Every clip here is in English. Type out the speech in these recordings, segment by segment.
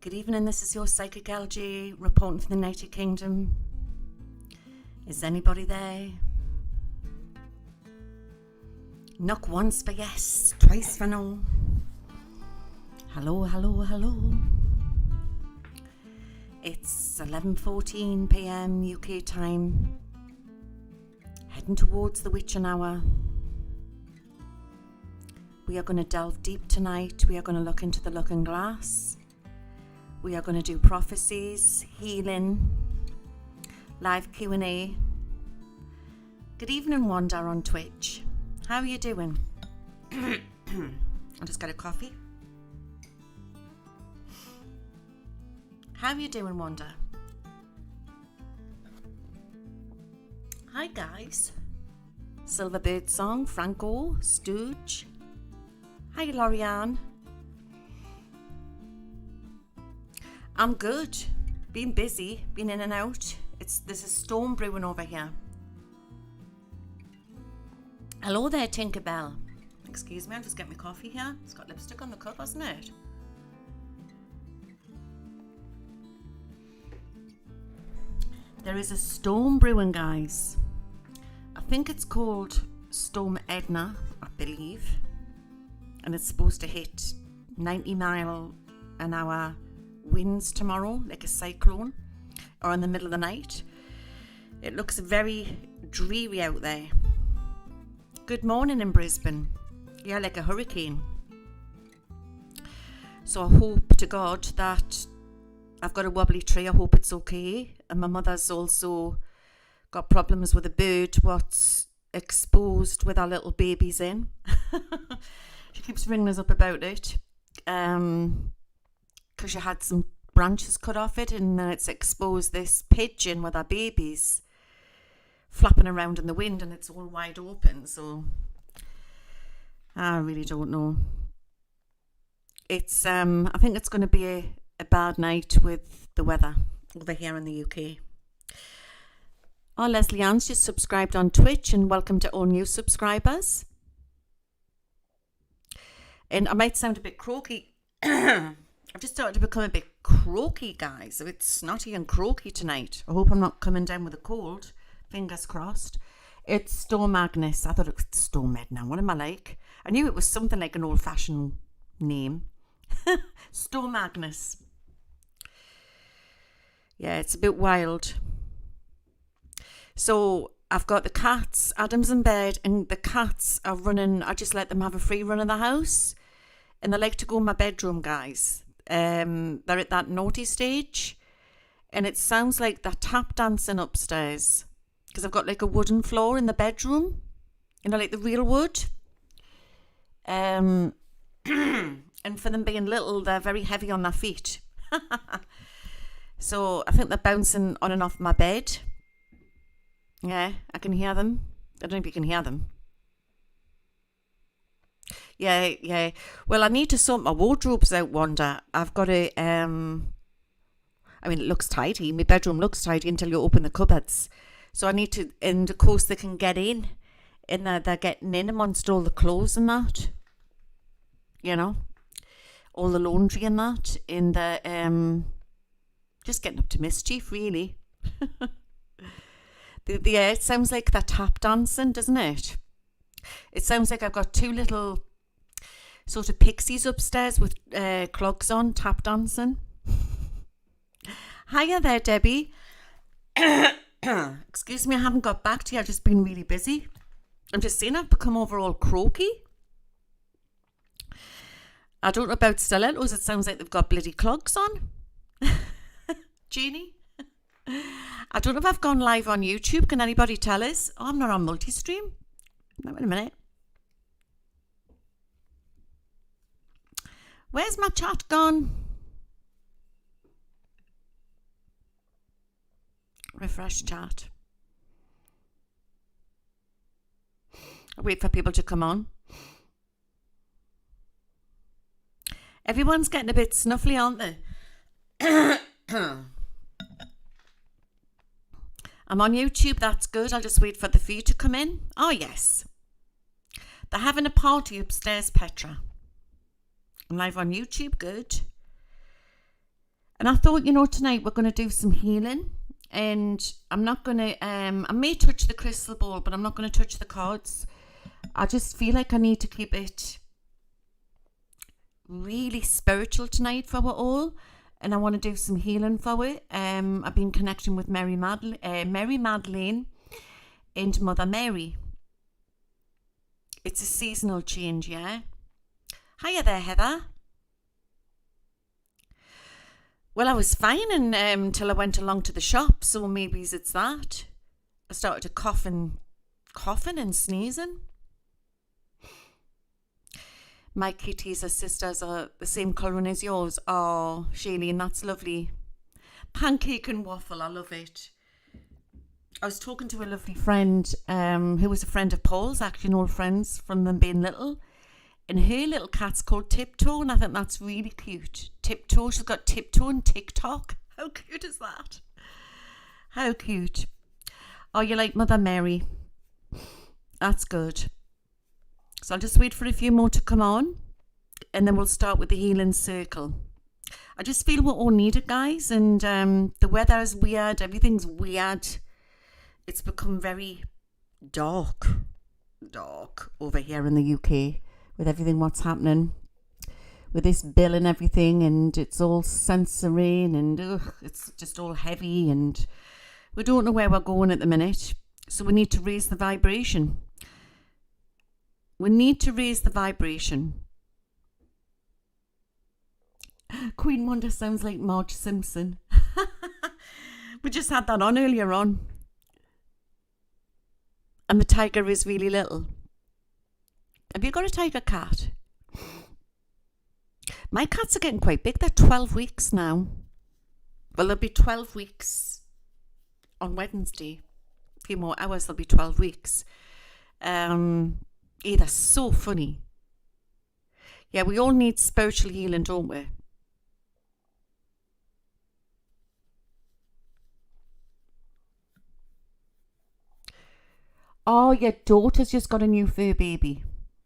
Good evening, this is your Psychic LG reporting from the United Kingdom. Is anybody there? Knock once for yes, twice for no. Hello, hello, hello. It's 11:14 p.m. UK time. Heading towards the witching hour. We are going to delve deep tonight. We are going to look into the looking glass. We are going to do prophecies, healing, live Q&A. Good evening, Wanda on Twitch. How are you doing? I'll just get a coffee. How are you doing, Wanda? Hi, guys. Silverbird Song, Franco, Stooge. Hi, Lorianne. I'm good. Been busy, been in and out. There's a storm brewing over here. Hello there, Tinkerbell. Excuse me, I'll just get my coffee here. It's got lipstick on the cup, hasn't it? There is a storm brewing, guys. I think it's called Storm Edna, I believe. And it's supposed to hit 90-mile-an-hour winds tomorrow, like a cyclone, or in the middle of the night. It looks very dreary out there. Good morning in Brisbane. Yeah, like a hurricane. So I hope to God that I've got a wobbly tree. I hope it's okay. And my mother's also got problems with a bird what's exposed with our little babies in. She keeps ringing us up about it. Because she had some branches cut off it, and then it's exposed this pigeon with our babies flapping around in the wind, and it's all wide open. So I really don't know. It's I think it's going to be a bad night with the weather over here in the UK. Oh, Leslie Ann's just subscribed on Twitch, and welcome to all new subscribers. And I might sound a bit croaky. I've just started to become a bit croaky, guys. A bit snotty and croaky tonight. I hope I'm not coming down with a cold. Fingers crossed. It's Storm Agnes. I thought it was Storm Edna. What am I like? I knew it was something like an old-fashioned name. Storm Agnes. Yeah, it's a bit wild. So I've got the cats. Adam's in bed, and the cats are running. I just let them have a free run of the house. And they like to go in my bedroom, guys. They're at that naughty stage, and it sounds like they're tap dancing upstairs because I've got like a wooden floor in the bedroom, you know, like the real wood. And for them being little, they're very heavy on their feet. So I think they're bouncing on and off my bed. Yeah, I can hear them. I don't know if you can hear them. Yeah. Well, I need to sort my wardrobes out, Wanda. I've got to, I mean, it looks tidy. My bedroom looks tidy until you open the cupboards. So I need to, and of course they can get in. And they're getting in amongst all the clothes and that. You know? All the laundry and that. And the, just getting up to mischief, really. Yeah, it sounds like they're tap dancing, doesn't it? It sounds like I've got two little sort of pixies upstairs with clogs on, tap dancing. Hiya there, Debbie. Excuse me, I haven't got back to you. I've just been really busy. I'm just saying I've become overall croaky. I don't know about stilettos. It sounds like they've got bloody clogs on. Jeannie? I don't know if I've gone live on YouTube. Can anybody tell us? Oh, I'm not on multi-stream. No, wait a minute. Where's my chat gone? Refresh chat. I'll wait for people to come on. Everyone's getting a bit snuffly, aren't they? I'm on YouTube, that's good. I'll just wait for the feed to come in. Oh, yes. They're having a party upstairs, Petra. I'm live on YouTube, good. And I thought, tonight we're going to do some healing. And I'm not going to, I may touch the crystal ball, but I'm not going to touch the cards. I just feel like I need to keep it really spiritual tonight for it all. And I want to do some healing for it. I've been connecting with Mary Magdalene and Mother Mary. It's a seasonal change, yeah? Hiya there, Heather. Well, I was fine until I went along to the shop, so maybe it's that. I started to coughing and sneezing. My kitties or sisters are the same colouring as yours. Oh, Shailene, that's lovely. Pancake and waffle, I love it. I was talking to a lovely friend who was a friend of Paul's, actually an old friends from them being little. And her little cat's called Tiptoe, and I think that's really cute. Tiptoe, she's got Tiptoe on TikTok. How cute is that? How cute. Oh, you like Mother Mary. That's good. So I'll just wait for a few more to come on, and then we'll start with the healing circle. I just feel we're all needed, guys, and the weather is weird. Everything's weird. It's become very dark over here in the UK. With everything what's happening with this bill and everything, and it's all censoring, and it's just all heavy, and we don't know where we're going at the minute, so we need to raise the vibration. Queen Wonder sounds like Marge Simpson. We just had that on earlier on, and the tiger is really little. Have you got a tiger cat? My cats are getting quite big. They're 12 weeks now. Well, they'll be 12 weeks on Wednesday. A few more hours, they'll be 12 weeks. They're so funny. Yeah, we all need spiritual healing, don't we? Oh, your daughter's just got a new fur baby.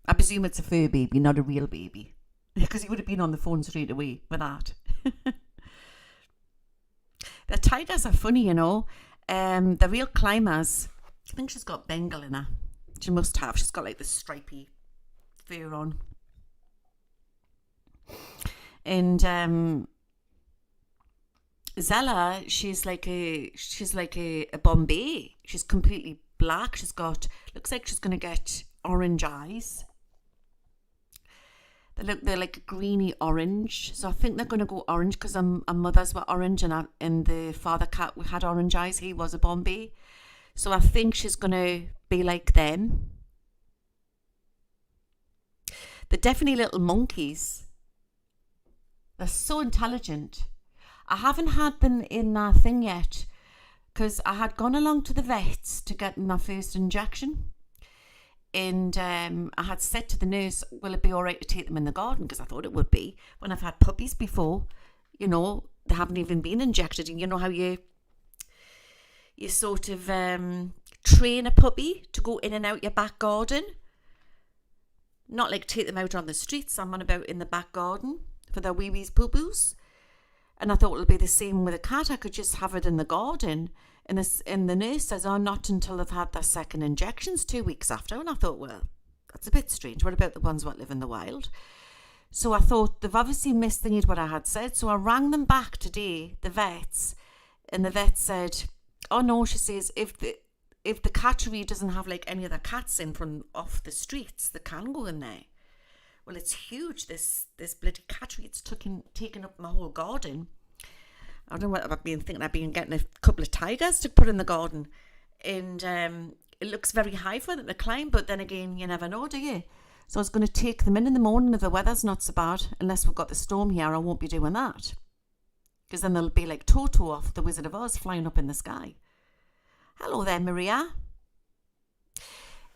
I presume it's a fur baby, not a real baby. Because he would have been on the phone straight away with that. The tigers are funny, the real climbers. I think she's got Bengal in her. She must have. She's got like the stripy fur on. And Zella, she's like a Bombay. She's completely black. Looks like she's going to get orange eyes. They're like a greeny orange, so I think they're going to go orange because our mothers were orange, and the father cat had orange eyes. He was a Bombay, so I think she's going to be like them. They're definitely little monkeys. They're so intelligent. I haven't had them in that thing yet because I had gone along to the vets to get my first injection. And I had said to the nurse, will it be all right to take them in the garden? Because I thought it would be. When I've had puppies before, they haven't even been injected. And you know how you sort of train a puppy to go in and out your back garden? Not like take them out on the streets. I'm on about in the back garden for their wee-wees poo-poos. And I thought it'll be the same with a cat. I could just have it in the garden. And the nurse says, not until they've had their second injections 2 weeks after. And I thought, well, that's a bit strange. What about the ones that live in the wild? So I thought they've obviously misthingied what I had said. So I rang them back today, the vets. And the vet said, oh no, she says, if the cattery doesn't have like any other cats in from off the streets, they can go in there. Well, it's huge, this bloody cattery. It's taken up my whole garden. I don't know what I've been thinking. I've been getting a couple of tigers to put in the garden. And it looks very high for them to climb. But then again, you never know, do you? So I was going to take them in the morning if the weather's not so bad. Unless we've got the storm here, I won't be doing that. Because then they'll be like Toto off the Wizard of Oz flying up in the sky. Hello there, Maria.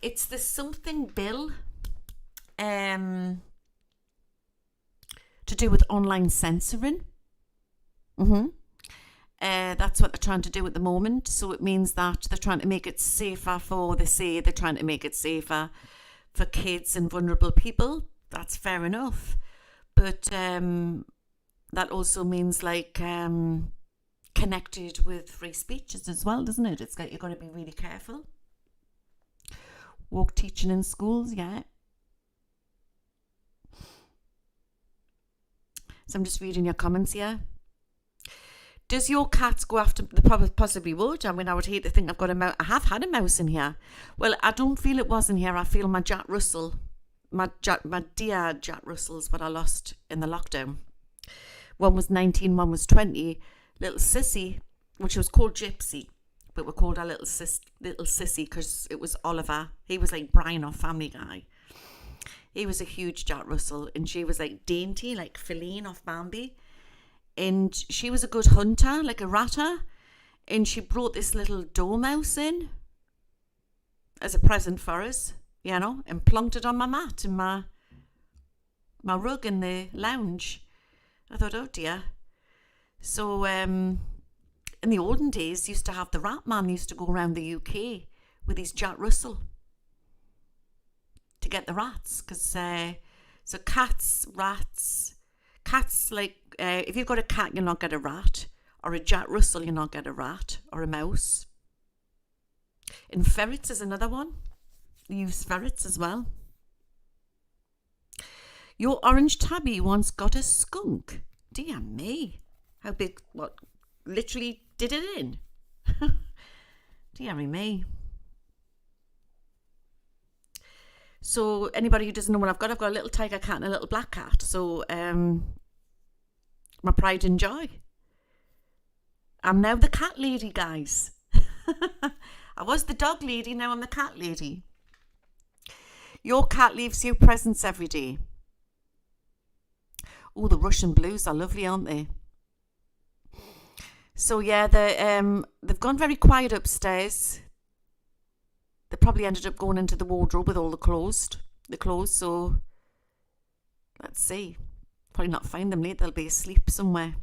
It's the something bill to do with online censoring. That's what they're trying to do at the moment. So it means that they're trying to make it safer they're trying to make it safer for kids and vulnerable people. That's fair enough. But that also means like connected with free speeches as well, doesn't it? It's got, you've got to be really careful. Woke teaching in schools, yeah. So I'm just reading your comments here. Does your cat go after, the possibly would. I mean, I would hate to think I've got a mouse. I have had a mouse in here. Well, I don't feel it was in here. I feel my Jack Russell, my dear Jack Russell's what I lost in the lockdown. One was 19, one was 20. Little Sissy, which was called Gypsy, but we called her little Sissy because it was Oliver. He was like Brian off Family Guy. He was a huge Jack Russell, and she was like dainty, like Feline off Bambi. And she was a good hunter, like a ratter. And she brought this little dormouse in as a present for us, you know, and plonked it on my mat and my rug in the lounge. I thought, oh dear. So in the olden days, used to have the rat man used to go around the UK with his Jack Russell to get the rats. Because so cats, rats, like if you've got a cat, you'll not get a rat, or a Jack Russell, you'll not get a rat or a mouse. And ferrets is another one. We use ferrets as well. Your orange tabby once got a skunk. Dear me. How big, what, literally did it in? Dear me. So anybody who doesn't know what I've got a little tiger cat and a little black cat. So my pride and joy. I'm now the cat lady, guys. I was the dog lady, now I'm the cat lady. Your cat leaves you presents every day. Oh, the Russian blues are lovely, aren't they? So yeah, they've gone very quiet upstairs. They probably ended up going into the wardrobe with all the clothes. So let's see. Probably not find them late. They'll be asleep somewhere.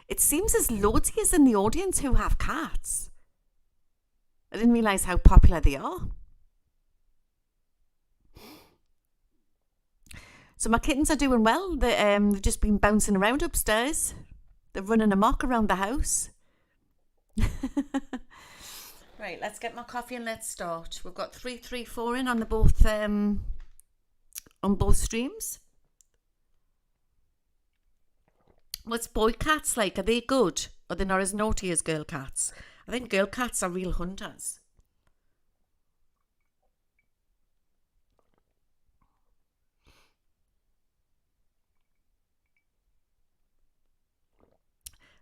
It seems there's loads of you in the audience who have cats. I didn't realise how popular they are. So my kittens are doing well. They've just been bouncing around upstairs. They're running amok around the house. Right, let's get my coffee and let's start. We've got 334 in on the both on both streams. What's boy cats like? Are they good? Or they're not as naughty as girl cats? I think girl cats are real hunters.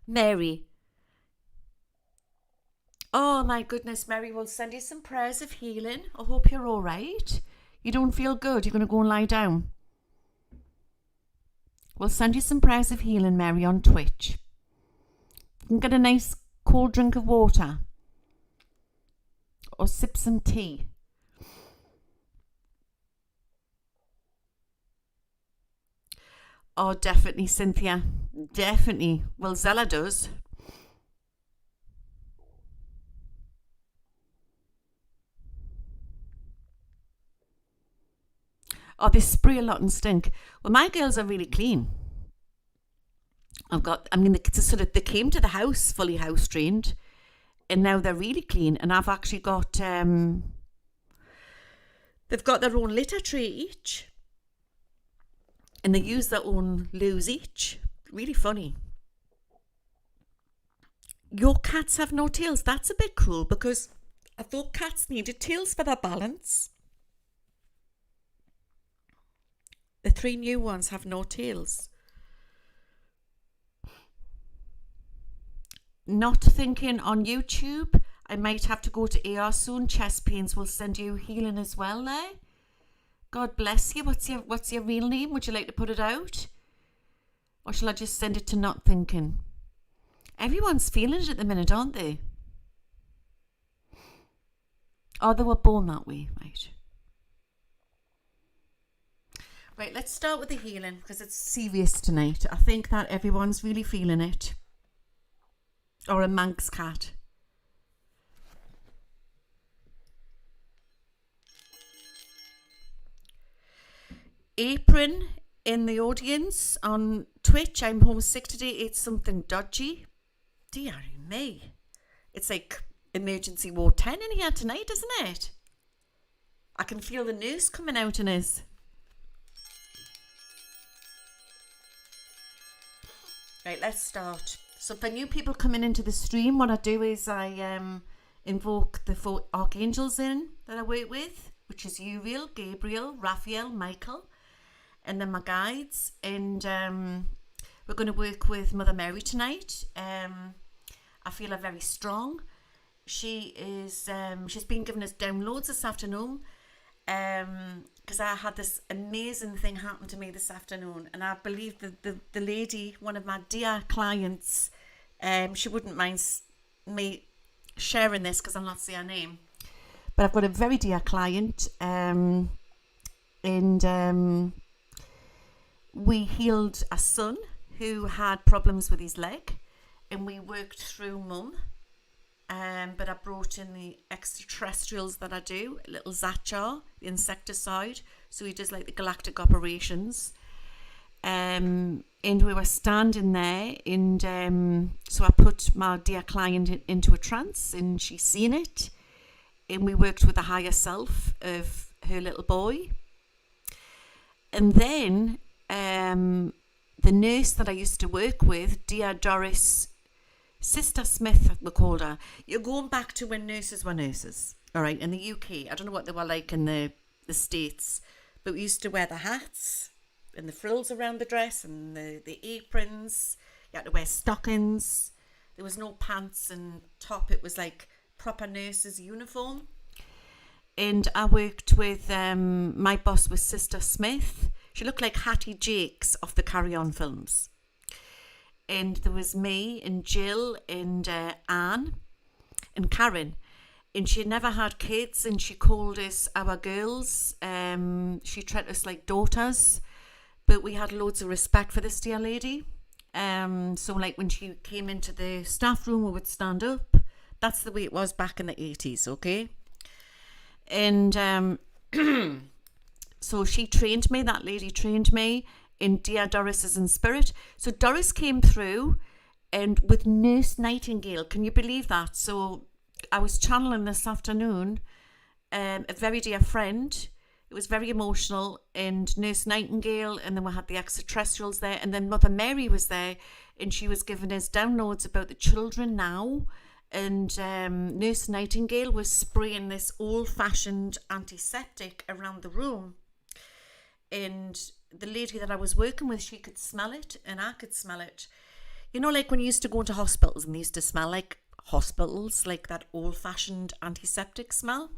Mary. Oh my goodness, Mary, we'll send you some prayers of healing. I hope you're all right. You don't feel good? You're going to go and lie down? We'll send you some prayers of healing, Mary, on Twitch. You can get a nice cold drink of water. Or sip some tea. Oh, definitely, Cynthia. Definitely. Well, Zella does. Oh, they spray a lot and stink. Well, my girls are really clean. They came to the house fully house trained, and now they're really clean. And I've actually got, they've got their own litter tray each, and they use their own loos each. Really funny. Your cats have no tails. That's a bit cruel because I thought cats needed tails for their balance. The 3 new ones have no tails. Not thinking on YouTube. I might have to go to AR soon. Chest pains will send you healing as well there. God bless you. What's your real name? Would you like to put it out? Or shall I just send it to not thinking? Everyone's feeling it at the minute, aren't they? Oh, they were born that way, right? Right, let's start with the healing because it's serious tonight. I think that everyone's really feeling it. Or a Manx cat. Apron in the audience on Twitch. I'm homesick today. It's something dodgy. Dear me. It's like emergency ward 10 in here tonight, isn't it? I can feel the nurse coming out in us. Right, let's start. So for new people coming into the stream, what I do is I invoke the 4 archangels in that I work with, which is Uriel, Gabriel, Raphael, Michael, and then my guides. And we're going to work with Mother Mary tonight. I feel her very strong. She is. She's been giving us downloads this afternoon. Because I had this amazing thing happen to me this afternoon, and I believe that the lady, one of my dear clients, she wouldn't mind me sharing this because I'll not say her name, but I've got a very dear client, and we healed a son who had problems with his leg, and we worked through mum. But I brought in the extraterrestrials that I do, little Zatchar, the insecticide. So he does like the galactic operations. And we were standing there, and so I put my dear client into a trance, and she's seen it. And we worked with the higher self of her little boy. And then the nurse that I used to work with, dear Doris, Sister Smith, we called her. You're going back to when nurses were nurses, all right, in the UK. I don't know what they were like in the States, but we used to wear the hats and the frills around the dress and the aprons. You had to wear stockings. There was no pants and top. It was like proper nurse's uniform. And I worked with, my boss was Sister Smith. She looked like Hattie Jakes off the Carry On films. And there was me and Jill and Anne and Karen, and she never had kids, and she called us our girls. She treated us like daughters, but we had loads of respect for this dear lady. So like when she came into the staff room, we would stand up. That's the way it was back in the 80s, okay? And so she trained me, that lady trained me. In dear Doris is in spirit. So Doris came through and with Nurse Nightingale. Can you believe that? So I was channeling this afternoon a very dear friend. It was very emotional, and Nurse Nightingale, and then we had the extraterrestrials there, and then Mother Mary was there, and she was giving us downloads about the children now. And Nurse Nightingale was spraying this old-fashioned antiseptic around the room. And the lady that I was working with, she could smell it, and I could smell it. You know, like when you used to go into hospitals and they used to smell like hospitals, like that old-fashioned antiseptic smell.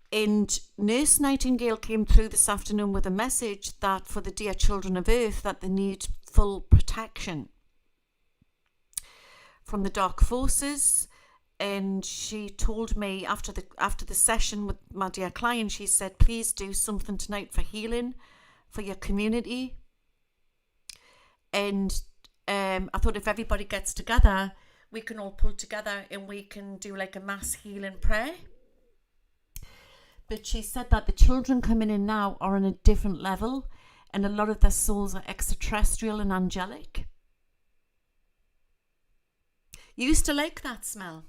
And Nurse Nightingale came through this afternoon with a message that for the dear children of Earth, that they need full protection from the dark forces. And she told me after the session with my dear client, she said, please do something tonight for healing for your community. And I thought if everybody gets together, we can all pull together and we can do like a mass healing prayer. But she said that the children coming in now are on a different level, and a lot of their souls are extraterrestrial and angelic. You used to like that smell.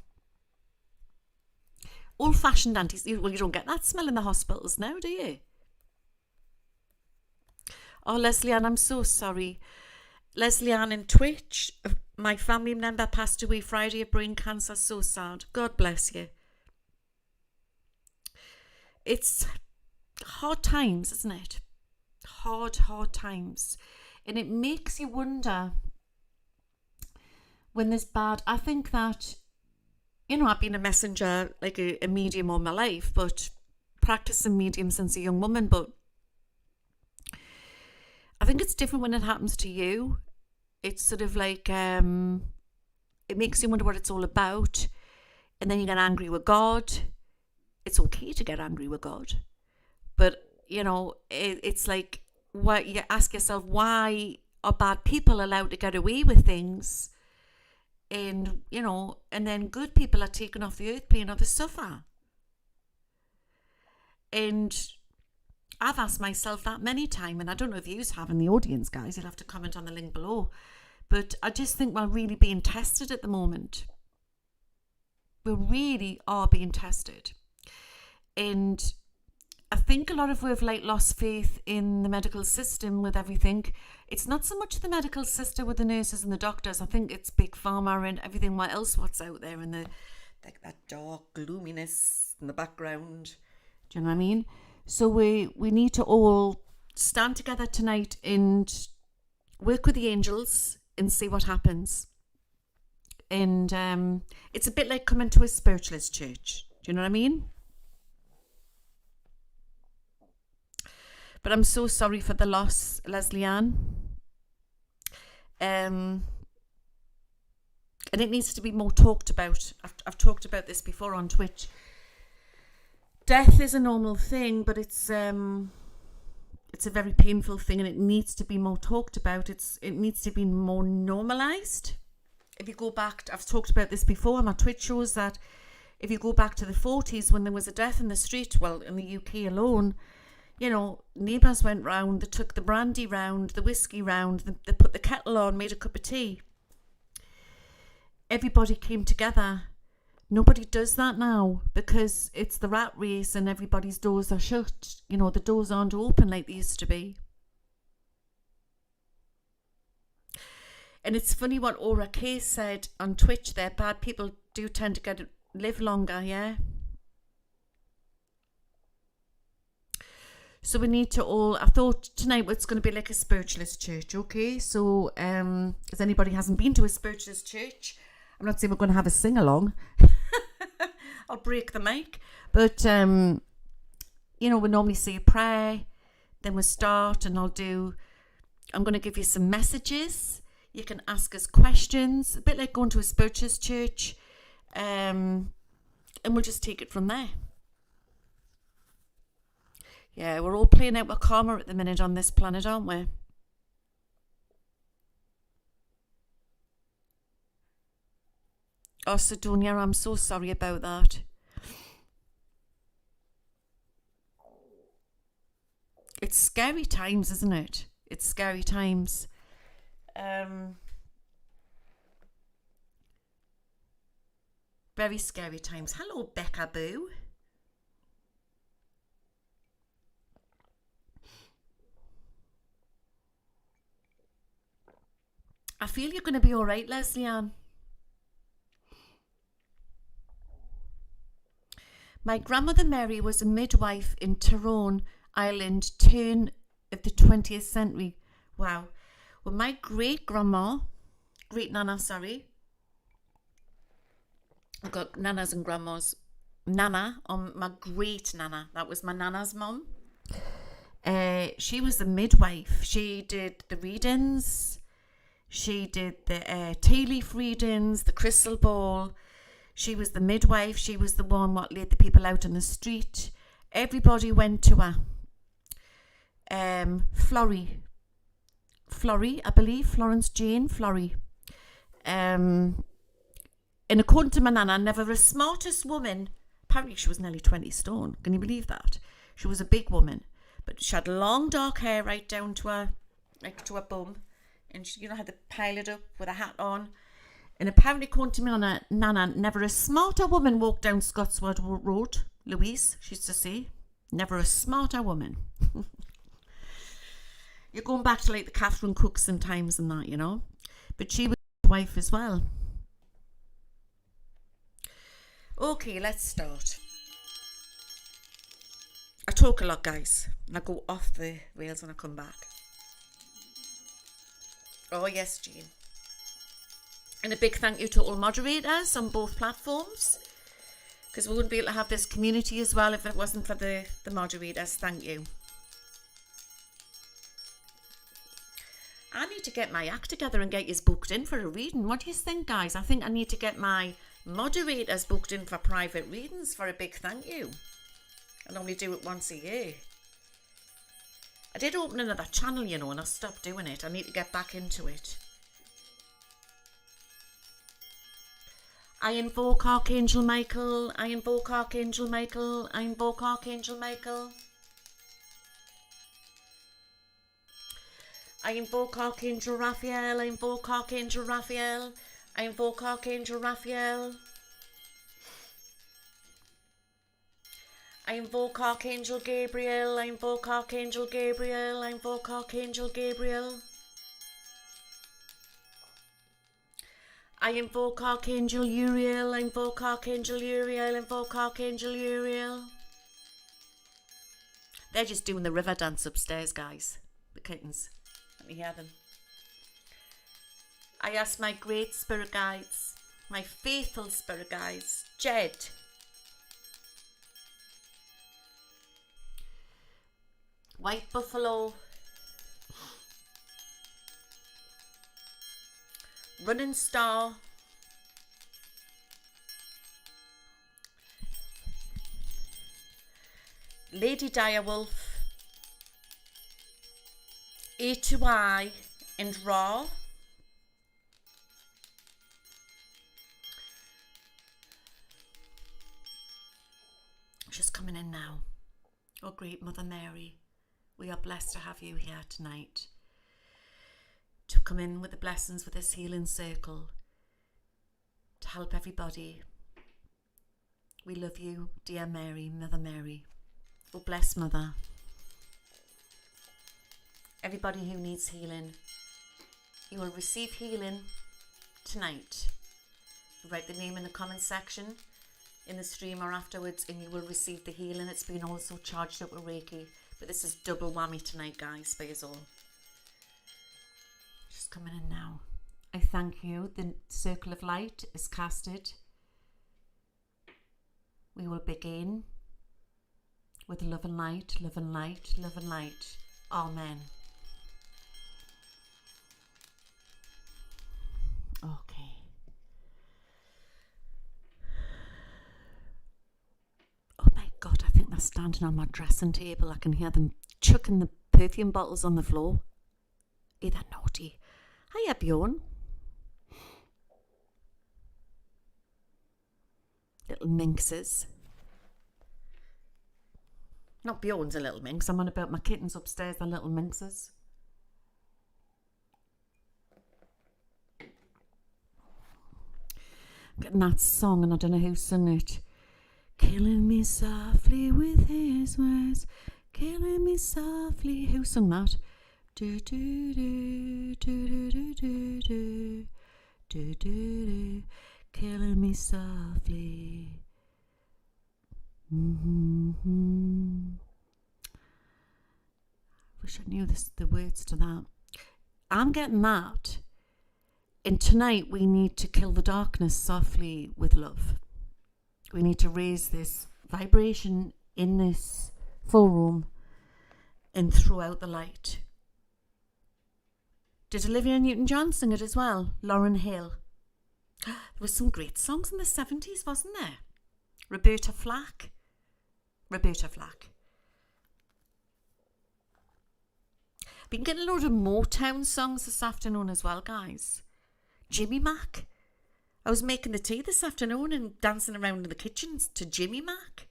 Old-fashioned well, you don't get that smell in the hospitals now, do you? Oh, Leslie Ann, I'm so sorry. Leslie Ann in Twitch, my family member passed away Friday of brain cancer. So sad. God bless you. It's hard times, isn't it? Hard times. And it makes you wonder when there's bad. I think that, you know, I've been a messenger, like a medium all my life, but practicing medium since a young woman. But I think it's different when it happens to you. It's sort of like, it makes you wonder what it's all about. And then you get angry with God. It's okay to get angry with God. But, you know, it's like, what you ask yourself, why are bad people allowed to get away with things? And, you know, and then good people are taken off the earth plane or they suffer. And I've asked myself that many times, and I don't know if you have in the audience, guys. You'll have to comment on the link below. But I just think we're really being tested at the moment. We really are being tested. And I think a lot of we've lost faith in the medical system with everything. It's not so much the medical system with the nurses and the doctors. I think it's big pharma and everything what's out there, and that dark gloominess in the background. Do you know what I mean? So we need to all stand together tonight and work with the angels and see what happens. And it's a bit like coming to a spiritualist church. Do you know what I mean? But I'm so sorry for the loss, Leslie Ann. And it needs to be more talked about. I've talked about this before on Twitch. Death is a normal thing, but it's a very painful thing, and it needs to be more talked about. It needs to be more normalized. If you go back, I've talked about this before on my Twitch shows, that if you go back to the 40s when there was a death in the street, well, in the UK alone, you know, neighbours went round, they took the brandy round, the whiskey round, they put the kettle on, made a cup of tea. Everybody came together. Nobody does that now because it's the rat race and everybody's doors are shut. You know, the doors aren't open like they used to be. And it's funny what Aura K said on Twitch there. Bad people do tend to live longer, yeah? So we need to all, I thought tonight it's going to be like a spiritualist church, okay? So if anybody hasn't been to a spiritualist church, I'm not saying we're going to have a sing-along. I'll break the mic. But, you know, we normally say a prayer, then we start, and I'm going to give you some messages. You can ask us questions, a bit like going to a spiritualist church, and we'll just take it from there. Yeah, we're all playing out with karma at the minute on this planet, aren't we? Oh, Sidonia, I'm so sorry about that. It's scary times, isn't it? It's scary times. Very scary times. Hello, Becca Boo. I feel you're going to be all right, Leslie Ann. My grandmother Mary was a midwife in Tyrone, Ireland, turn of the 20th century. Wow. Well, my great-nana, I've got nanas and grandmas. Nana, my great-nana, that was my nana's mum. She was a midwife. She did the readings. She did the tea leaf readings, the crystal ball. She was the midwife. She was the one what laid the people out in the street. Everybody went to her. Florrie, I believe, Florence Jane Florrie. And according to my nana, never a smartest woman. Apparently she was nearly 20 stone. Can you believe that? She was a big woman. But she had long dark hair right down to her, like to her bum. And she, you know, had to pile it up with a hat on. And apparently, according to my nana, never a smarter woman walked down Scotswood Road. Louise, she used to say, never a smarter woman. You're going back to like the Catherine Cooks and times and that, you know. But she was a wife as well. Okay, let's start. I talk a lot, guys, and I go off the rails when I come back. Oh, yes, Jean. And a big thank you to all moderators on both platforms, because we wouldn't be able to have this community as well if it wasn't for the moderators. Thank you. I need to get my act together and get you booked in for a reading. What do you think, guys? I think I need to get my moderators booked in for private readings for a big thank you. I normally do it once a year. I did open another channel, you know, and I stopped doing it. I need to get back into it. I invoke Archangel Michael. I invoke Archangel Michael. I invoke Archangel Michael. I invoke Archangel Raphael. I invoke Archangel Raphael. I invoke Archangel Raphael. I invoke Archangel Gabriel. I invoke Archangel Gabriel. I invoke Archangel Gabriel. I invoke Archangel Uriel. I invoke Archangel Uriel. I invoke Archangel Uriel. They're just doing the river dance upstairs, guys. The kittens. Let me hear them. I ask my great spirit guides, my faithful spirit guides, Jed, White Buffalo, Running Star, Lady Direwolf, A2I, and Ra. Just coming in now. Oh, great Mother Mary, we are blessed to have you here tonight to come in with the blessings with this healing circle to help everybody. We love you, dear Mary, Mother Mary. Oh, bless Mother. Everybody who needs healing, you will receive healing tonight. Write the name in the comment section in the stream or afterwards and you will receive the healing. It's been also charged up with Reiki, but this is double whammy tonight, guys, for you all. Just coming in now. I thank you. The circle of light is casted. We will begin with love and light, love and light, love and light. Amen. Okay. Oh my God, I think they're standing on my dressing table. I can hear them chucking the perfume bottles on the floor. Hey, they're naughty. Hiya, Bjorn. Little minxes. Not Bjorn's a little minx. I'm on about my kittens upstairs. They're little minxes. Getting that song and I don't know who sung it. Killing me softly with his words. Killing me softly. Who sung that? Do do do do do do do do do do. Killing me softly. Wish I knew the words to that. I'm getting that. And tonight we need to kill the darkness softly with love. We need to raise this vibration in this forum and throw out the light. Did Olivia Newton-John sing it as well? Lauryn Hill. There were some great songs in the 70s, wasn't there? Roberta Flack. Been getting a load of Motown songs this afternoon as well, guys. Jimmy Mac. I was making the tea this afternoon and dancing around in the kitchen to Jimmy Mac.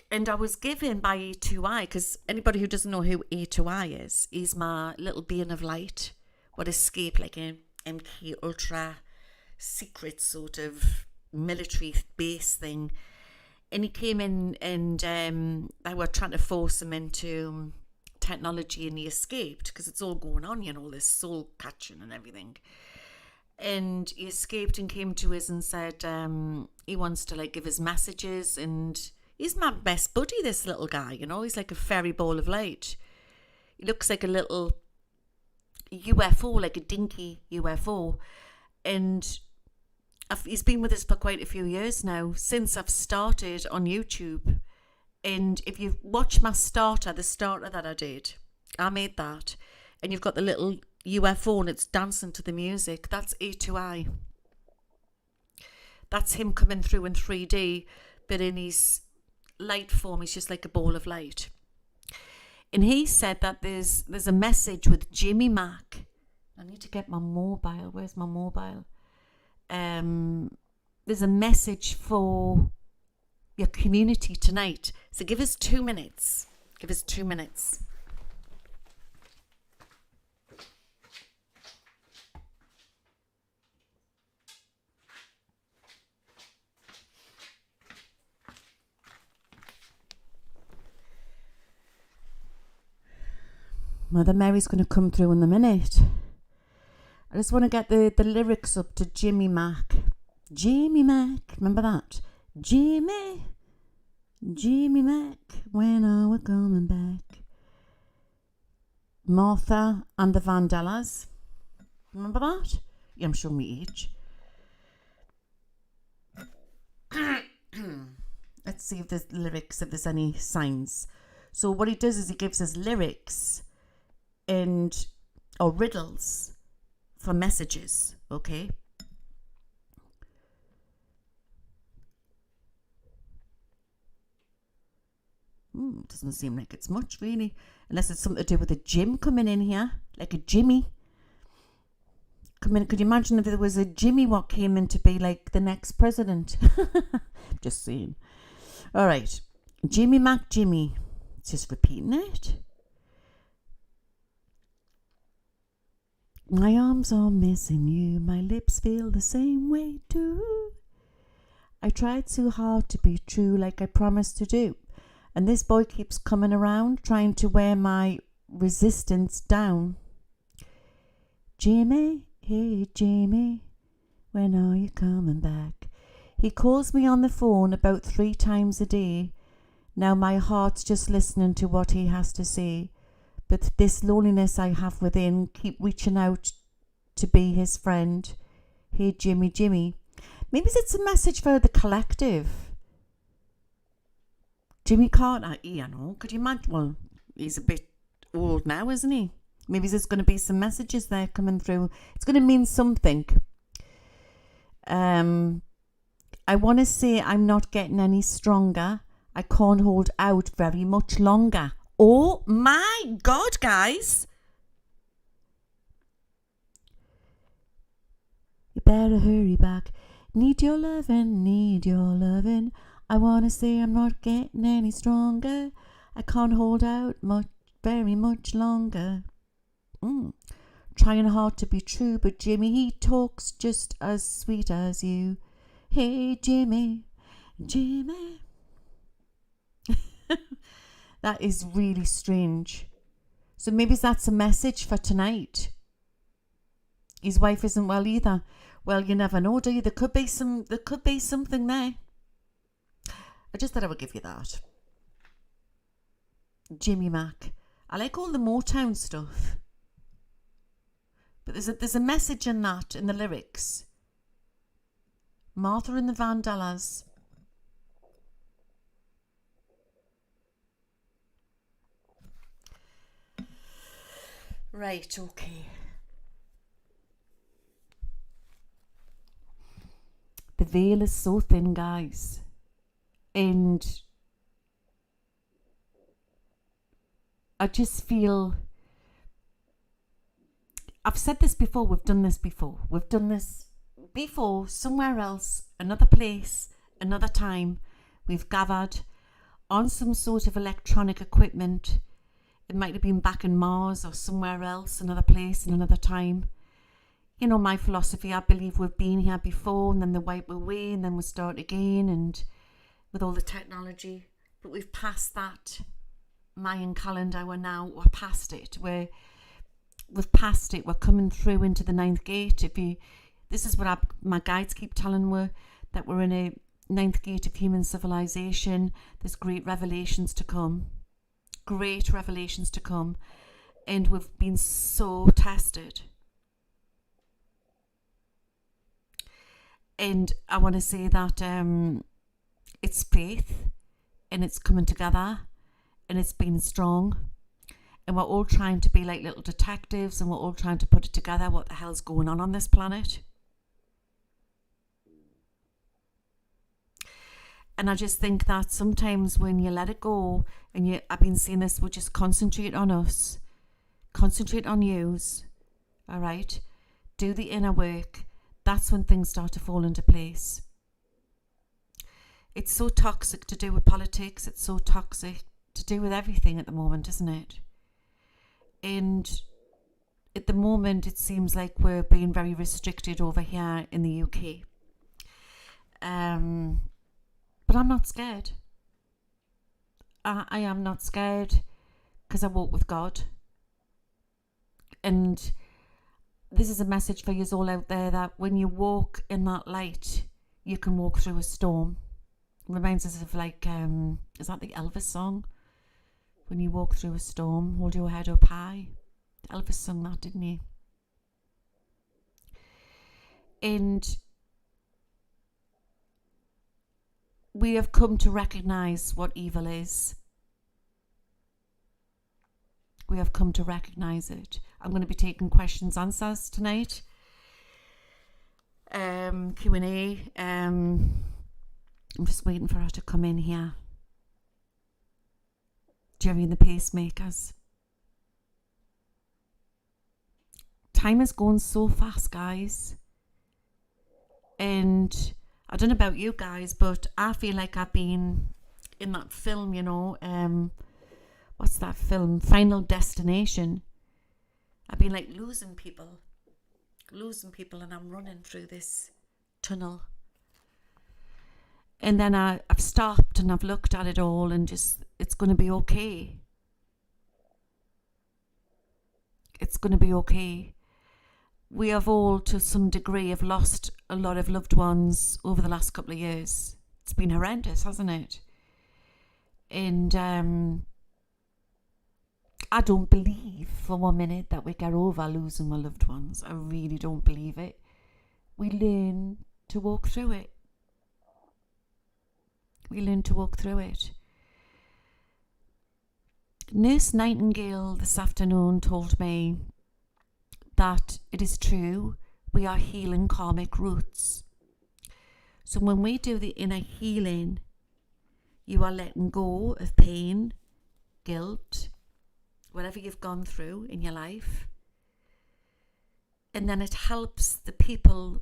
And I was given by A2I, because anybody who doesn't know who A2I is, he's my little being of light. What escape, like an MK Ultra secret sort of military base thing. And he came in and I were trying to force him into technology and he escaped because it's all going on, you know, this soul catching and everything. And he escaped and came to us and said he wants to like give his messages, and he's my best buddy, this little guy, you know. He's like a fairy ball of light. He looks like a little UFO, like a dinky UFO. And he's been with us for quite a few years now, since I've started on YouTube. And if you watch my starter, the starter that I did, I made that. And you've got the little UFO and it's dancing to the music. That's A2I. That's him coming through in 3D, but in his light form, he's just like a ball of light. And he said that there's a message with Jimmy Mac. I need to get my mobile. Where's my mobile? There's a message for your community tonight. So give us 2 minutes. Give us 2 minutes. Mother Mary's going to come through in a minute. I just want to get the lyrics up to Jimmy Mac. Jimmy Mac, remember that? Jimmy Mac, when are we coming back? Martha and the Vandellas. Remember that? Yeah, I'm showing me age. Let's see if there's lyrics, if there's any signs. So what he does is he gives us lyrics or riddles for messages, okay? Doesn't seem like it's much, really. Unless it's something to do with a Jim coming in here. Like a Jimmy. Come in. Could you imagine if there was a Jimmy what came in to be like the next president? Just saying. All right. Jimmy Mac Jimmy. It's just repeating it. My arms are missing you. My lips feel the same way too. I tried too hard to be true like I promised to do. And this boy keeps coming around trying to wear my resistance down. Jimmy, hey Jimmy, when are you coming back? He calls me on the phone about 3 times a day. Now my heart's just listening to what he has to say. But this loneliness I have within, keep reaching out to be his friend. Hey Jimmy, Jimmy. Maybe it's a message for the collective. Jimmy Carter, you know, could you imagine? Well, he's a bit old now, isn't he? Maybe there's going to be some messages there coming through. It's going to mean something. I want to say I'm not getting any stronger. I can't hold out very much longer. Oh my God, guys. You better hurry back. Need your lovin', need your lovin'. I want to say I'm not getting any stronger. I can't hold out very much longer. Trying hard to be true, but Jimmy, he talks just as sweet as you. Hey Jimmy, Jimmy. That is really strange. So maybe that's a message for tonight. His wife isn't well either. Well, you never know, do you? There could be something there. I just thought I would give you that. Jimmy Mac. I like all the Motown stuff. But there's a message in that, in the lyrics. Martha and the Vandellas. Right, okay. The veil is so thin, guys. And I just feel, I've said this before, we've done this before somewhere else, another place, another time. We've gathered on some sort of electronic equipment. It might have been back in Mars or somewhere else, another place and another time. You know, my philosophy, I believe we've been here before and then they wipe away and then we start again, and with all the technology. But we've passed that Mayan calendar. We're past it. We've passed it. We're coming through into the 9th gate. This is what my guides keep telling me, that we're in a 9th gate of human civilization. There's great revelations to come. Great revelations to come. And we've been so tested. And I want to say that it's faith, and it's coming together, and it's been strong, and we're all trying to be like little detectives, and we're all trying to put it together, what the hell's going on this planet. And I just think that sometimes when you let it go, and I've been seeing this, we just concentrate on us, concentrate on yous, all right, do the inner work. That's when things start to fall into place. It's so toxic to do with politics. It's so toxic to do with everything at the moment, isn't it? And at the moment, it seems like we're being very restricted over here in the UK. But I'm not scared. I am not scared because I walk with God. And this is a message for you all out there, that when you walk in that light, you can walk through a storm. It reminds us of like, is that the Elvis song? When you walk through a storm, hold your head up high. Elvis sung that, didn't he? And we have come to recognize what evil is. We have come to recognize it. I'm going to be taking questions, answers tonight. Q&A. I'm just waiting for her to come in here. Jerry and the pacemakers. Time is going so fast, guys. And I don't know about you guys, but I feel like I've been in that film, you know, what's that film? Final Destination. I've been like losing people, and I'm running through this tunnel. And then I've stopped and I've looked at it all, and just, it's going to be okay. It's going to be okay. We have all, to some degree, have lost a lot of loved ones over the last couple of years. It's been horrendous, hasn't it? And I don't believe for 1 minute that we get over losing our loved ones. I really don't believe it. We learn to walk through it. We learn to walk through it. Nurse Nightingale this afternoon told me that it is true, we are healing karmic roots. So when we do the inner healing, you are letting go of pain, guilt, whatever you've gone through in your life. And then it helps the people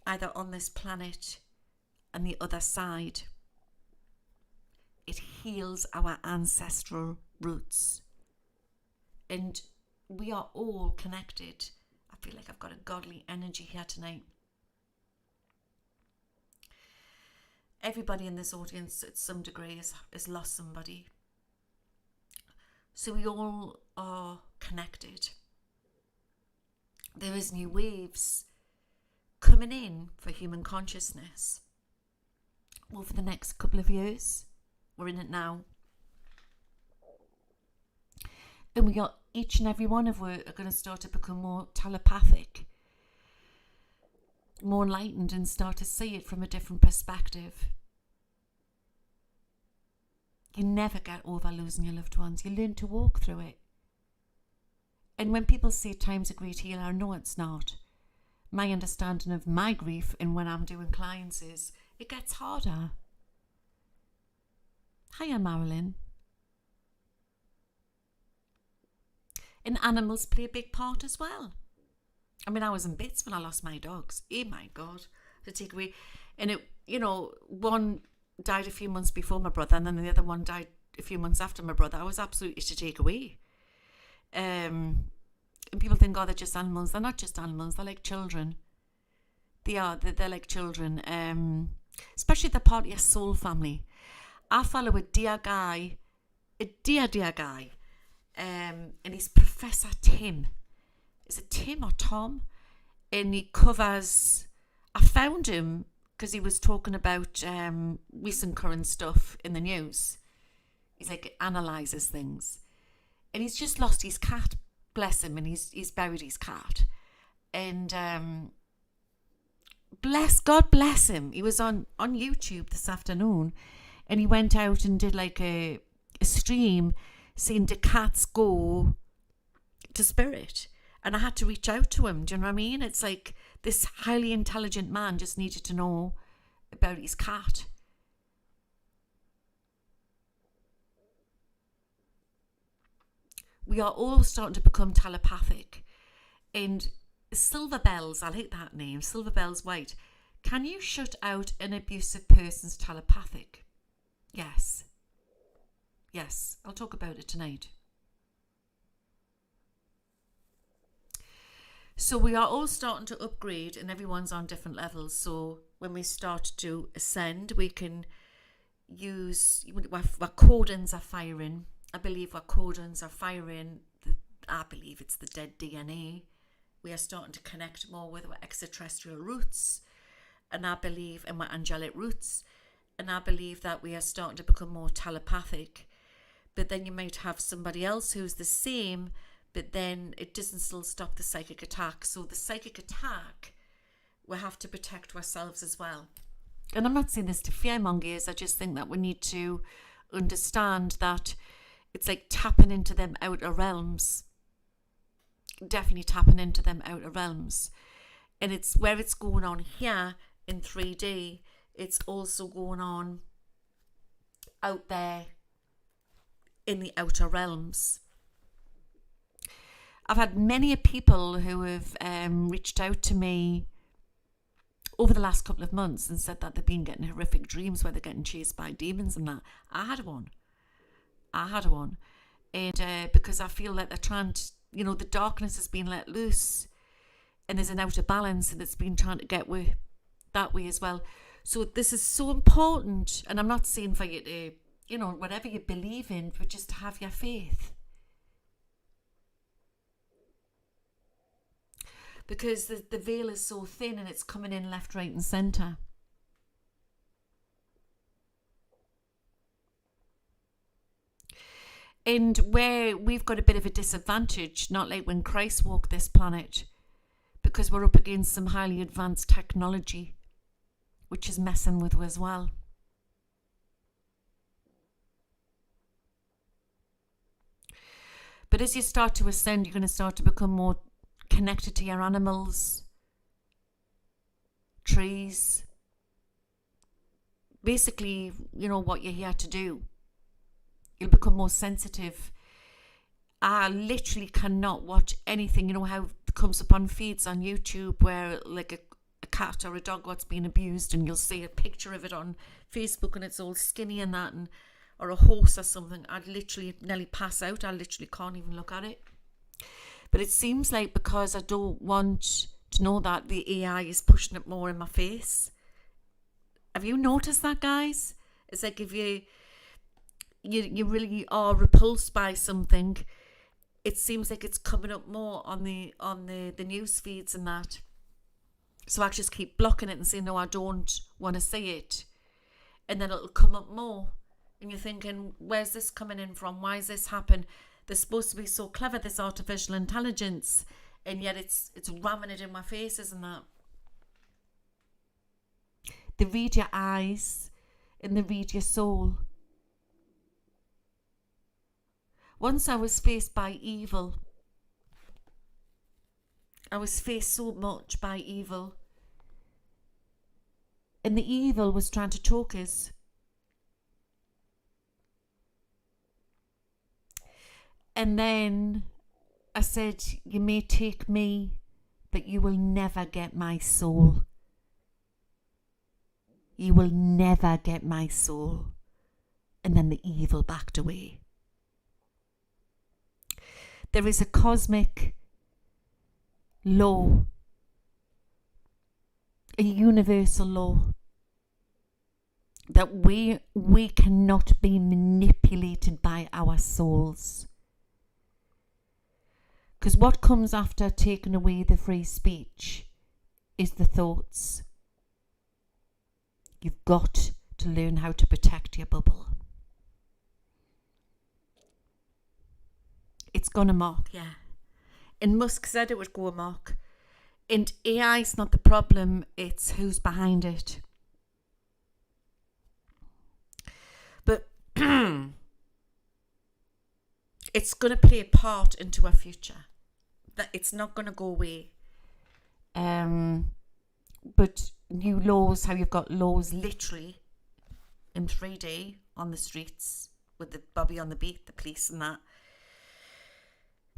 either on this planet and the other side. It heals our ancestral roots. And we are all connected. I feel like I've got a godly energy here tonight. Everybody in this audience at some degree has lost somebody. So we all are connected. There is new waves coming in for human consciousness over the next couple of years. We're in it now. And we are, each and every one of us are going to start to become more telepathic, more enlightened, and start to see it from a different perspective. You never get over losing your loved ones. You learn to walk through it. And when people say time's a great healer, I know it's not. My understanding of my grief and when I'm doing clients is it gets harder. Hiya, Marilyn. And animals play a big part as well. I mean, I was in bits when I lost my dogs. Oh my God, to take away. And it, you know, one died a few months before my brother, and then the other one died a few months after my brother. I was absolutely to take away. And people think, oh, they're just animals. They're not just animals. They're like children. They are. They're like children. Especially if they're part of your soul family. I follow a dear guy, a dear guy. And he's Professor Tim. Is it Tim or Tom? And he covers, I found him because he was talking about recent current stuff in the news. He's like, analyses things. And he's just lost his cat, bless him, and he's buried his cat. And God bless him. He was on YouTube this afternoon, and he went out and did like a stream saying, do cats go to spirit? And I had to reach out to him. Do you know what I mean? It's like this highly intelligent man just needed to know about his cat. We are all starting to become telepathic. And Silver Bells, I like that name, Silver Bells White. Can you shut out an abusive person's telepathic? Yes. Yes, I'll talk about it tonight. So we are all starting to upgrade, and everyone's on different levels. So when we start to ascend, we can use, our cordons are firing. I believe our cordons are firing. I believe it's the dead DNA. We are starting to connect more with our extraterrestrial roots, and I believe in my angelic roots, and I believe that we are starting to become more telepathic. But then you might have somebody else who's the same, but then it doesn't still stop the psychic attack. So the psychic attack, we have to protect ourselves as well. And I'm not saying this to fearmongers, I just think that we need to understand that it's like tapping into them outer realms. Definitely tapping into them outer realms. And it's where it's going on here in 3D, it's also going on out there in the outer realms. I've had many people who have reached out to me over the last couple of months and said that they've been getting horrific dreams where they're getting chased by demons and that. I had one. And because I feel like they're trying to, the darkness has been let loose and there's an outer balance and it's been trying to get that way as well. So this is so important. And I'm not saying for you to, whatever you believe in, but just to have your faith. Because the veil is so thin and it's coming in left, right and centre. And where we've got a bit of a disadvantage, not like when Christ walked this planet, because we're up against some highly advanced technology, which is messing with us as well. But as you start to ascend, you're going to start to become more connected to your animals, trees. Basically, what you're here to do. You'll become more sensitive. I literally cannot watch anything. How it comes up on feeds on YouTube where like a cat or a dog what's being abused, and you'll see a picture of it on Facebook and it's all skinny and that, or a horse or something. I'd literally nearly pass out. I literally can't even look at it. But it seems like because I don't want to know that, the AI is pushing it more in my face. Have you noticed that, guys? It's like if you really are repulsed by something, it seems like it's coming up more on the news feeds and that. So I just keep blocking it and saying, no, I don't want to see it. And then it'll come up more. And you're thinking, where's this coming in from? Why has this happened? They're supposed to be so clever, this artificial intelligence, and yet it's ramming it in my face, isn't that? They read your eyes and they read your soul. Once I was faced by evil. I was faced so much by evil. And the evil was trying to choke us. And then I said, you may take me, but you will never get my soul. You will never get my soul. And then the evil backed away. There is a cosmic law, a universal law, that we cannot be manipulated by our souls. Because what comes after taking away the free speech is the thoughts. You've got to learn how to protect your bubble. It's gone amok, yeah. And Musk said it would go amok. And AI is not the problem, it's who's behind it. But it's going to play a part into our future. That it's not going to go away. But new laws, how you've got laws literally in 3D on the streets with the Bobby on the beat, the police and that.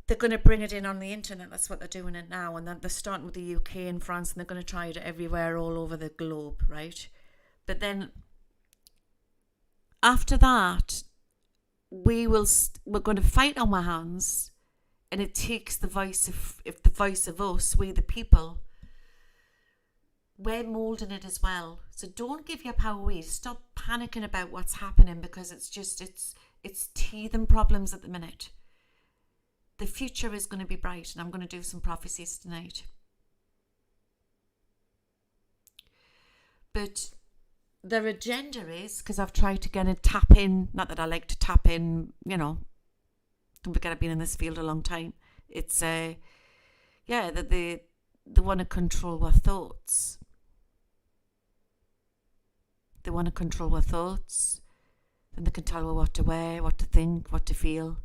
They're going to bring it in on the internet. That's what they're doing it now. And then they're starting with the UK and France, and they're going to try it everywhere all over the globe, right? But then after that, we're going to fight on our hands, and it takes the voice of us, we the people. We're moulding it as well. So don't give your power away. Stop panicking about what's happening, because it's teething problems at the minute. the future is going to be bright, and I'm going to do some prophecies tonight. But their agenda is, because I've tried to get a tap in, not that I like to tap in, don't forget I've been in this field a long time. It's, that they want to control our thoughts. They want to control our thoughts. Then they can tell us what to wear, what to think, what to feel.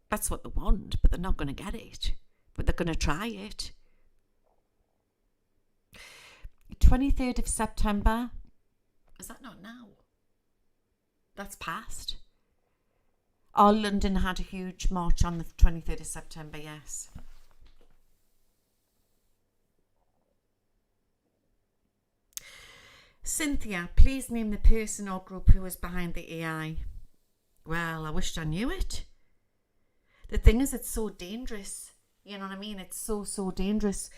That's what they want, but they're not going to get it. But they're going to try it. 23rd of September. Is that not now? That's past. Oh, London had a huge march on the 23rd of September, yes. Cynthia, please name the person or group who was behind the AI. Well, I wished I knew it. The thing is, it's so dangerous. You know what I mean? It's so dangerous.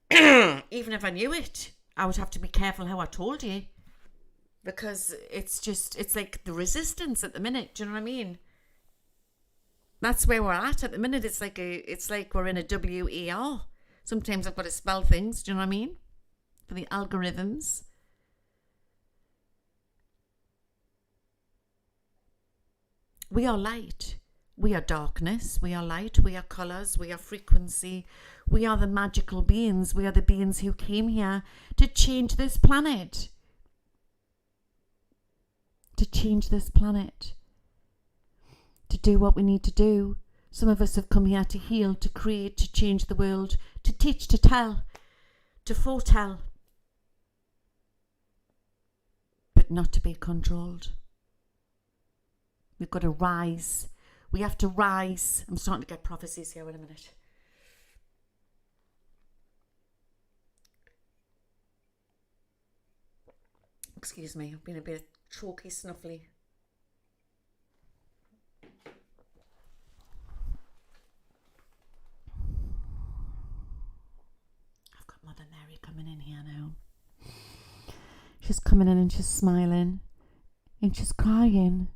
Even if I knew it, I would have to be careful how I told you. Because it's like the resistance at the minute. Do you know what I mean? That's where we're at the minute. It's like we're in a WER. Sometimes I've got to spell things. Do you know what I mean? For the algorithms. We are light. We are darkness. We are light. We are colours. We are frequency. We are the magical beings. We are the beings who came here to change this planet. To change this planet. To do what we need to do. Some of us have come here to heal, to create, to change the world, to teach, to tell, to foretell. But not to be controlled. We've got to rise. We have to rise. I'm starting to get prophecies here in a minute. Excuse me, I've been a bit choky, snuffly. I've got Mother Mary coming in here now. She's coming in and she's smiling. And she's crying.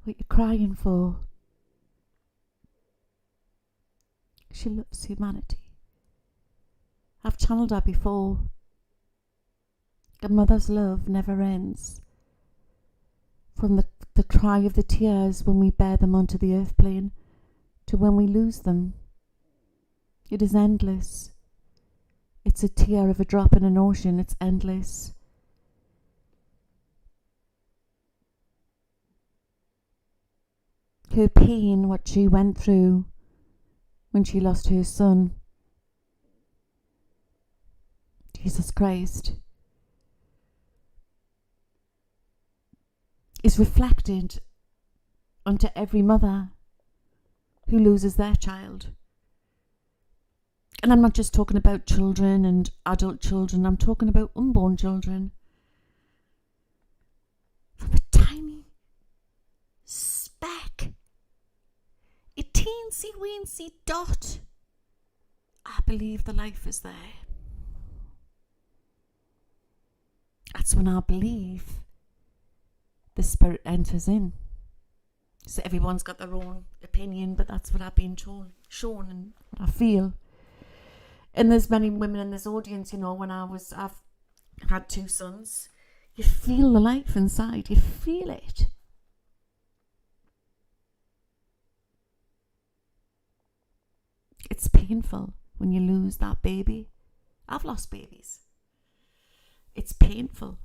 What are you crying for? She loves humanity. I've channeled her before. A mother's love never ends. From the cry of the tears when we bear them onto the earth plane to when we lose them. It is endless. It's a tear of a drop in an ocean. It's endless. Her pain, what she went through when she lost her son. Jesus Christ. Is reflected onto every mother who loses their child. And I'm not just talking about children and adult children. I'm talking about unborn children. From a tiny speck. A teensy weensy dot. I believe the life is there. That's when I believe the spirit enters in. So everyone's got their own opinion, but that's what I've been shown and what I feel. And there's many women in this audience, when I've had 2 sons. You feel the life inside. You feel it. It's painful when you lose that baby. I've lost babies. It's painful.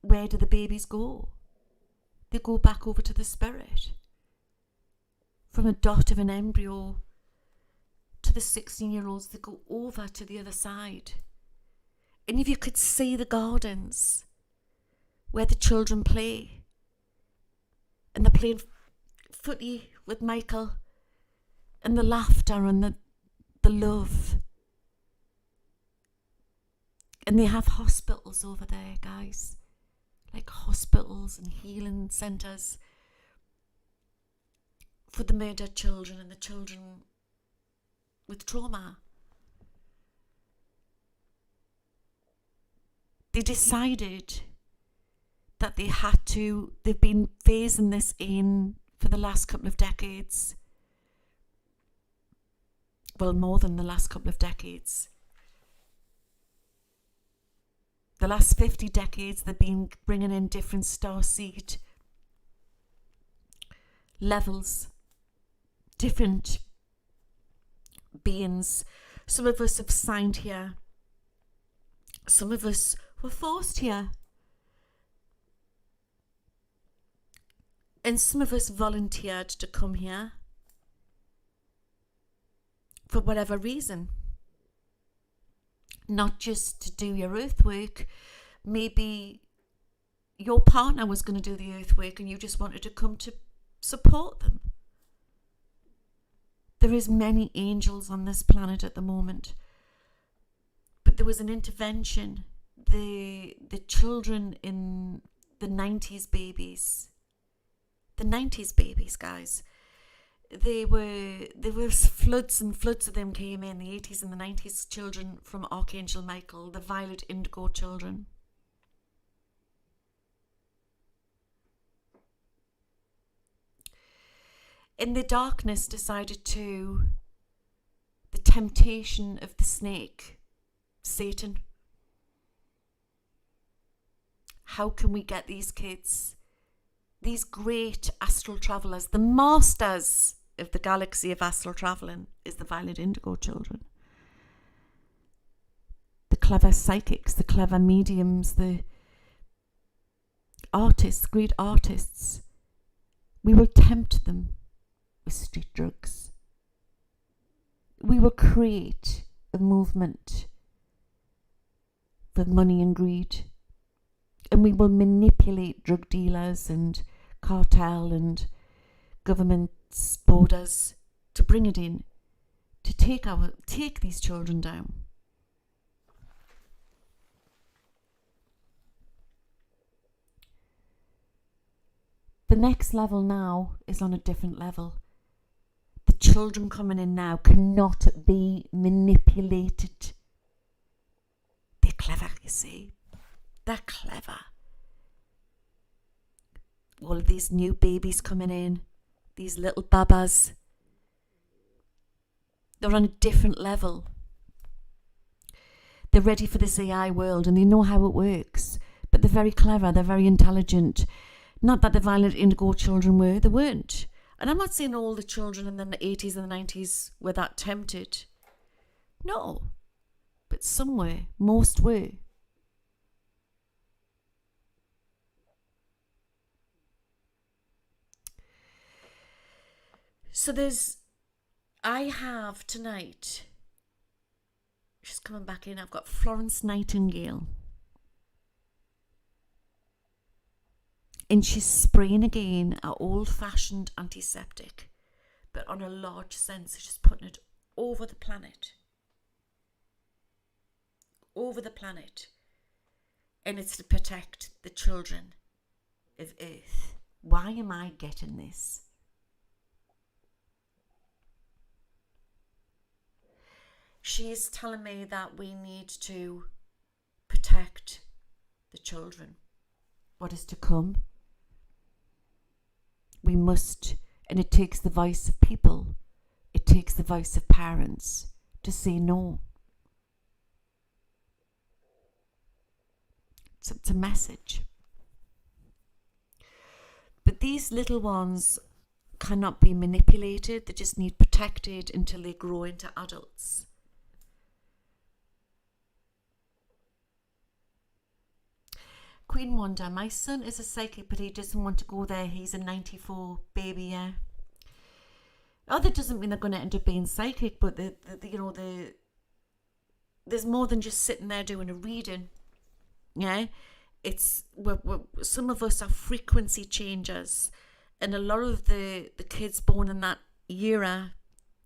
Where do the babies go? They go back over to the spirit. From a dot of an embryo to the 16-year-olds, they go over to the other side. And if you could see the gardens where the children play, and they're playing footy with Michael, and the laughter and the love. And they have hospitals over there, guys. Like hospitals and healing centres for the murdered children and the children with trauma. They decided that they've been phasing this in for the last couple of decades. Well, more than the last couple of decades. The last 50 decades, they've been bringing in different starseed levels, different beings. Some of us have signed here. Some of us were forced here. And some of us volunteered to come here for whatever reason. Not just to do your earthwork. Maybe your partner was going to do the earthwork and you just wanted to come to support them. There is many angels on this planet at the moment. But there was an intervention. The children in the 90s babies. The 90s babies, guys. There was floods and floods of them came in the 80s and the 90s children from Archangel Michael, the violet indigo children. In the darkness decided to, the temptation of the snake, Satan. How can we get these kids, these great astral travelers, the masters of the galaxy of astral traveling is the violet indigo children. The clever psychics, the clever mediums, the artists, great artists. We will tempt them with street drugs. We will create a movement for money and greed. And we will manipulate drug dealers and cartel and government's borders to bring it in, to take these children down. The next level now is on a different level. The children coming in now cannot be manipulated. They're clever, you see. They're clever. All of these new babies coming in, these little babas, they're on a different level. They're ready for this AI world and they know how it works. But they're very clever, they're very intelligent. Not that the violet indigo children were, they weren't. And I'm not saying all the children in the 80s and the 90s were that tempted. No. But some were, most were. So I have tonight, she's coming back in, I've got Florence Nightingale. And she's spraying again an old-fashioned antiseptic, but on a large sense, she's putting it over the planet. Over the planet. And it's to protect the children of Earth. Why am I getting this? She's telling me that we need to protect the children. What is to come? We must, and it takes the voice of people, it takes the voice of parents to say no. It's a message. But these little ones cannot be manipulated, they just need protected until they grow into adults. Queen Wanda, my son is a psychic, but he doesn't want to go there. He's a 94 baby, yeah. Oh, that doesn't mean they're going to end up being psychic, but there's more than just sitting there doing a reading, yeah. Some of us are frequency changers, and a lot of the kids born in that era,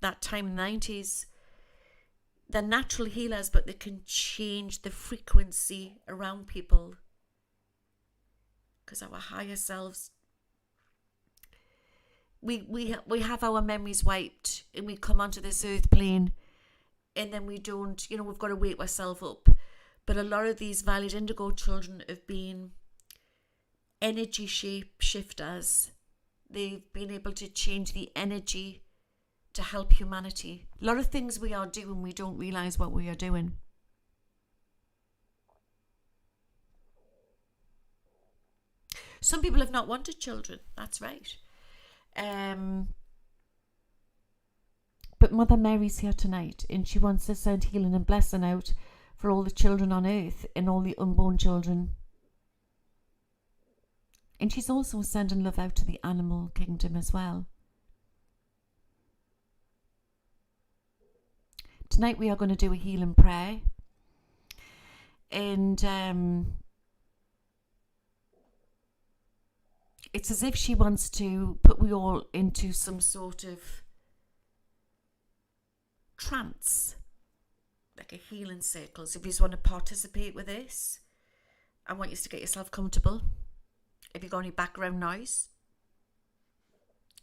that time in the 90s, they're natural healers, but they can change the frequency around people. Because our higher selves, we have our memories wiped and we come onto this earth plane and then we don't, we've got to wake ourselves up. But a lot of these violet indigo children have been energy shape shifters. They've been able to change the energy to help humanity. A lot of things we are doing, we don't realise what we are doing. Some people have not wanted children, that's right. But Mother Mary's here tonight, and she wants to send healing and blessing out for all the children on earth and all the unborn children. And she's also sending love out to the animal kingdom as well. Tonight we are going to do a healing prayer. And it's as if she wants to put we all into some sort of trance, like a healing circle. So if you just want to participate with this, I want you to get yourself comfortable. If you've got any background noise,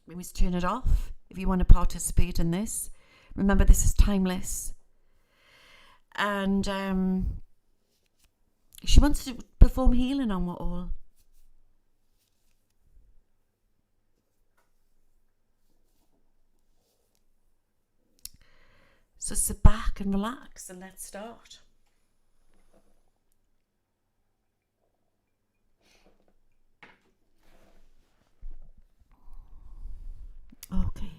maybe just turn it off if you want to participate in this. Remember, this is timeless. And she wants to perform healing on what all. So sit back and relax and let's start. Okay.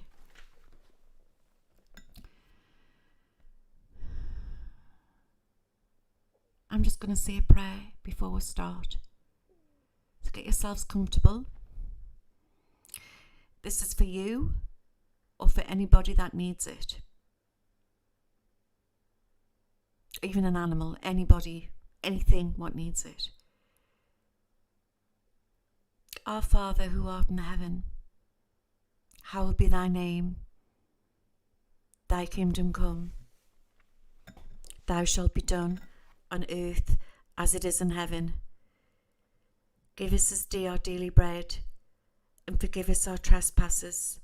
I'm just going to say a prayer before we start. So get yourselves comfortable. This is for you or for anybody that needs it. Even an animal, anybody, anything what needs it. Our Father who art in heaven, hallowed be thy name. Thy kingdom come. Thou shalt be done on earth as it is in heaven. Give us this day our daily bread, and forgive us our trespasses,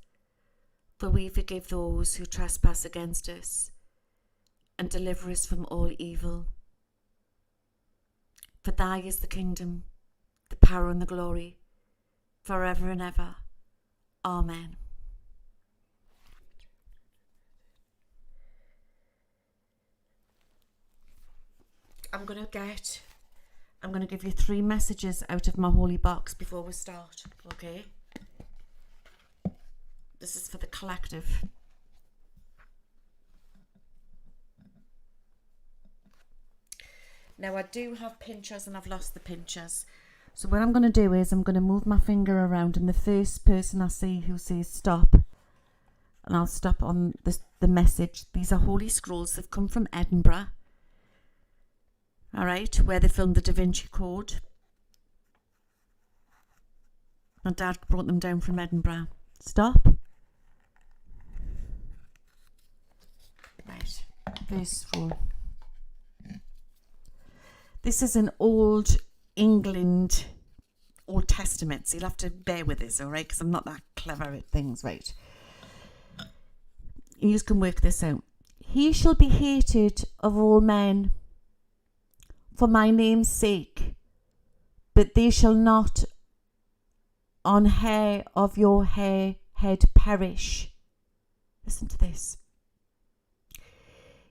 for we forgive those who trespass against us. And deliver us from all evil. For thy is the kingdom, the power and the glory, forever and ever. Amen. I'm going to give you 3 messages out of my holy box before we start, okay? This is for the collective. Now I do have pinchers and I've lost the pinchers. So what I'm going to do is I'm going to move my finger around and the first person I see who says stop, and I'll stop on the message. These are holy scrolls. They've come from Edinburgh. Alright, where they filmed the Da Vinci Code. My dad brought them down from Edinburgh. Stop. Right, first scroll. This is an old England Old Testament, so you'll have to bear with this, all right? Because I'm not that clever at things, right? You can work this out. He shall be hated of all men for my name's sake, but they shall not on hair of your head perish. Listen to this.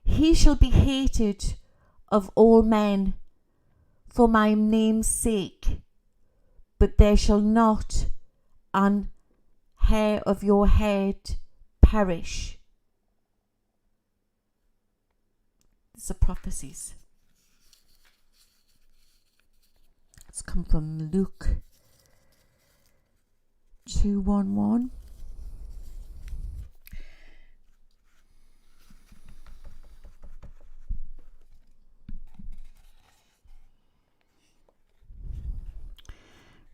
He shall be hated of all men for my name's sake, but there shall not an hair of your head perish. These are prophecies. It's come from Luke 2:11.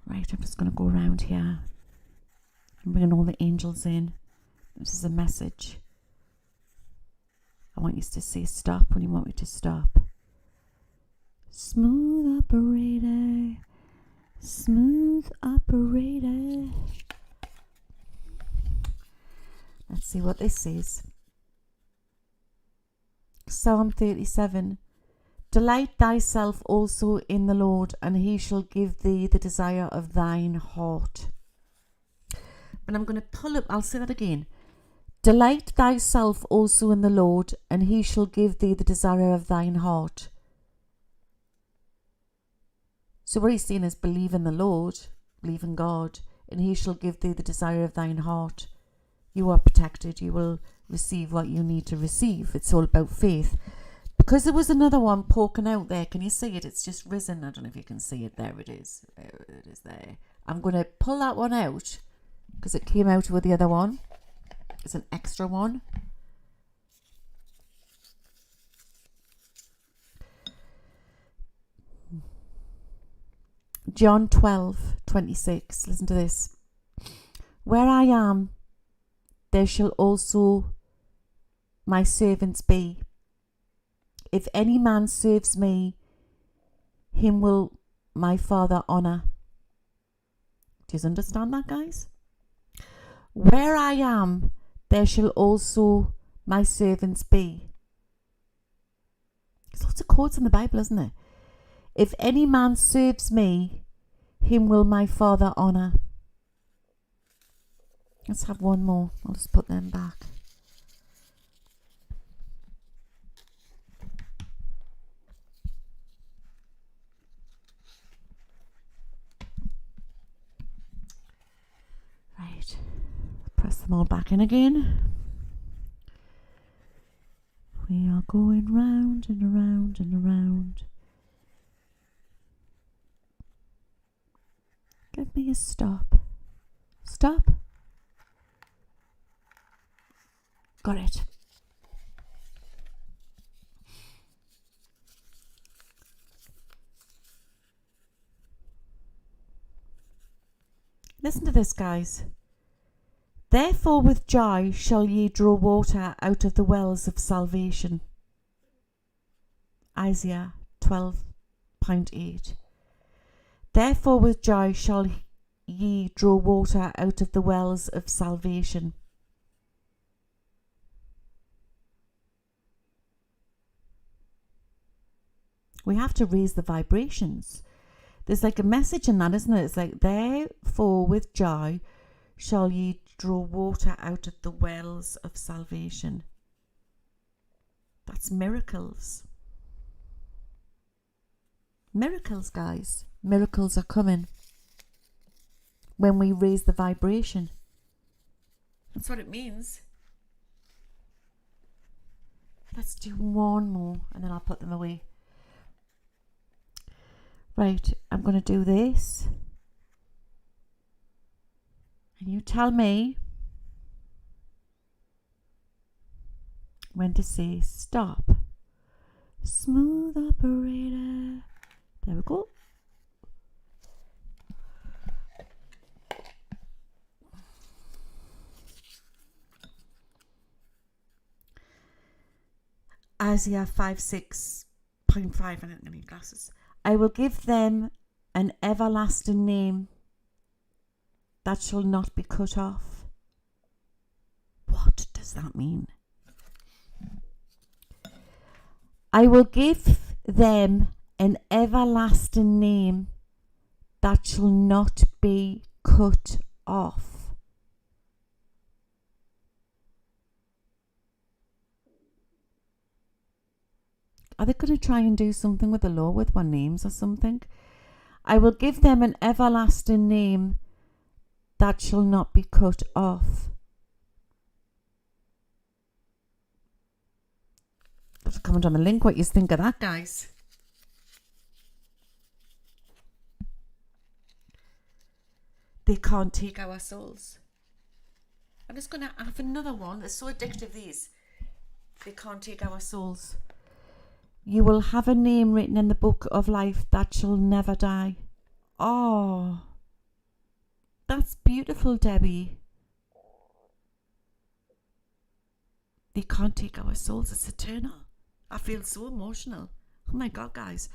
Right, I'm just going to go around here and bring all the angels in. This is a message. I want you to say stop when you want me to stop. Smooth operator, smooth operator. Let's see what this is. Psalm 37. Delight thyself also in the Lord, and he shall give thee the desire of thine heart. And I'm going to pull up, I'll say that again. Delight thyself also in the Lord, and he shall give thee the desire of thine heart. So what he's saying is believe in the Lord, believe in God, and he shall give thee the desire of thine heart. You are protected. You will receive what you need to receive. It's all about faith. Because there was another one poking out there. Can you see it? It's just risen. I don't know if you can see it. There it is. There it is there. I'm going to pull that one out because it came out with the other one. It's an extra one. John 12:26. Listen to this. Where I am, there shall also my servants be. If any man serves me, him will my Father honour. Do you understand that, guys? Where I am, there shall also my servants be. There's lots of quotes in the Bible, isn't there? If any man serves me, him will my Father honour. Let's have one more. I'll just put them back. Right. Press them all back in again. We are going round and around and around. Give me a stop. Stop. Got it. Listen to this, guys. Therefore with joy shall ye draw water out of the wells of salvation. Isaiah 12:8. Therefore with joy shall ye draw water out of the wells of salvation. We have to raise the vibrations. There's like a message in that, isn't it? It's like, therefore with joy shall ye draw water out of the wells of salvation. That's miracles. Miracles, guys. Miracles are coming when we raise the vibration. That's what it means. Let's do one more and then I'll put them away. Right, I'm going to do this. And you tell me when to say stop. Smooth operator. There we go. Isaiah 5:6.5. I don't need glasses. I will give them an everlasting name that shall not be cut off. What does that mean? I will give them an everlasting name that shall not be cut off. Are they going to try and do something with the law with one names or something? I will give them an everlasting name that shall not be cut off. Just comment on the link what you think of that, guys. They can't take our souls. I'm just going to have another one. They're so addictive, these. They can't take our souls. You will have a name written in the book of life that shall never die. Oh, that's beautiful, Debbie. They can't take our souls. It's eternal. I feel so emotional. Oh my God, guys.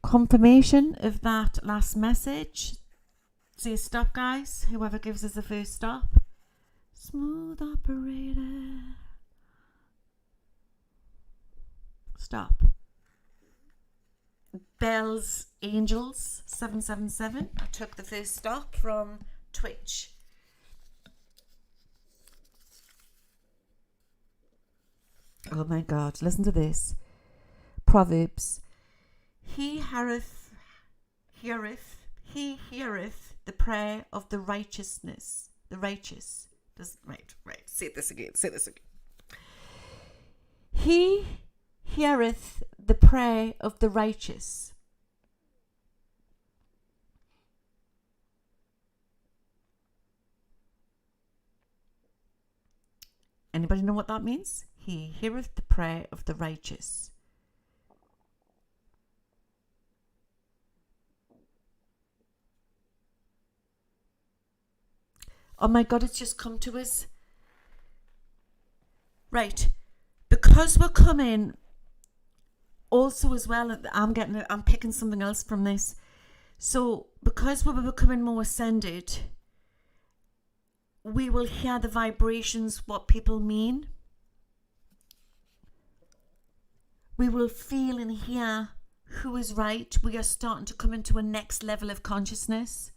Confirmation of that last message. Say stop, guys. Whoever gives us the first stop. Smooth operator. Stop. Bell's Angels 777. I took the first stop from Twitch. Oh my God, listen to this. Proverbs. He heareth the prayer of the righteous. Right. Say this again. He heareth the prayer of the righteous. Anybody know what that means? He heareth the prayer of the righteous. Oh my God, it's just come to us. Right. Because we're coming also as well, I'm picking something else from this. So because we're becoming more ascended, we will hear the vibrations, what people mean. We will feel and hear who is right. We are starting to come into a next level of consciousness.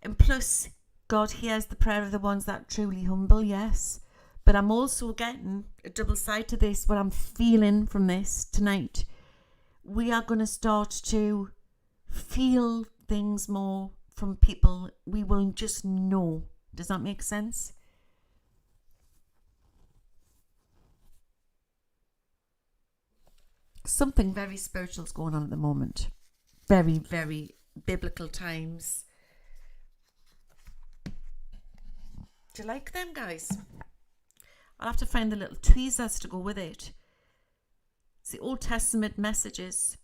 And plus, God hears the prayer of the ones that are truly humble, yes. But I'm also getting a double side to this, what I'm feeling from this tonight. We are going to start to feel things more from people. We will just know. Does that make sense? Something very spiritual is going on at the moment. Very, very biblical times. Do you like them, guys? I'll have to find the little tweezers to go with it. It's the Old Testament messages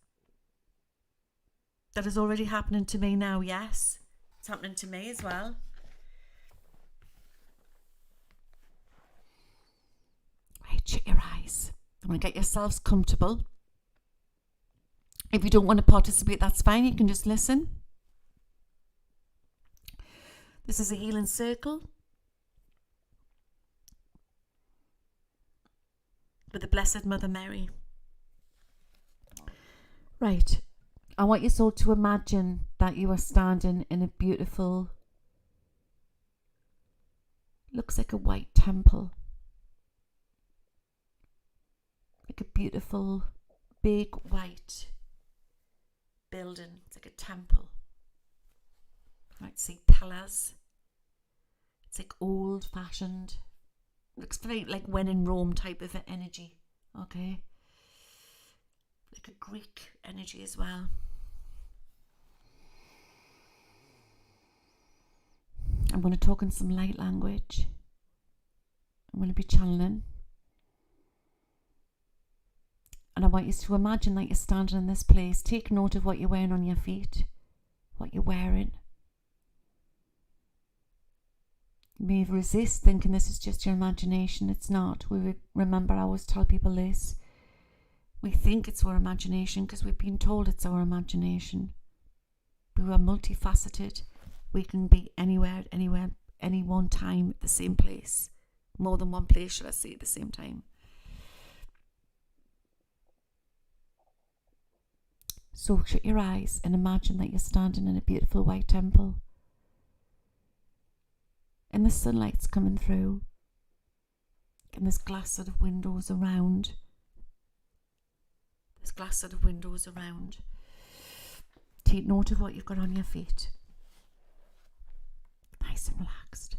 that is already happening to me now, yes. It's happening to me as well. Right, shut your eyes. I'm going to get yourselves comfortable. If you don't want to participate, that's fine. You can just listen. This is a healing circle with the Blessed Mother Mary. Right. I want you all to imagine that you are standing in a beautiful, looks like a white temple. Like a beautiful, big white building. It's like a temple. You might see pillars. It's like old fashioned. Looks very like when in Rome type of energy. Okay. Like a Greek energy as well. I'm going to talk in some light language. I'm going to be channeling. And I want you to imagine that you're standing in this place. Take note of what you're wearing on your feet. What you're wearing. You may resist thinking this is just your imagination. It's not. Remember, I always tell people this. We think it's our imagination because we've been told it's our imagination. We are multifaceted. We can be anywhere, any one time at the same place. More than one place, should I say, at the same time. So shut your eyes and imagine that you're standing in a beautiful white temple. And the sunlight's coming through. And there's glass sort of windows around. Take note of what you've got on your feet. Nice and relaxed.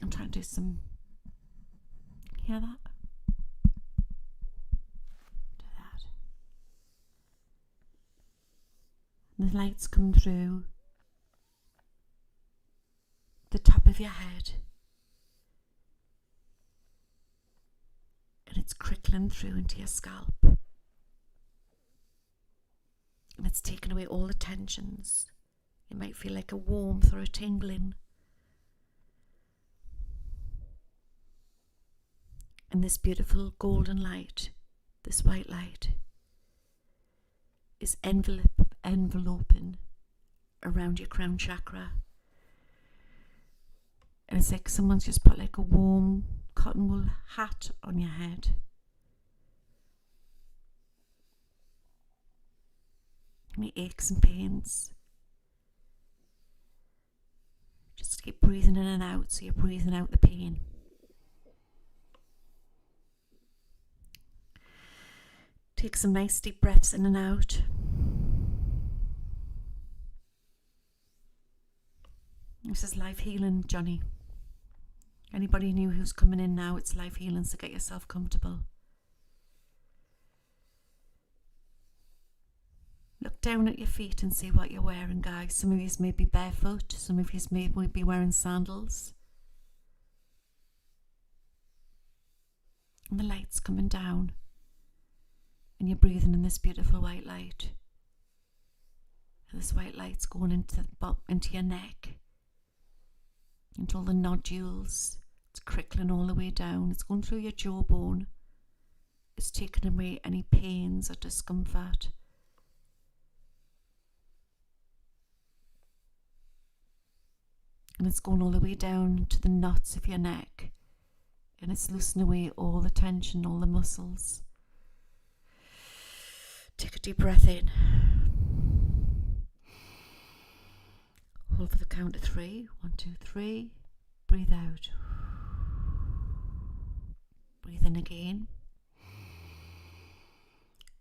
I'm trying to do some... Hear that? Do that. And the light's come through the top of your head. And it's trickling through into your scalp. And it's taken away all the tensions. You might feel like a warmth or a tingling. And this beautiful golden light, this white light, is enveloping around your crown chakra. And it's like someone's just put like a warm cotton wool hat on your head. Any aches and pains. Just keep breathing in and out, so you're breathing out the pain. Take some nice deep breaths in and out. This is life healing, Johnny. Anybody new who's coming in now, it's life healing, so get yourself comfortable. Look down at your feet and see what you're wearing, guys. Some of you may be barefoot, some of you may be wearing sandals. And the light's coming down, and you're breathing in this beautiful white light. And this white light's going into your neck, into all the nodules. It's trickling all the way down. It's going through your jawbone. It's taking away any pains or discomfort. And it's going all the way down to the knots of your neck. And it's loosening away all the tension, all the muscles. Take a deep breath in. Hold for the count of 3. 1, 2, 3. Breathe out. Breathe in again.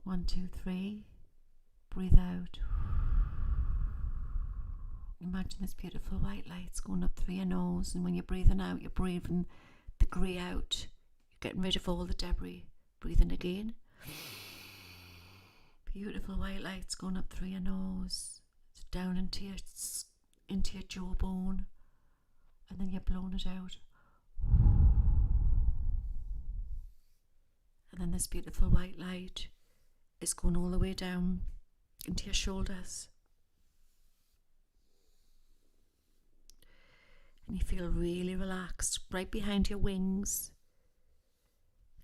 1, 2, 3. Breathe out. Imagine this beautiful white light's going up through your nose, and when you're breathing out, you're breathing the grey out. You're getting rid of all the debris. Breathe in again. Beautiful white light's going up through your nose. It's down into your jawbone, and then you're blowing it out. And then this beautiful white light is going all the way down into your shoulders. And you feel really relaxed right behind your wings,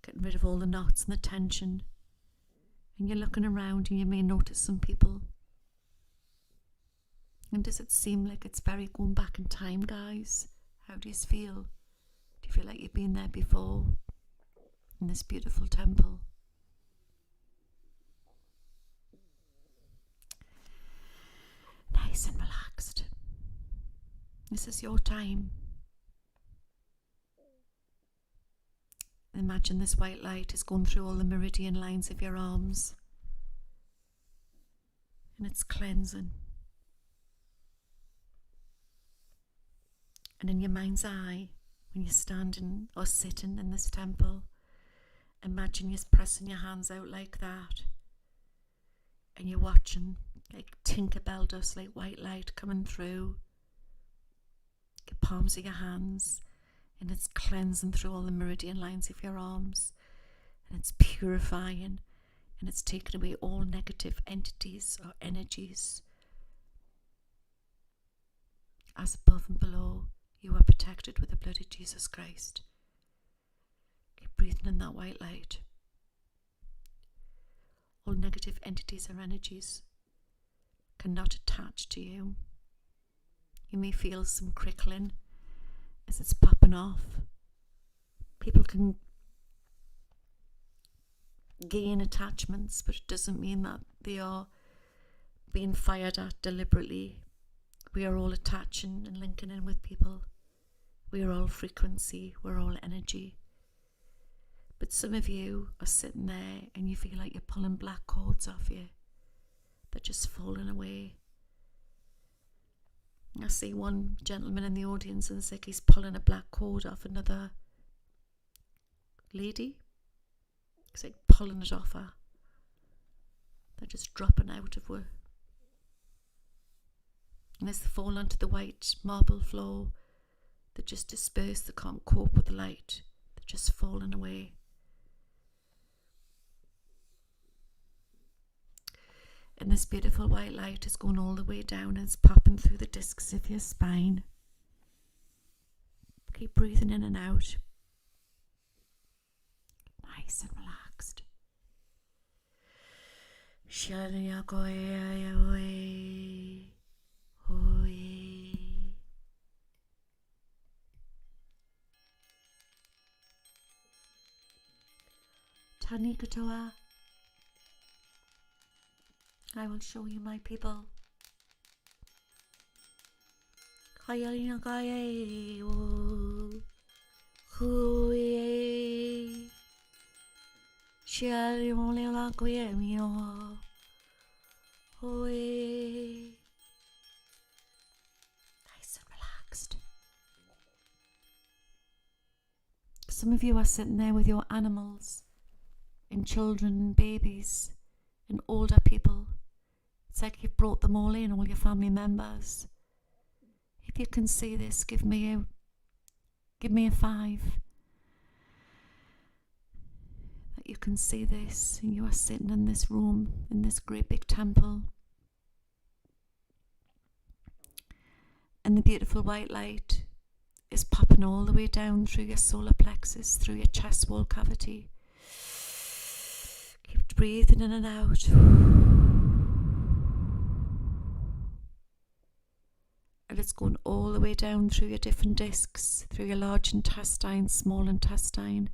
getting rid of all the knots and the tension. And you're looking around, and you may notice some people. And does it seem like it's very going back in time, guys? How do you feel? Do you feel like you've been there before? In this beautiful temple? Nice and relaxed. This is your time. Imagine this white light is going through all the meridian lines of your arms, and it's cleansing. And in your mind's eye, when you're standing or sitting in this temple, imagine you're pressing your hands out like that, and you're watching like Tinkerbell dust, like white light coming through the palms of your hands, and it's cleansing through all the meridian lines of your arms, and it's purifying, and it's taking away all negative entities or energies. As above and below, you are protected with the blood of Jesus Christ. Keep breathing in that white light. All negative entities or energies cannot attach to you. You may feel some crickling as it's popping off. People can gain attachments, but it doesn't mean that they are being fired at deliberately. We are all attaching and linking in with people. We are all frequency, we're all energy. But some of you are sitting there and you feel like you're pulling black cords off you. They're just falling away. I see one gentleman in the audience, and it's like he's pulling a black cord off another lady. It's like pulling it off her. They're just dropping out of her. And as they fall onto the white marble floor, they just disperse. They can't cope with the light. They're just falling away. And this beautiful white light is going all the way down, and it's popping through the discs of your spine. Keep breathing in and out. Nice and relaxed. Tanikatoa. I will show you my people. Kayalina kaye o huye. Shall only la kuye mio. Hoye. Nice and relaxed. Some of you are sitting there with your animals and children and babies and older people. It's like you've brought them all in, all your family members. If you can see this, give me a 5. That you can see this, and you are sitting in this room, in this great big temple. And the beautiful white light is popping all the way down through your solar plexus, through your chest wall cavity. Keep breathing in and out. And it's going all the way down through your different discs, through your large intestine, small intestine.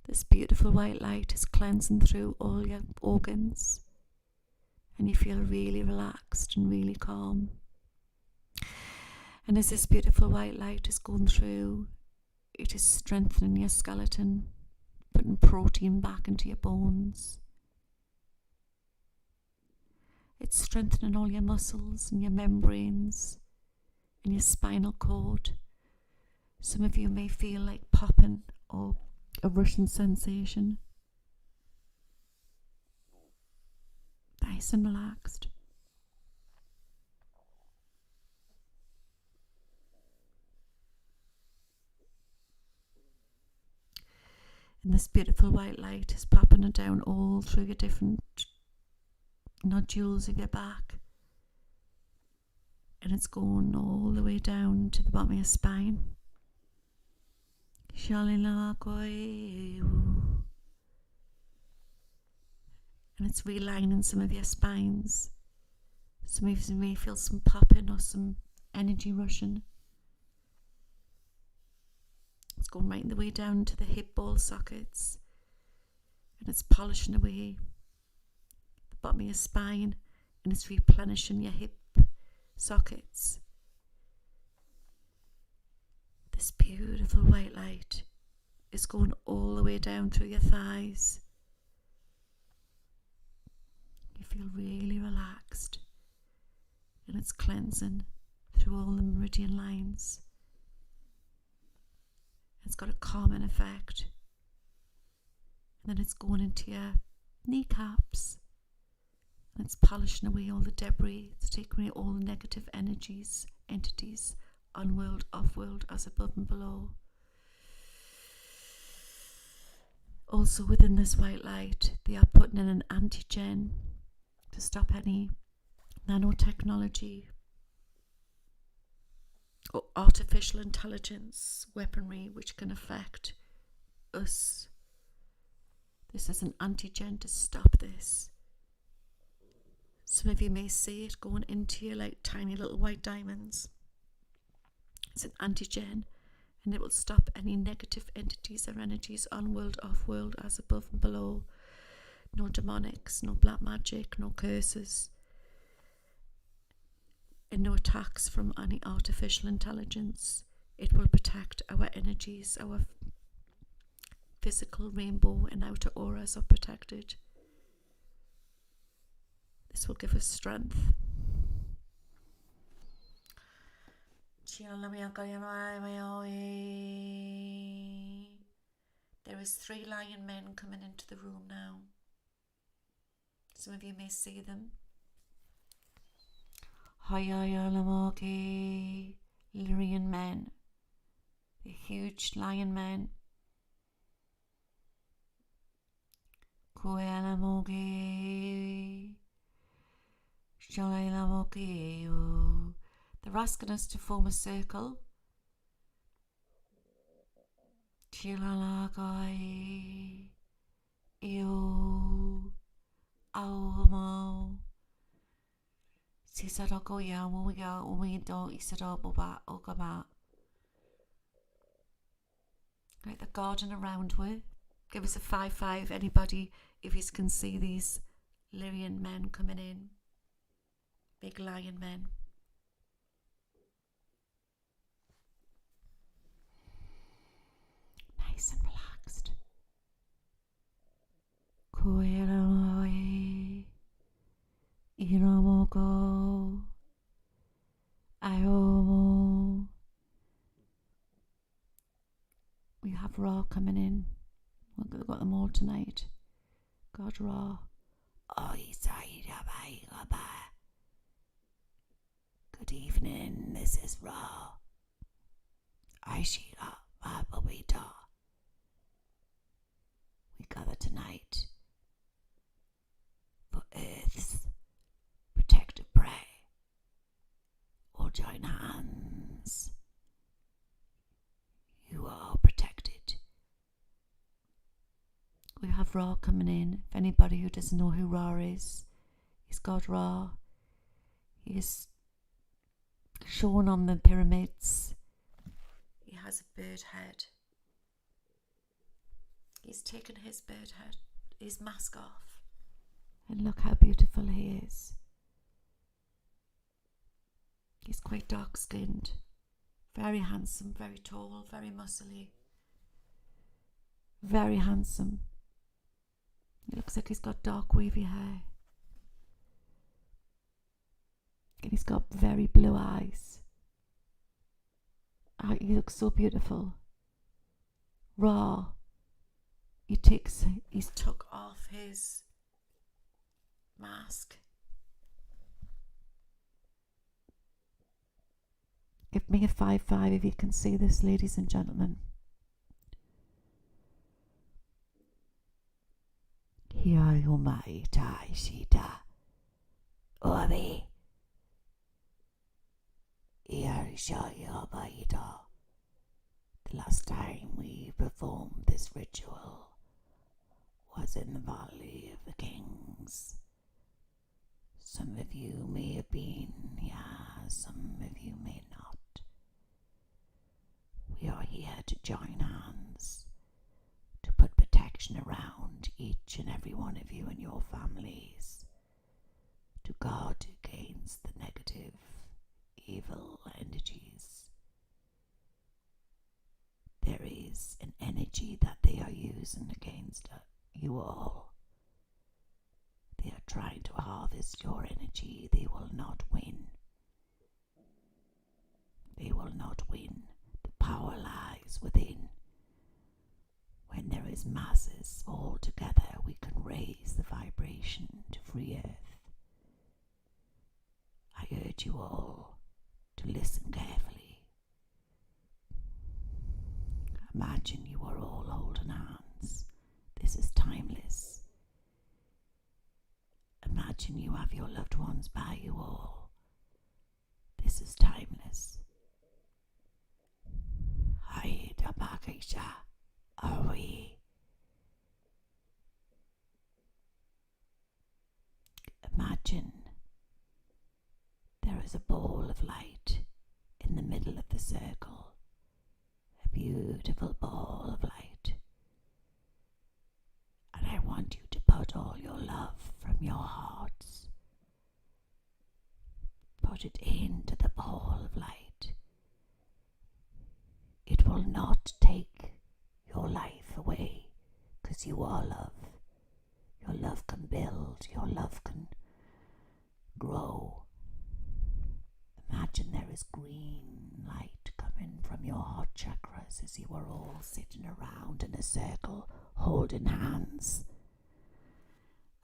This beautiful white light is cleansing through all your organs. And you feel really relaxed and really calm. And as this beautiful white light is going through, it is strengthening your skeleton, putting protein back into your bones. It's strengthening all your muscles and your membranes and your spinal cord. Some of you may feel like popping or a rushing sensation. Nice and relaxed. And this beautiful white light is popping it down all through your different nodules of your back. And it's going all the way down to the bottom of your spine. And it's realigning some of your spines. Some of you may feel some popping or some energy rushing. It's going right the way down to the hip ball sockets, and it's polishing away the bottom of your spine, and it's replenishing your hip sockets. This beautiful white light is going all the way down through your thighs. You feel really relaxed, and it's cleansing through all the meridian lines. It's got a calming effect. And then it's going into your kneecaps. And it's polishing away all the debris. It's taking away all the negative energies, entities, on world, off world, as above and below. Also within this white light, they are putting in an antigen to stop any nanotechnology or artificial intelligence weaponry which can affect us. This is an antigen to stop this. Some of you may see it going into you like tiny little white diamonds. It's an antigen, and it will stop any negative entities or energies on world, off world, as above and below. No demonics, no black magic, no curses, and no attacks from any artificial intelligence. It will protect our energies, our physical rainbow and outer auras are protected. This will give us strength. There is 3 lion men coming into the room now. Some of you may see them. Lion men, the huge lion men. They're asking us to form a circle. Like the garden around her, Give us a 5-5, anybody, if you can see these lion men coming in. Big lion men. Nice and relaxed. Koeramoi, Iramoko, Iomo. We have Ra coming in. We've got them all tonight. God Ra. Good evening, this is Ra. Aishira Babawita. We gather tonight for Earth's protective prayer. All join hands. You are protected. We have Ra coming in. If anybody who doesn't know who Ra is, he's God Ra. He is shown on the pyramids. He has a bird head. He's taken his bird head, his mask off. And look how beautiful he is. He's quite dark-skinned. Very handsome, very tall, very muscly. Very handsome. He looks like he's got dark wavy hair. And he's got very blue eyes. He looks so beautiful. Ra. He's took off his mask. Give me a 5-5 if you can see this, ladies and gentlemen. Here you my tai shita. Obi. Here show you baita. The last time we performed this ritual was in the Valley of the Kings. Some of you may have been, some of you may not. We are here to join hands to put protection around each and every one of you and your families, to guard against the negative, evil energies. There is an energy that they are using against you all. They are trying to harvest your energy. They will not win. They will not win. The power lies within. When there is masses all together, we can raise the vibration to free Earth. I urge you all to listen carefully. Imagine you are all holding hands. This is timeless. Imagine you have your loved ones by you all. This is timeless. Hai Tabakisha Awi. Imagine there is a ball of light in the middle of the circle. A beautiful ball of light. And I want you to put all your love from your hearts. Put it into the ball of light. It will not take your life away, because you are love. Your love can build, your love can grow. Imagine there is green light coming from your heart chakras as you are all sitting around in a circle holding hands.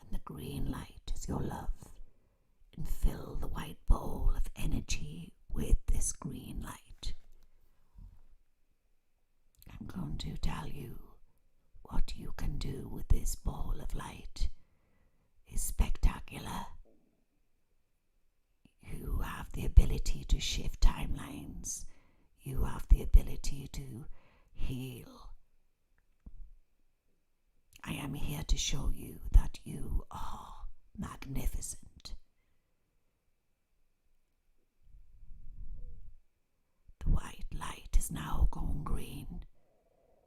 And the green light is your love. And fill the white bowl of energy with this green light. I'm going to tell you what you can do with this ball of light is spectacular. You have the ability to shift timelines. You have the ability to heal. I am here to show you that you are magnificent. The white light is now going green.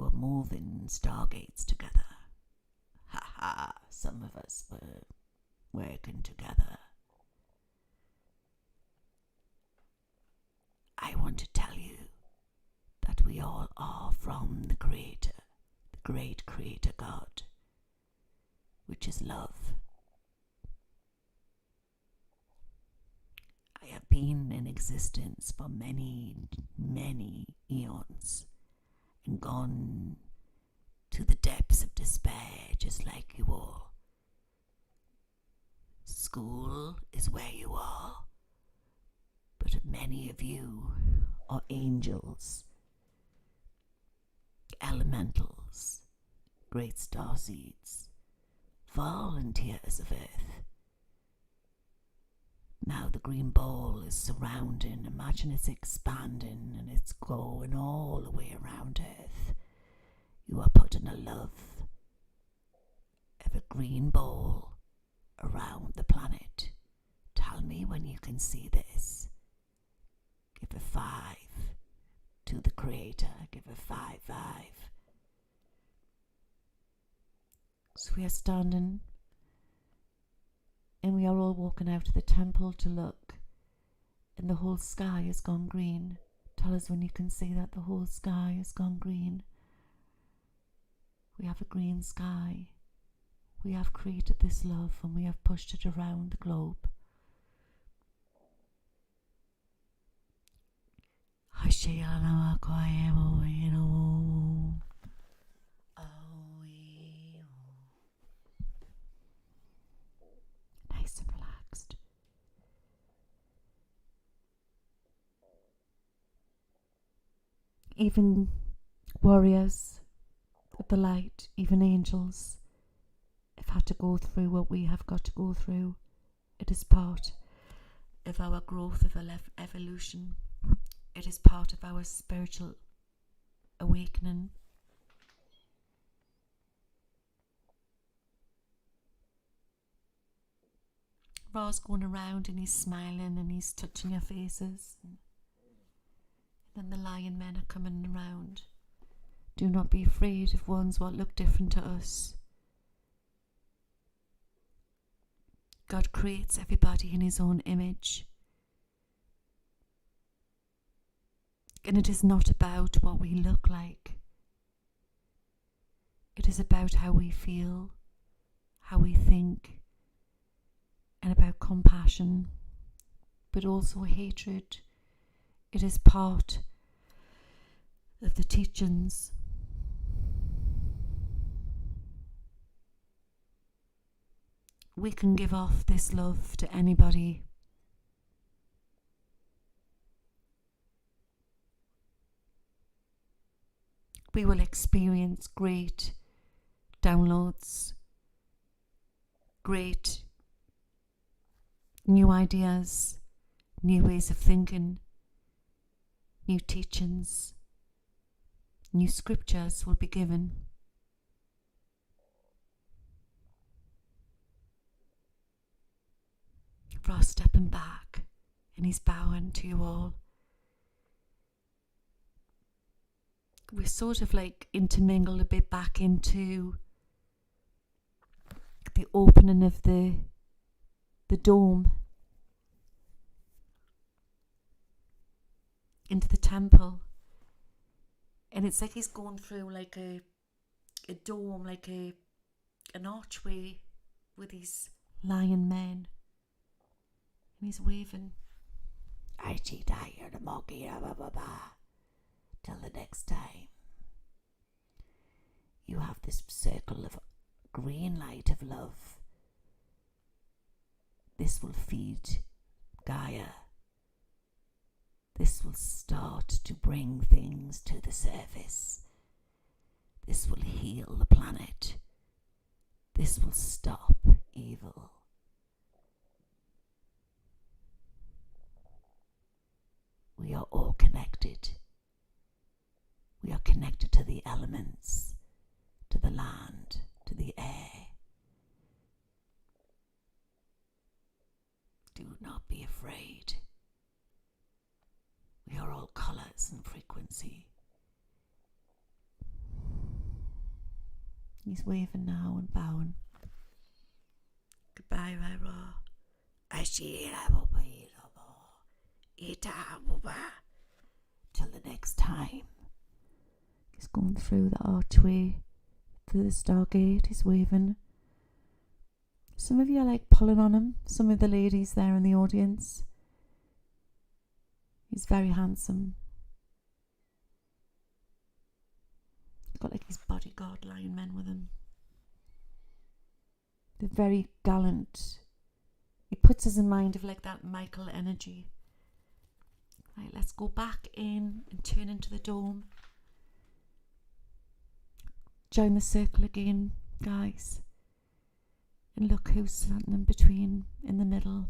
were moving stargates together. Ha ha, some of us were working together. I want to tell you that we all are from the Creator, the great Creator God, which is love. I have been in existence for many, many eons and gone to the depths of despair just like you all. School is where you are, but many of you are angels, elementals, great starseeds, volunteers of Earth. Now the green ball is surrounding. Imagine it's expanding and it's going all the way around Earth. You are putting a love of a green ball around the planet. Tell me when you can see this. Give a 5 to the Creator. Give a 5. So we are standing and we are all walking out of the temple to look, and the whole sky has gone green. Tell us when you can see that the whole sky has gone green. We have a green sky. We have created this love and we have pushed it around the globe. Nice and relaxed. Even warriors of the light, even angels, have had to go through what we have got to go through. It is part of our growth, of our evolution. It is part of our spiritual awakening. Ra's going around and he's smiling and he's touching your faces. And then the lion men are coming around. Do not be afraid of ones what look different to us. God creates everybody in his own image. And it is not about what we look like. It is about how we feel, how we think, and about compassion, but also hatred. It is part of the teachings. We can give off this love to anybody. We will experience great downloads, great new ideas, new ways of thinking, new teachings, new scriptures will be given. Ross stepping back and he's bowing to you all. We're sort of like intermingled a bit back into the opening of the dome into the temple, and it's like he's going through like a dome, like an archway with these lion men, and he's waving. Till the next time. You have this circle of green light of love. This will feed Gaia. This will start to bring things to the surface. This will heal the planet. This will stop evil. We are all connected. We are connected to the elements, to the land, to the air. Do not be afraid. We are all colours and frequency. He's waving now and bowing. Goodbye, Ira. Till the next time. He's going through the archway to the Stargate. He's waving. Some of you are like pulling on him. Some of the ladies there in the audience. He's very handsome. He's got like his bodyguard linemen with him. They're very gallant. He puts us in mind of like that Michael energy. Right, let's go back in and turn into the dome. Join the circle again, guys. And look who's standing in between, in the middle.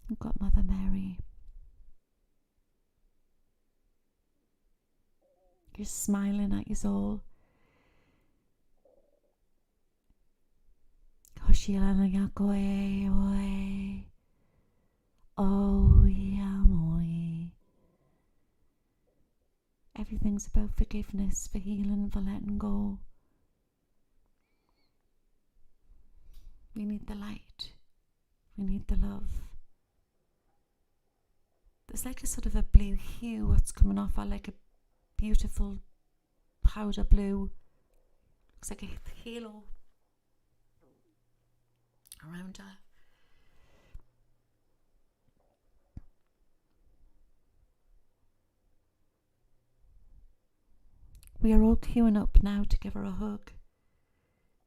We've got Mother Mary. You're smiling at us all. Everything's about forgiveness, for healing, for letting go. We need the light. We need the love. There's like a sort of a blue hue what's coming off her, like a beautiful powder blue. Looks like a halo around her. We are all queuing up now to give her a hug.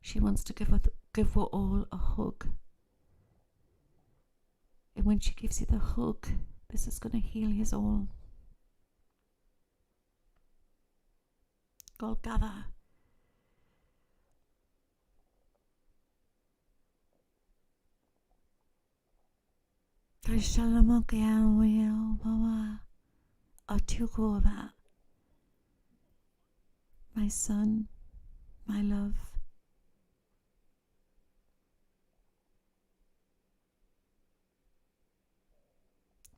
She wants to give her all a hug. And when she gives you the hug, this is going to heal you all. Go gather. My son, my love.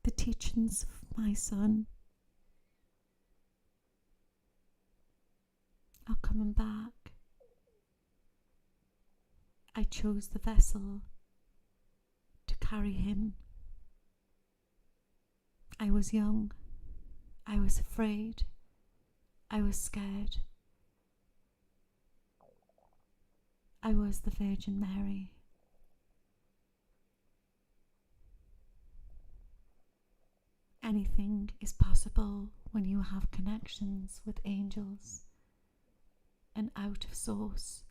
The teachings of my son are coming back. I chose the vessel to carry him. I was young. I was afraid. I was scared. I was the Virgin Mary. Anything is possible when you have connections with angels and out of source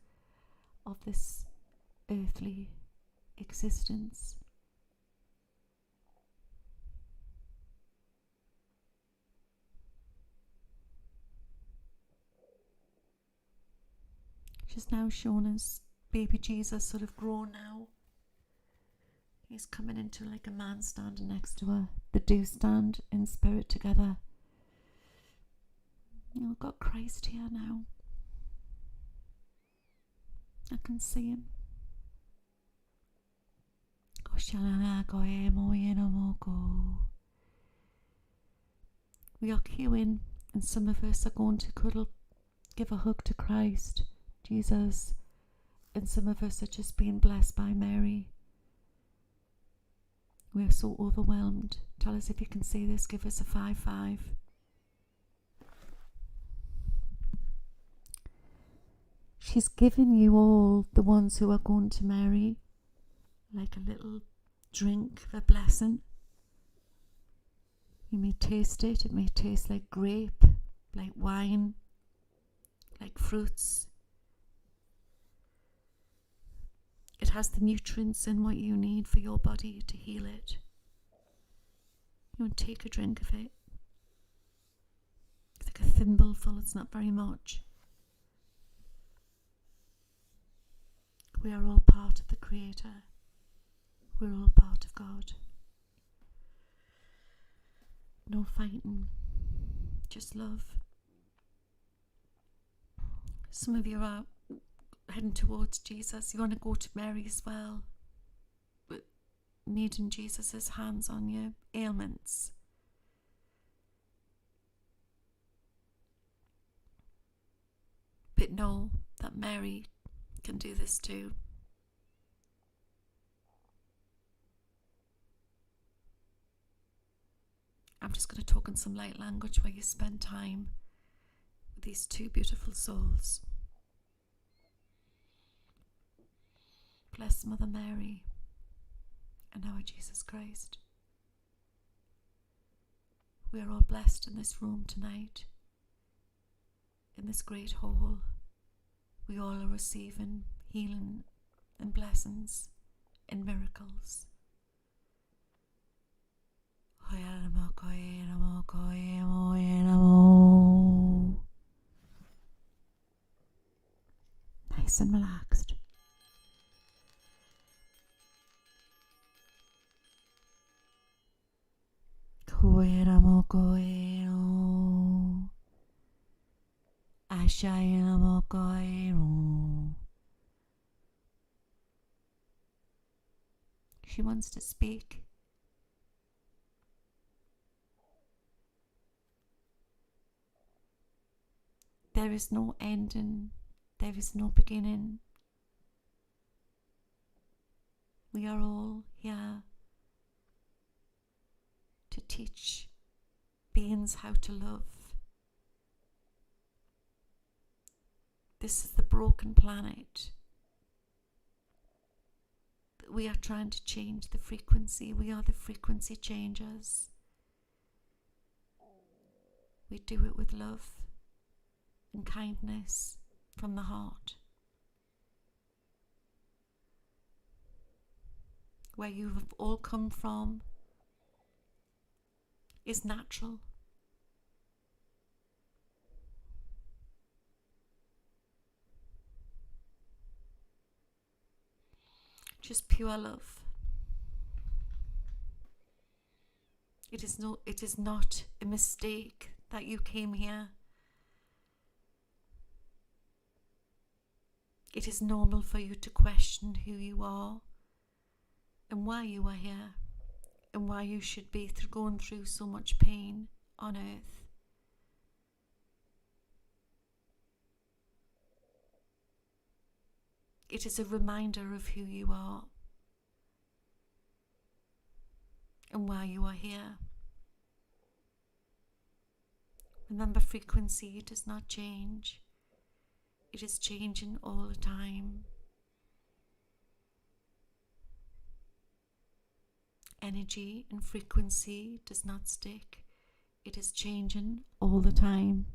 of this earthly existence. She's now shown us baby Jesus sort of grown now. He's coming into like a man standing next to her. They do stand in spirit together. We've got Christ here now. I can see him. We are queuing, and some of us are going to cuddle, give a hug to Christ, Jesus, and some of us are just being blessed by Mary. We are so overwhelmed. Tell us if you can see this. Give us a 5-5. She's given you all, the ones who are going to Mary, like a little drink of a blessing. You may taste it. It may taste like grape, like wine, like fruits. It has the nutrients and what you need for your body to heal it. You want to take a drink of it. It's like a thimbleful, it's not very much. We are all part of the Creator. We're all part of God. No fighting, just love. Some of you are heading towards Jesus. You want to go to Mary as well, but needing Jesus' hands on your ailments. yet know that Mary can do this too. I'm just going to talk in some light language where you spend time with these two beautiful souls. Bless Mother Mary and our Jesus Christ. We are all blessed in this room tonight, in this great hall. We all are receiving healing and blessings and miracles. Nice and relaxed. She wants to speak. There is no ending. There is no beginning. We are all here to teach beings how to love. This is the broken planet. We are trying to change the frequency. We are the frequency changers. We do it with love and kindness from the heart. Where you have all come from is natural. Just pure love. It is not a mistake that you came here. It is normal for you to question who you are and why you are here and why you should be going through so much pain on earth. It is a reminder of who you are and why you are here. Remember, frequency does not change. It is changing all the time. Energy and frequency does not stick. It is changing all the time.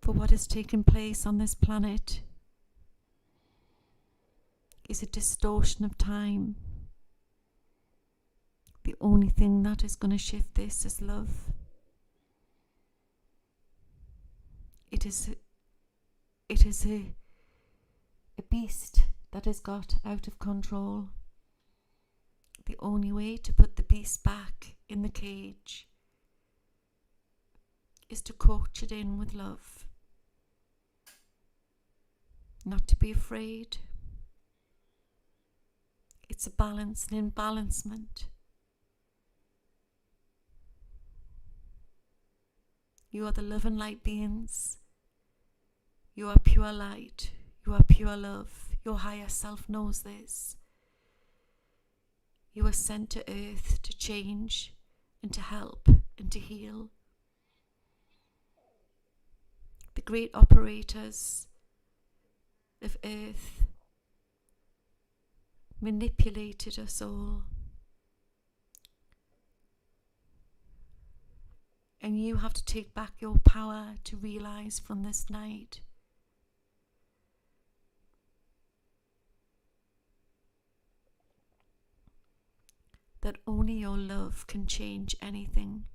For what has taken place on this planet is a distortion of time. The only thing that is going to shift this is love. It is a beast that has got out of control. The only way to put the beast back in the cage is to coach it in with love. Not to be afraid. It's a balance and imbalancement. You are the love and light beings. You are pure light. You are pure love. Your higher self knows this. You are sent to earth to change and to help and to heal. The great operators of earth manipulated us all. And you have to take back your power to realize from this night that only your love can change anything.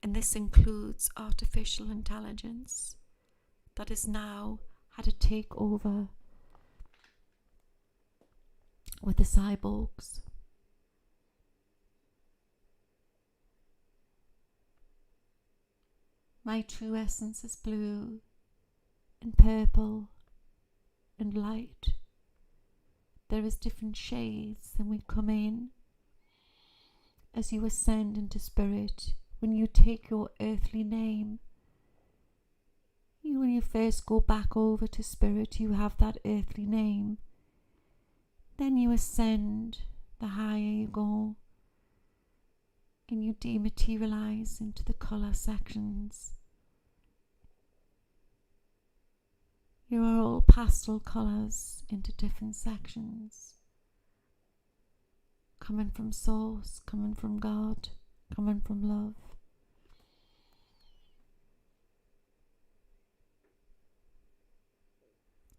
And this includes artificial intelligence that has now had a takeover with the cyborgs. My true essence is blue and purple and light. There is different shades, and we come in as you ascend into spirit. When you take your earthly name, when you first go back over to spirit, you have that earthly name. Then you ascend, the higher you go, and you dematerialize into the colour sections. You are all pastel colours into different sections, coming from source, coming from God, coming from love.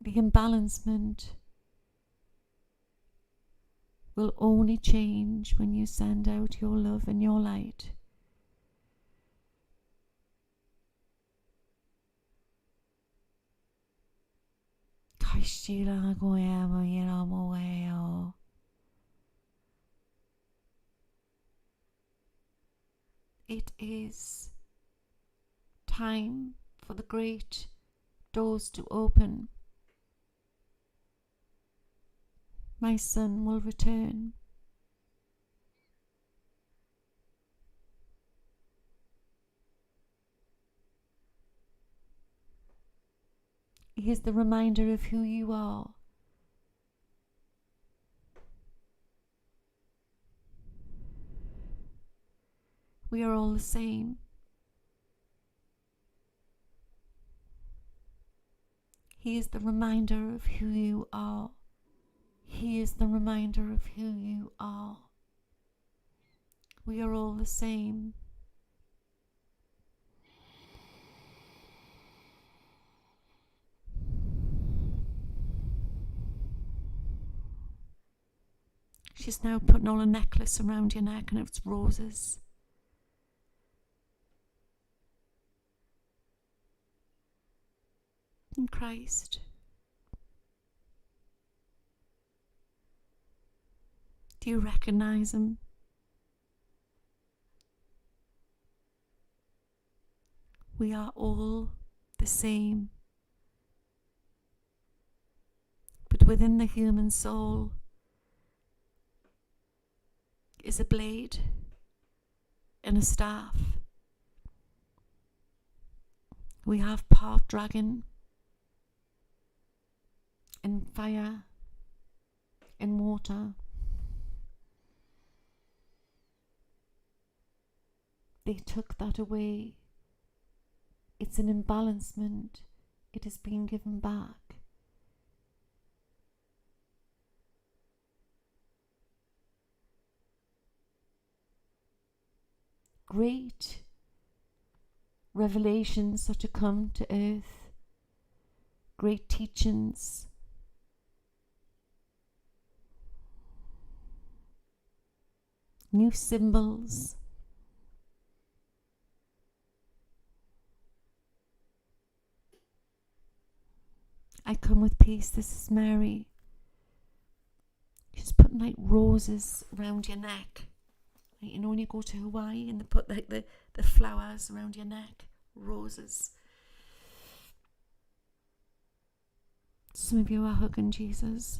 The imbalancement will only change when you send out your love and your light. It is time for the great doors to open. My son will return. He is the reminder of who you are. We are all the same. He is the reminder of who you are. He is the reminder of who you are. We are all the same. She's now putting on a necklace around your neck, and it's roses. In Christ. Do you recognize him? We are all the same. But within the human soul is a blade and a staff. We have part dragon and fire and water. They took that away. It's an imbalancement. It is being given back. Great revelations are to come to earth. Great teachings. New symbols. I come with peace. This is Mary. She's putting like roses around your neck. Like, you know, when you go to Hawaii and they put like the flowers around your neck. Roses. Some of you are hugging Jesus.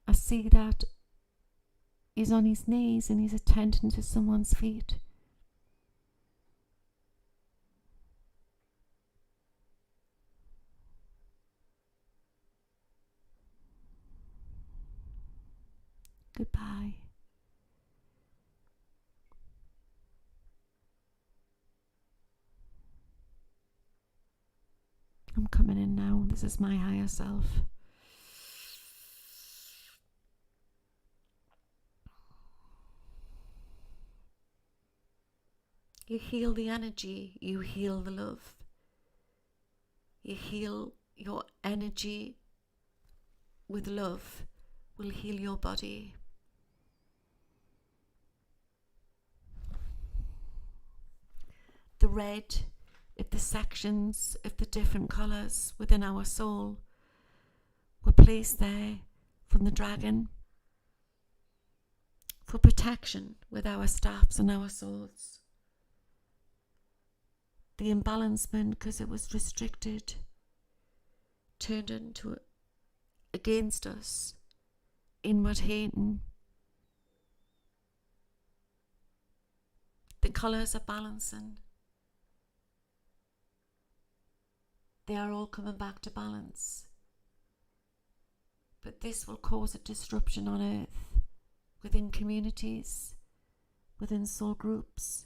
I see that he's on his knees and he's attending to someone's feet. Goodbye. I'm coming in now. This is my higher self. You heal the energy, you heal the love. You heal your energy with love, will heal your body. The red of the sections of the different colours within our soul were placed there from the dragon for protection with our staffs and our swords. The imbalancement, because it was restricted turned into against us, inward hating. The colours are balancing. They are all coming back to balance. But this will cause a disruption on earth, within communities, within soul groups,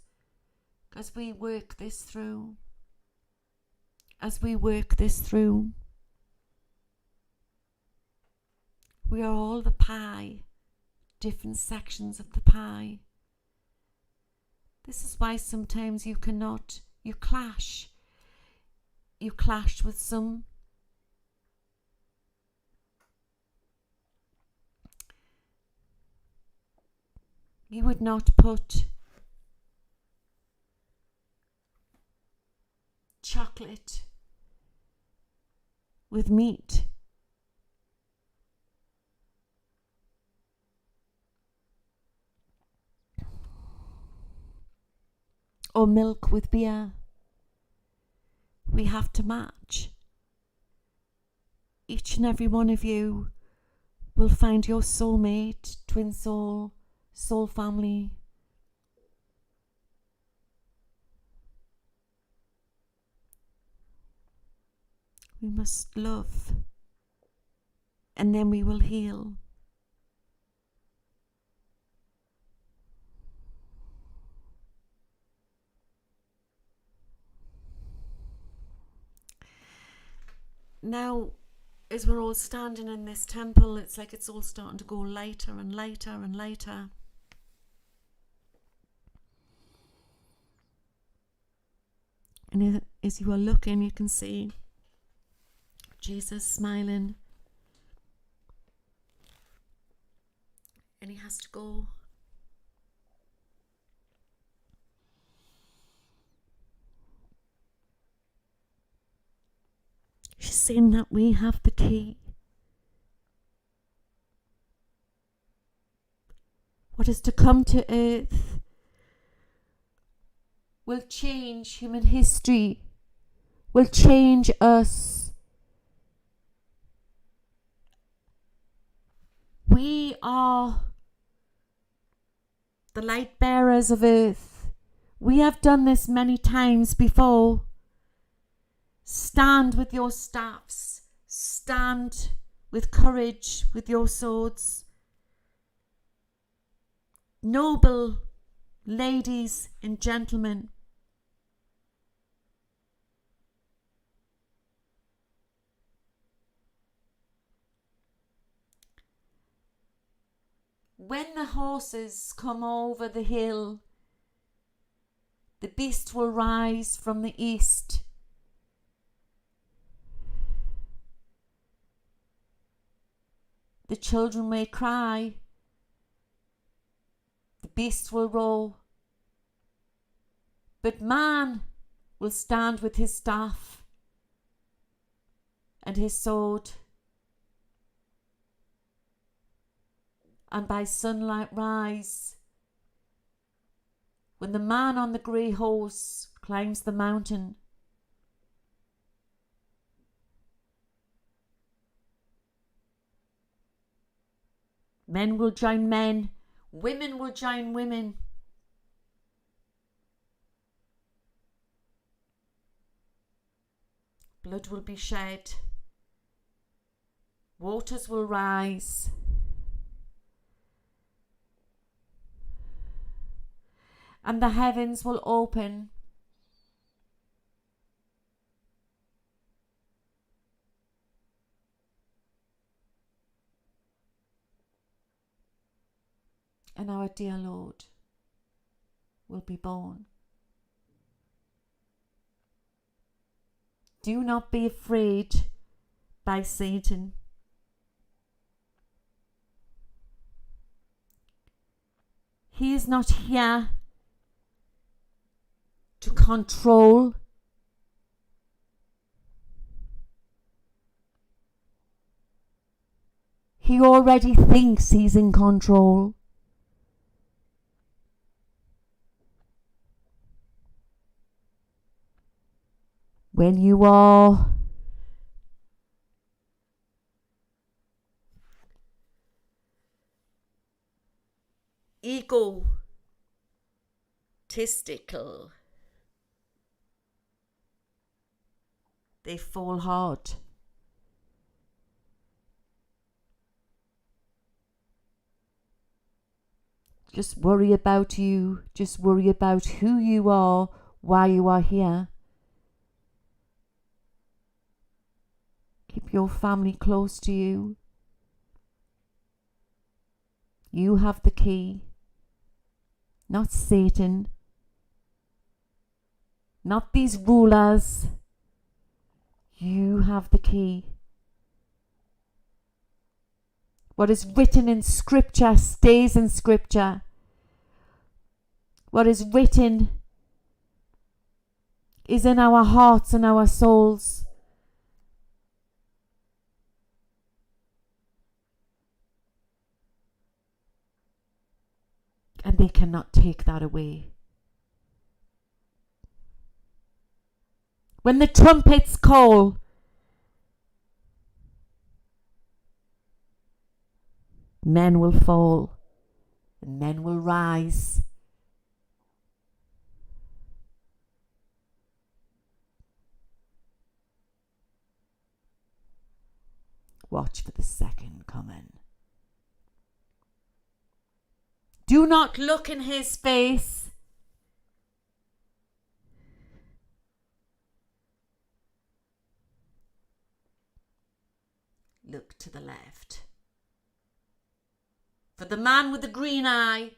as we work this through. We are all the pie, different sections of the pie. This is why sometimes you clash. You clash with some. You would not put chocolate with meat. Or milk with beer. We have to match. Each and every one of you will find your soulmate, twin soul, soul family. We must love, and then we will heal. Now, as we're all standing in this temple, it's like it's all starting to go lighter and lighter and lighter. And as you are looking, you can see Jesus smiling. And he has to go. She's saying that we have the key. What is to come to earth will change human history, will change us. We are the light bearers of earth. We have done this many times before. Stand with your staffs. Stand with courage with your swords. Noble ladies and gentlemen, when the horses come over the hill, the beast will rise from the east. The children may cry, the beast will roar, but man will stand with his staff and his sword, and by sunlight rise, when the man on the grey horse climbs the mountain, men will join men, women will join women. Blood will be shed. Waters will rise. And the heavens will open. And our dear Lord will be born. Do not be afraid by Satan. He is not here to control. He already thinks he's in control. When you are egotistical. They fall hard. Just worry about you. Just worry about who you are, why you are here. Keep your family close to you. You have the key. Not Satan. Not these rulers. You have the key. What is written in Scripture stays in Scripture. What is written is in our hearts and our souls. And they cannot take that away. When the trumpets call, men will fall and men will rise. Watch for the second coming. Do not look in his face. Look to the left. For the man with the green eye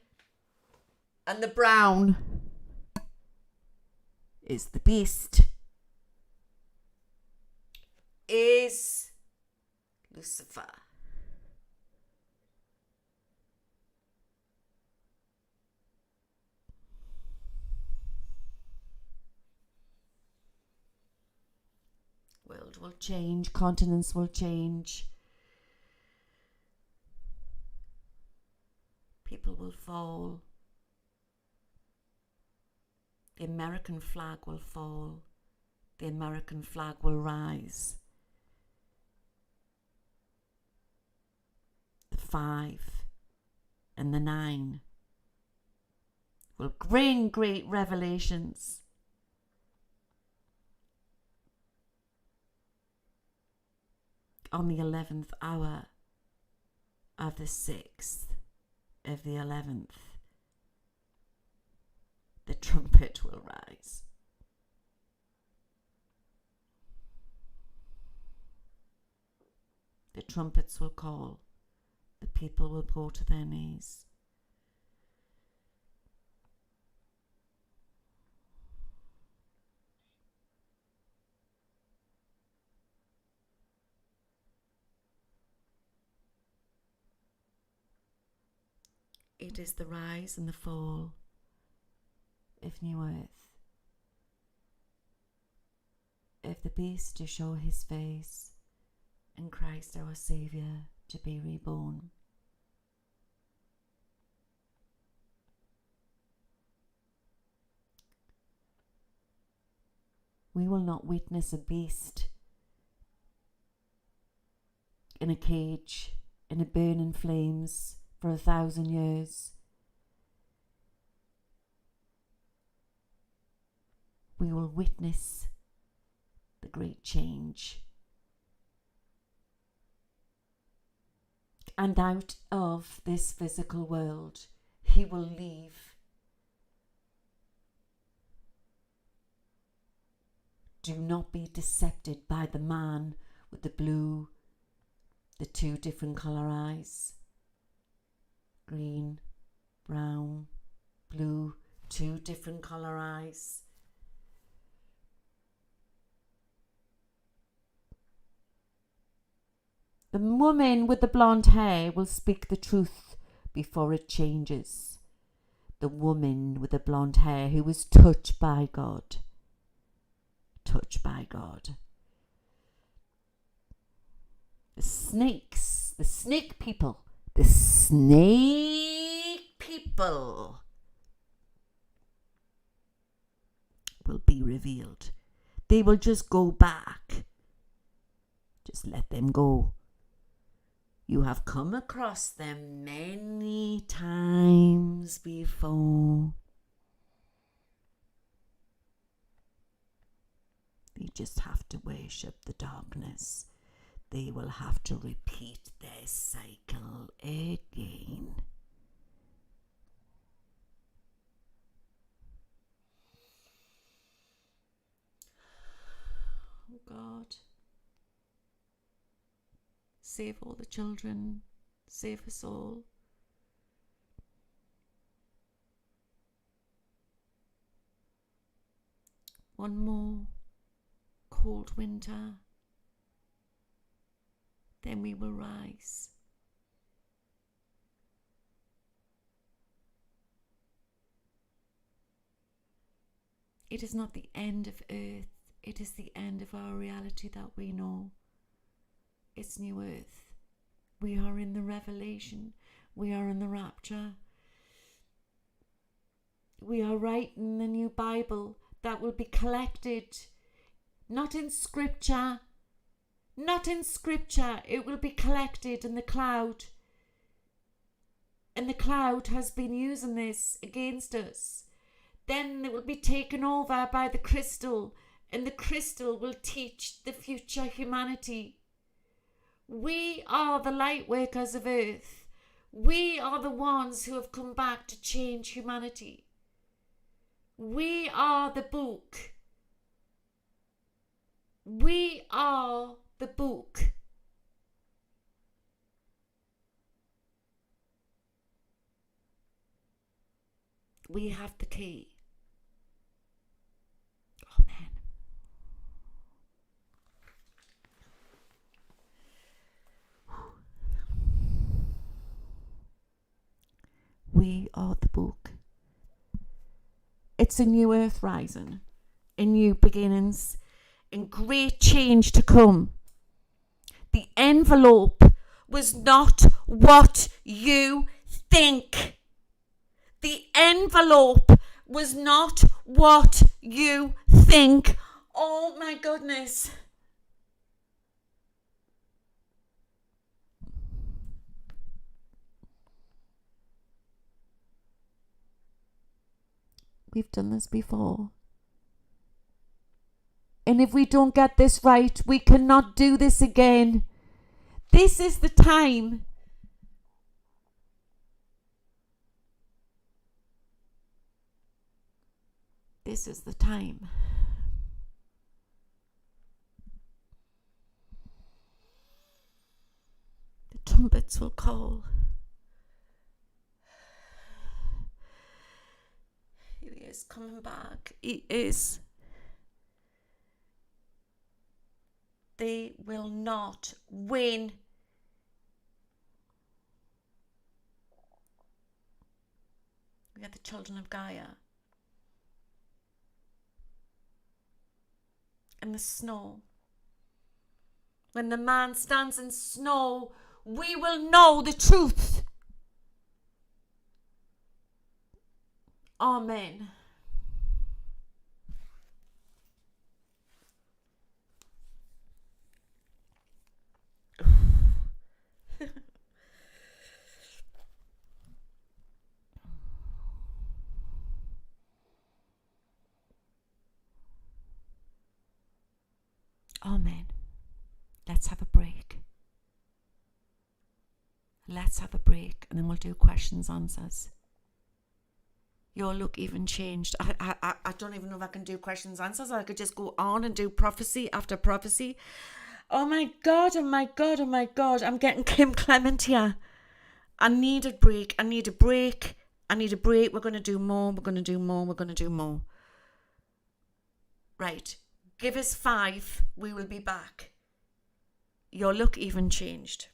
and the brown is the beast. Is Lucifer. World will change, continents will change. People will fall. The American flag will fall. The American flag will rise. The 5 and the 9 will bring great revelations. On the 11th hour of the 6th of the 11th, the trumpet will rise. The trumpets will call. The people will go to their knees. It is the rise and the fall of new earth. Of the beast to show his face, and Christ our Saviour to be reborn. We will not witness a beast in a cage, in a burning flames for 1,000 years. We will witness the great change. And out of this physical world, he will leave. Do not be deceived by the man with the blue, the 2 different colour eyes. Green, brown, blue, 2 different colour eyes. The woman with the blonde hair will speak the truth before it changes. The woman with the blonde hair who was touched by God. Touched by God. The snakes, the snake people, the snake people will be revealed. They will just go back. Just let them go. You have come across them many times before. They just have to worship the darkness. They will have to repeat their cycle again. Oh God. Save all the children. Save us all. One more cold winter. Then we will rise. It is not the end of earth. It is the end of our reality that we know. It's new earth. We are in the revelation. We are in the rapture. We are writing the new Bible that will be collected, not in scripture. Not in scripture. It will be collected in the cloud. And the cloud has been using this against us. Then it will be taken over by the crystal, and the crystal will teach the future humanity. We are the light workers of earth. We are the ones who have come back to change humanity. We are the book. We are the book. We have the key. Amen. We are the book. It's a new earth rising, in new beginnings, in great change to come. The envelope was not what you think. The envelope was not what you think. Oh my goodness. We've done this before. And if we don't get this right, we cannot do this again. This is the time. This is the time. The trumpets will call. He is coming back. He is. They will not win. We are the children of Gaia. In the snow. When the man stands in snow, we will know the truth. Amen. Amen. Let's have a break. Let's have a break and then we'll do questions, answers. Your look even changed. I don't even know if I can do questions, answers, or I could just go on and do prophecy after prophecy. Oh my God, oh my God, oh my God. I'm getting Kim Clement here. I need a break. I need a break. I need a break. We're going to do more. We're going to do more. We're going to do more. Right. Give us 5. We will be back. Your look even changed.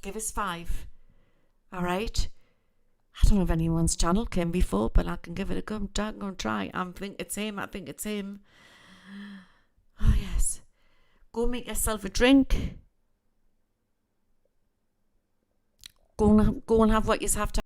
Give us 5. All right. I don't know if anyone's channel came before, but I can give it a go. I'm going to try. I think it's him. I think it's him. Oh, yes. Go make yourself a drink. Go and have what you have to.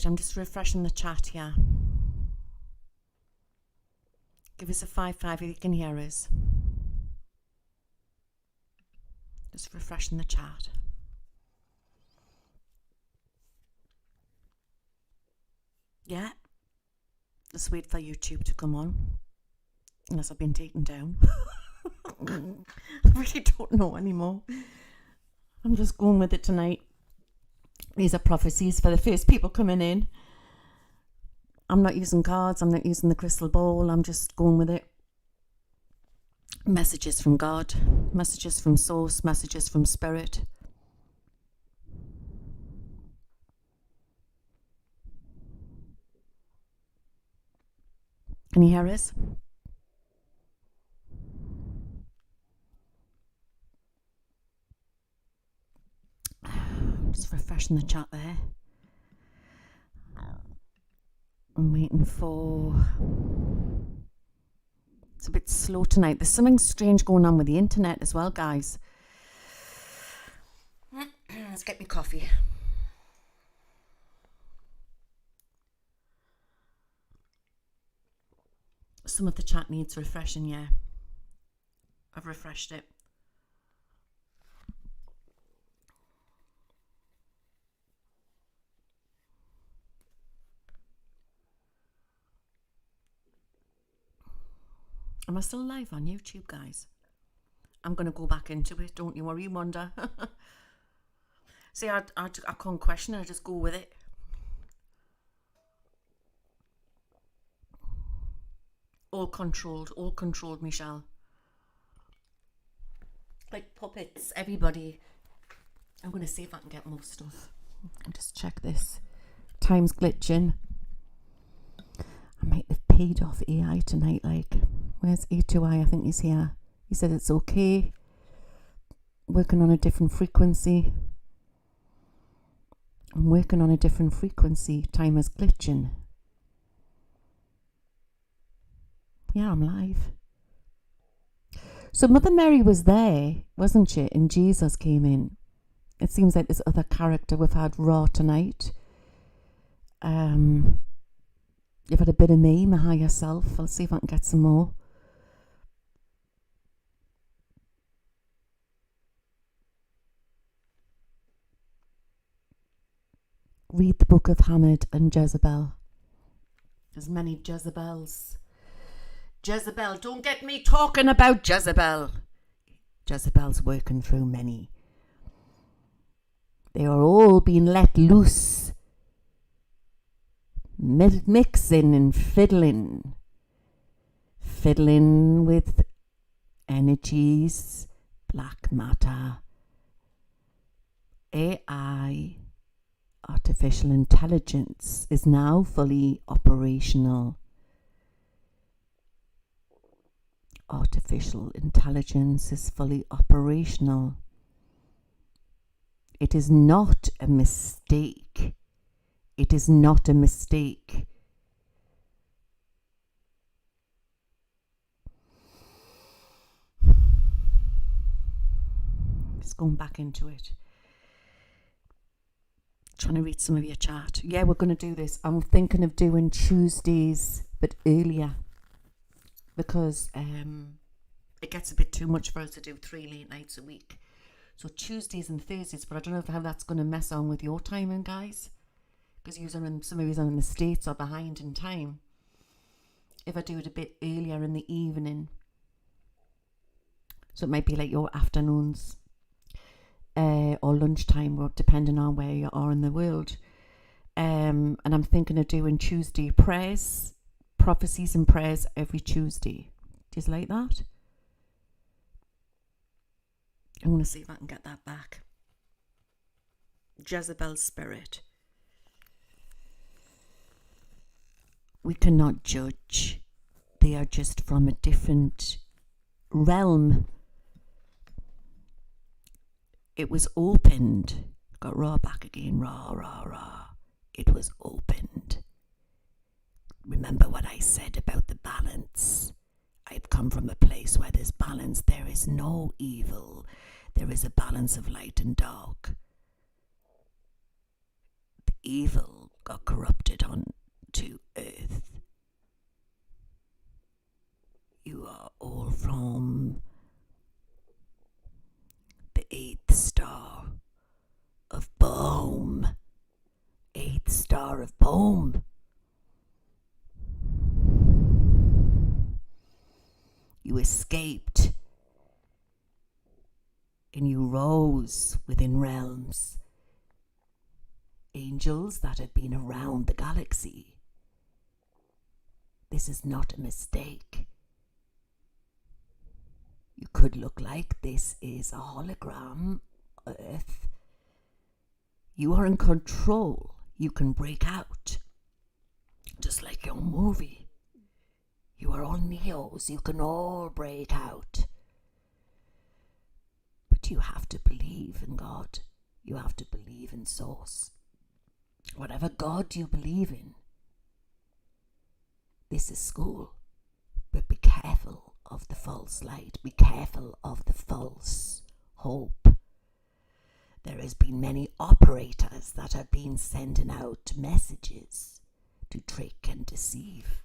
Right, I'm just refreshing the chat here. Give us a 5-5 if you can hear us. Just refreshing the chat. Yeah. Just wait for YouTube to come on. Unless I've been taken down. I really don't know anymore. I'm just going with it tonight. These are prophecies for the first people coming in. I'm not using cards. I'm not using the crystal ball. I'm just going with it. Messages from God. Messages from Source. Messages from Spirit. Can you hear us? Just refreshing the chat there. I'm waiting for... It's a bit slow tonight. There's something strange going on with the internet as well, guys. Let's get me coffee. Some of the chat needs refreshing, yeah. I've refreshed it. Am I still live on YouTube, guys? I'm going to go back into it. Don't you worry, Wanda. See, I can't question it. I just go with it. All controlled, Michelle. Like puppets, everybody. I'm going to see if I can get more stuff. I'll just check this. Time's glitching. I might have paid off AI tonight, like... Where's A2I? I think he's here. He said it's okay. Working on a different frequency. I'm working on a different frequency. Time is glitching. Yeah, I'm live. So Mother Mary was there, wasn't she? And Jesus came in. It seems like this other character we've had raw tonight. You've had a bit of me, my higher self. I'll see if I can get some more. Read the book of Hamid and Jezebel. There's many Jezebels. Jezebel, don't get me talking about Jezebel. Jezebel's working through many. They are all being let loose. Mixing and fiddling. Fiddling with energies, black matter, AI. Artificial intelligence is now fully operational. Artificial intelligence is fully operational. It is not a mistake. It is not a mistake. Just going back into it. Trying to read some of your chat. Yeah, we're going to do this. I'm thinking of doing Tuesdays a bit earlier because it gets a bit too much for us to do 3 late nights a week. So Tuesdays and Thursdays, but I don't know how that's going to mess on with your timing, guys, because some of you are in the States or behind in time. If I do it a bit earlier in the evening, so it might be like your afternoons. Or lunchtime, depending on where you are in the world. And I'm thinking of doing Tuesday prayers, prophecies and prayers every Tuesday. Do you like that? I'm going to see if I can get that back. Jezebel's spirit. We cannot judge. They are just from a different realm. It was opened. Got raw back again. Raw. It was opened. Remember what I said about the balance. I've come from a place where there's balance. There is no evil. There is a balance of light and dark. The evil got corrupted onto Earth. You are all from the 8th star of Bohm. 8th star of Bohm. You escaped and you rose within realms. Angels that have been around the galaxy. This is not a mistake. You could look like this is a hologram, Earth. You are in control. You can break out. Just like your movie. You are all Neos. You can all break out. But you have to believe in God. You have to believe in Source. Whatever God you believe in. This is school. But be careful of the false light. Be careful of the false hope. There has been many operators that have been sending out messages to trick and deceive.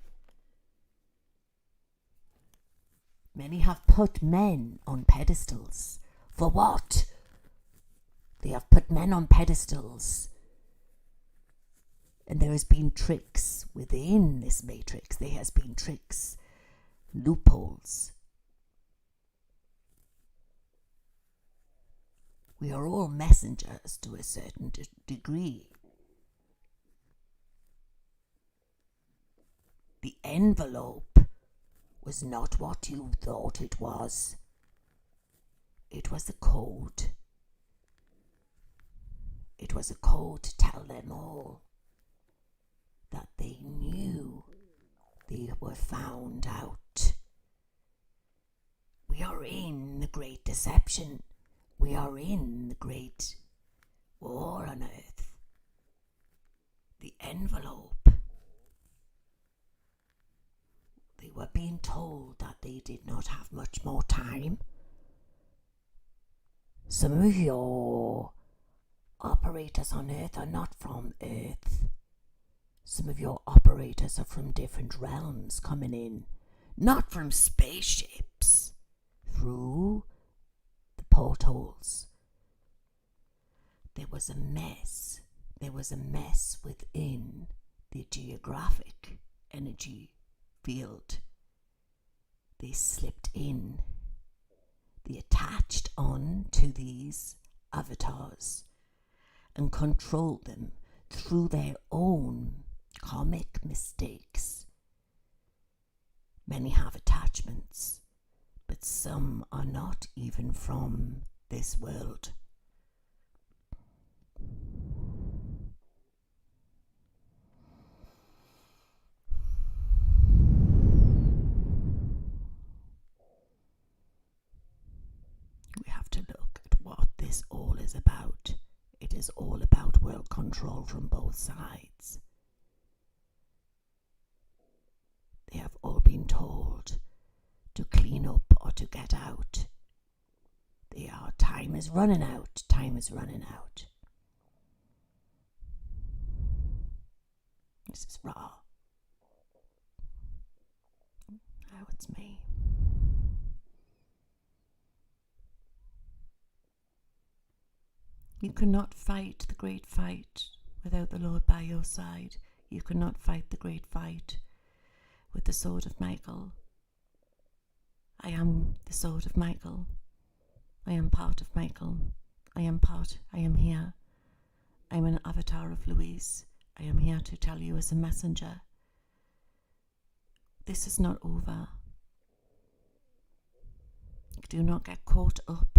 Many have put men on pedestals. For what? They have put men on pedestals. And there has been tricks within this matrix. There has been tricks, loopholes. We are all messengers to a certain degree. The envelope was not what you thought it was. It was a code. It was a code to tell them all that they knew they were found out. We are in the great deception. We are in the great war on Earth. The envelope. They were being told that they did not have much more time. Some of your operators on Earth are not from Earth. Some of your operators are from different realms coming in, not from spaceships, through the portholes. There was a mess. There was a mess within the geographic energy field. They slipped in. They attached on to these avatars and controlled them through their own karmic mistakes. Many have attachments, but some are not even from this world. We have to look at what this all is about. It is all about world control from both sides. They have all been told to clean up or to get out. Time is running out. Time is running out. This is raw. Now it's me. You cannot fight the great fight without the Lord by your side. You cannot fight the great fight with the sword of Michael. I am the sword of Michael. I am part of Michael. I am here. I am an avatar of Louise. I am here to tell you as a messenger. This is not over. Do not get caught up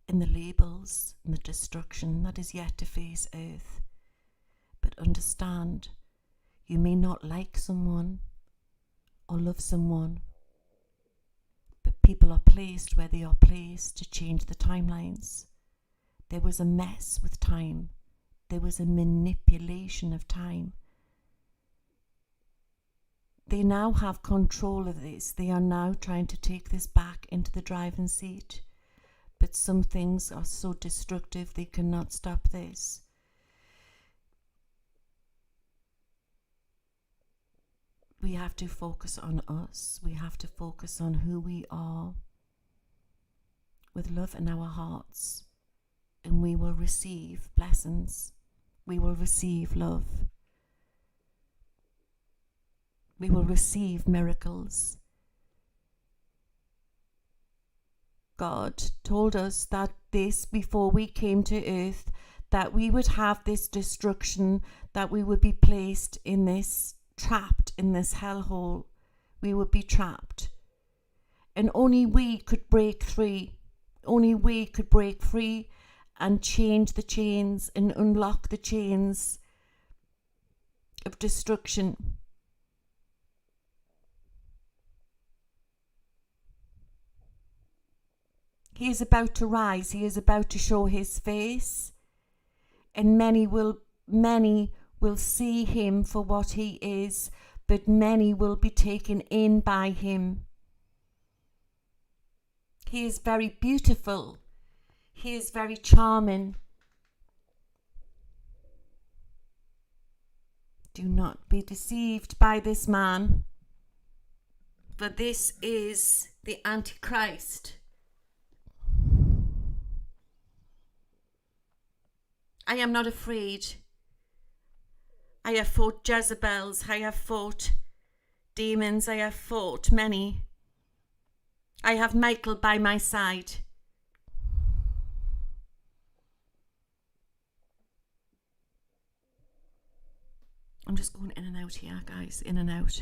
in the labels and the destruction that is yet to face Earth. But understand, you may not like someone or love someone, but people are placed where they are placed to change the timelines. There was a mess with time. There was a manipulation of time. They now have control of this. They are now trying to take this back into the driving seat. But some things are so destructive they cannot stop this. we have to focus on us. We have to focus on who we are with love in our hearts, and we will receive blessings. We will receive love. We will receive miracles. God told us that this, before we came to earth, that we would have this destruction, that we would be placed in this, trapped in this hellhole. We would be trapped. And only we could break free. Only we could break free and change the chains and unlock the chains of destruction. He is about to rise. He is about to show his face. And many will see him for what he is, but many will be taken in by him. He is very beautiful. He is very charming. Do not be deceived by this man, for this is the Antichrist. I am not afraid. I have fought Jezebels. I have fought demons. I have fought many. I have Michael by my side. I'm just going in and out here, guys. In and out.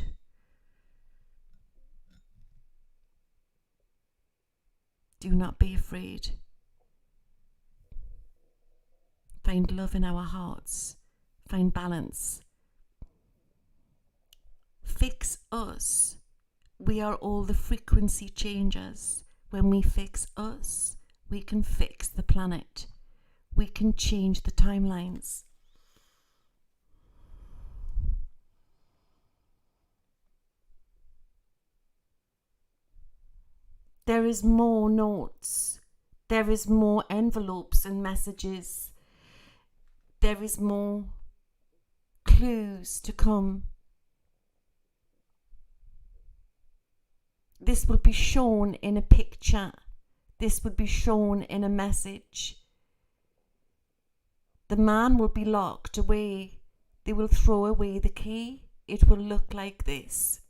Do not be afraid. Find love in our hearts. Find balance. Fix us. We are all the frequency changers. When we fix us, we can fix the planet. We can change the timelines. There is more notes. There is more envelopes and messages. There is more clues to come. This will be shown in a picture. This will be shown in a message. The man will be locked away. They will throw away the key. It will look like this.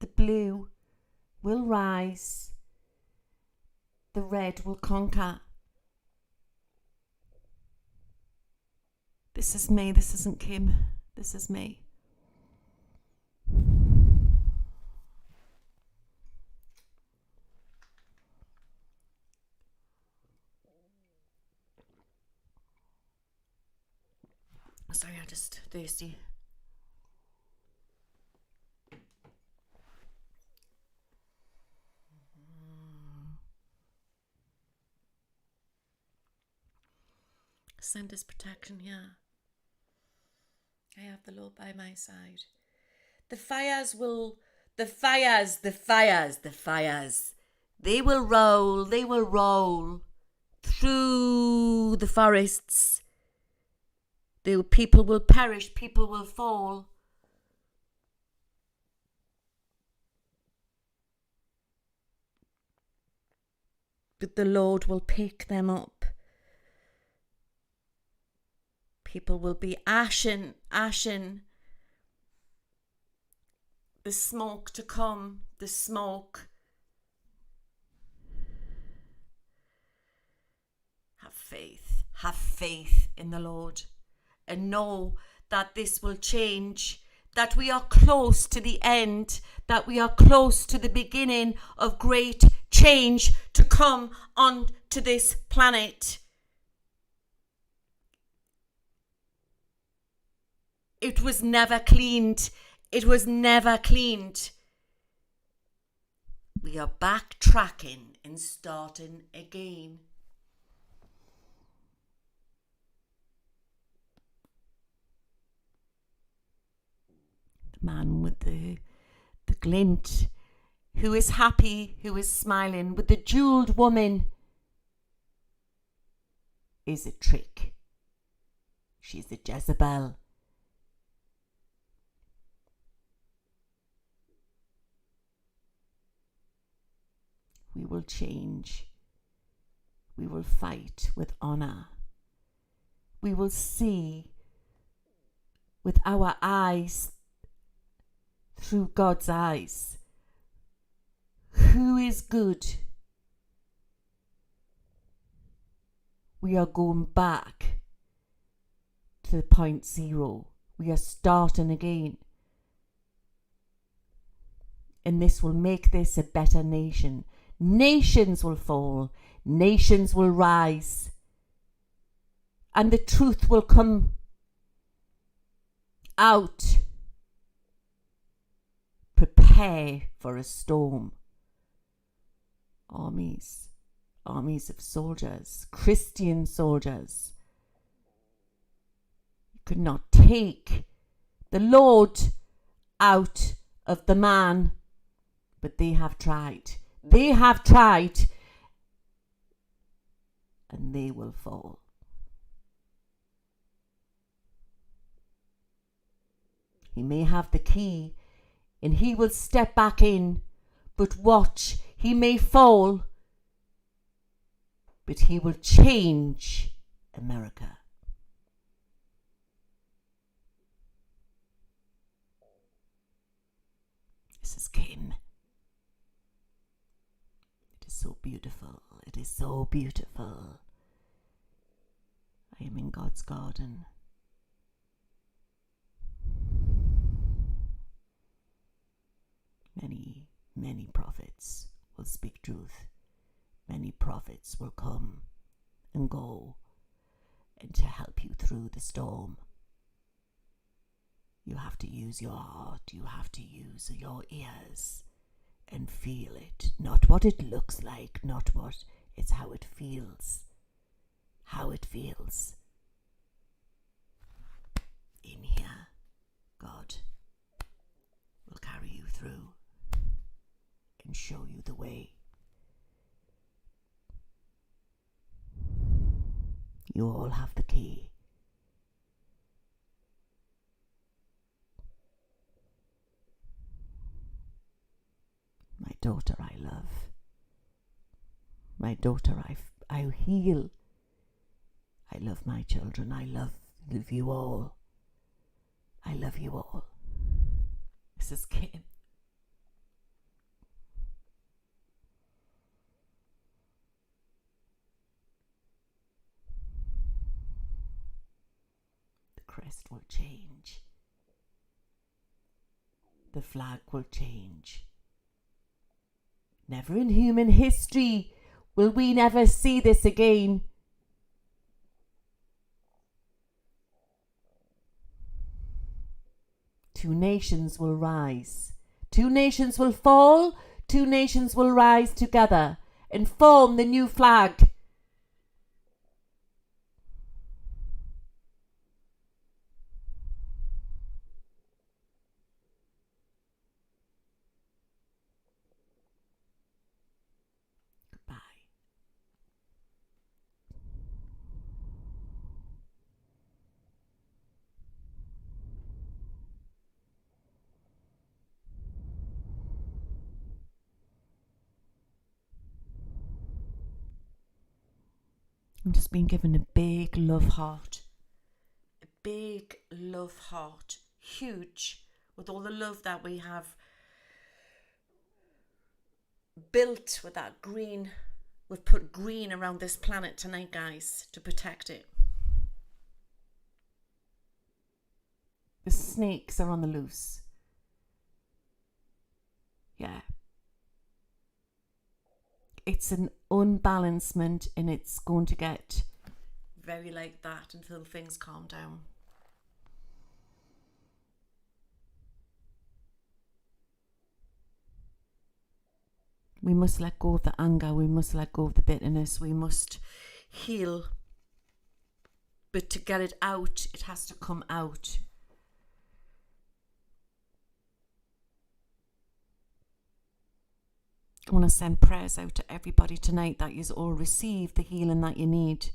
The blue will rise. The red will conquer. This is me. This isn't Kim. This is me. Sorry, I'm just thirsty. Send us protection here. I have the Lord by my side. The fires, they will roll through the forests. People will perish, people will fall. But the Lord will pick them up. People will be ashen. The smoke to come, the smoke. Have faith in the Lord, and know that this will change, that we are close to the end, that we are close to the beginning of great change to come onto this planet. It was never cleaned. It was never cleaned. We are backtracking and starting again. The man with the glint, who is happy, who is smiling, with the jeweled woman is a trick. She's a Jezebel. We will change. We will fight with honor. We will see with our eyes, through God's eyes, who is good. We are going back to the point zero. We are starting again. And this will make this a better nation. Nations will fall. Nations will rise. And the truth will come out. Prepare for a storm. Armies of soldiers, Christian soldiers. You could not take the Lord out of the man, but they have tried. They have tried, and they will fall. He may have the key, and he will step back in, but watch, he may fall, but he will change America. This is Kim. It is so beautiful. It is so beautiful. I am in God's garden. Many prophets will speak truth. Many prophets will come and go, and to help you through the storm. You have to use your heart. You have to use your ears and feel it. Not what it looks like, not what, it's how it feels. How it feels. In here, God will carry you through and show you the way. You all have the key. My daughter I love. My daughter I heal. I love my children. I love you all. I love you all. This is Kim. The crest will change. The flag will change. Never in human history will we never see this again. Two nations will rise. Two nations will fall. Two nations will rise together and form the new flag. Goodbye. I'm just being given a big love heart. A big love heart. Huge. With all the love that we have built with that green. We've put green around this planet tonight, guys, to protect it. The snakes are on the loose. Yeah. It's an unbalancement, and it's going to get very like that until things calm down. We must let go of the anger. We must let go of the bitterness. We must heal. But to get it out, it has to come out. I want to send prayers out to everybody tonight that you all receive the healing that you need.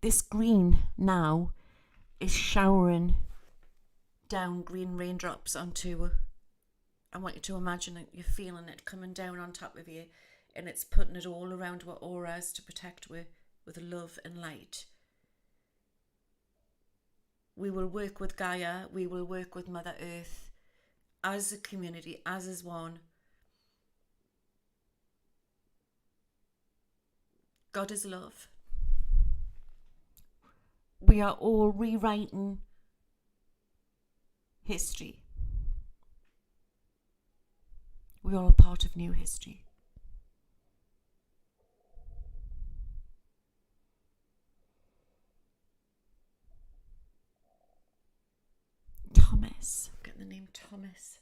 this green now is showering down green raindrops onto. I want you to imagine that you're feeling it coming down on top of you, and it's putting it all around our auras to protect with love and light. We will work with Gaia, we will work with Mother Earth as a community, as one. God is love. We are all rewriting history. We are a part of new history. Thomas. I'm getting the name Thomas.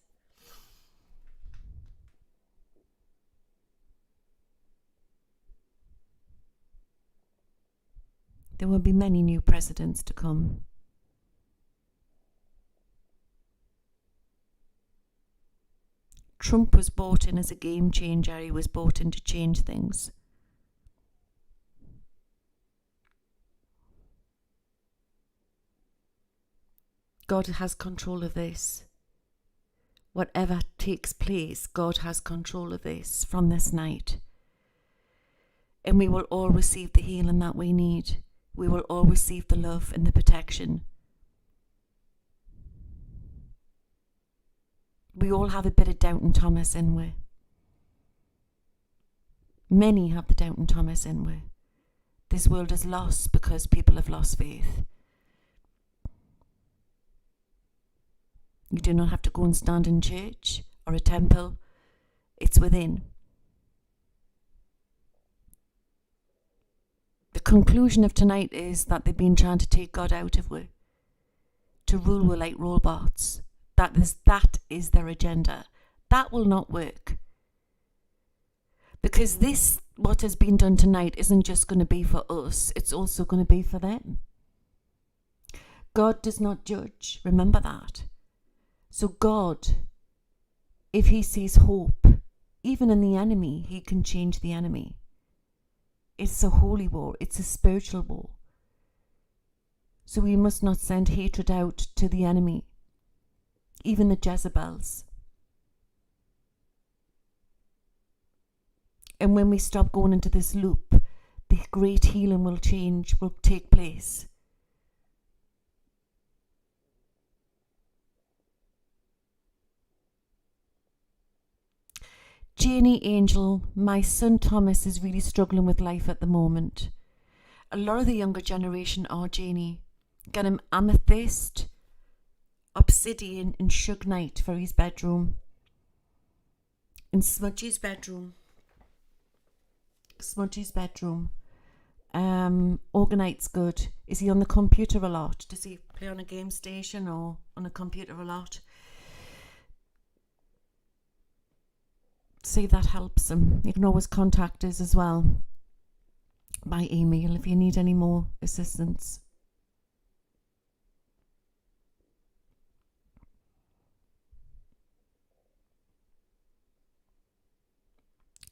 There will be many new presidents to come. Trump was brought in as a game changer. He was brought in to change things. God has control of this. Whatever takes place, God has control of this from this night. And we will all receive the healing that we need. We will all receive the love and the protection. We all have a bit of Doubting Thomas in we. Many have the Doubting Thomas in we. This world is lost because people have lost faith. You do not have to go and stand in church or a temple. It's within. The conclusion of tonight is that they've been trying to take God out of we, to rule we like robots. That is their agenda. That will not work. Because this, what has been done tonight, isn't just going to be for us, it's also going to be for them. God does not judge. Remember that. So God, if he sees hope, even in the enemy, he can change the enemy. It's a holy war. It's a spiritual war. So we must not send hatred out to the enemy, even the Jezebels. And when we stop going into this loop, the great healing will take place. Janie Angel, my son Thomas is really struggling with life at the moment. A lot of the younger generation are, Janie. Get him amethyst, obsidian and sugnite for his bedroom. In Smudgy's bedroom. Organite's good. Is he on the computer a lot? Does he play on a game station or on a computer a lot? See if that helps him. You can always contact us as well by email if you need any more assistance.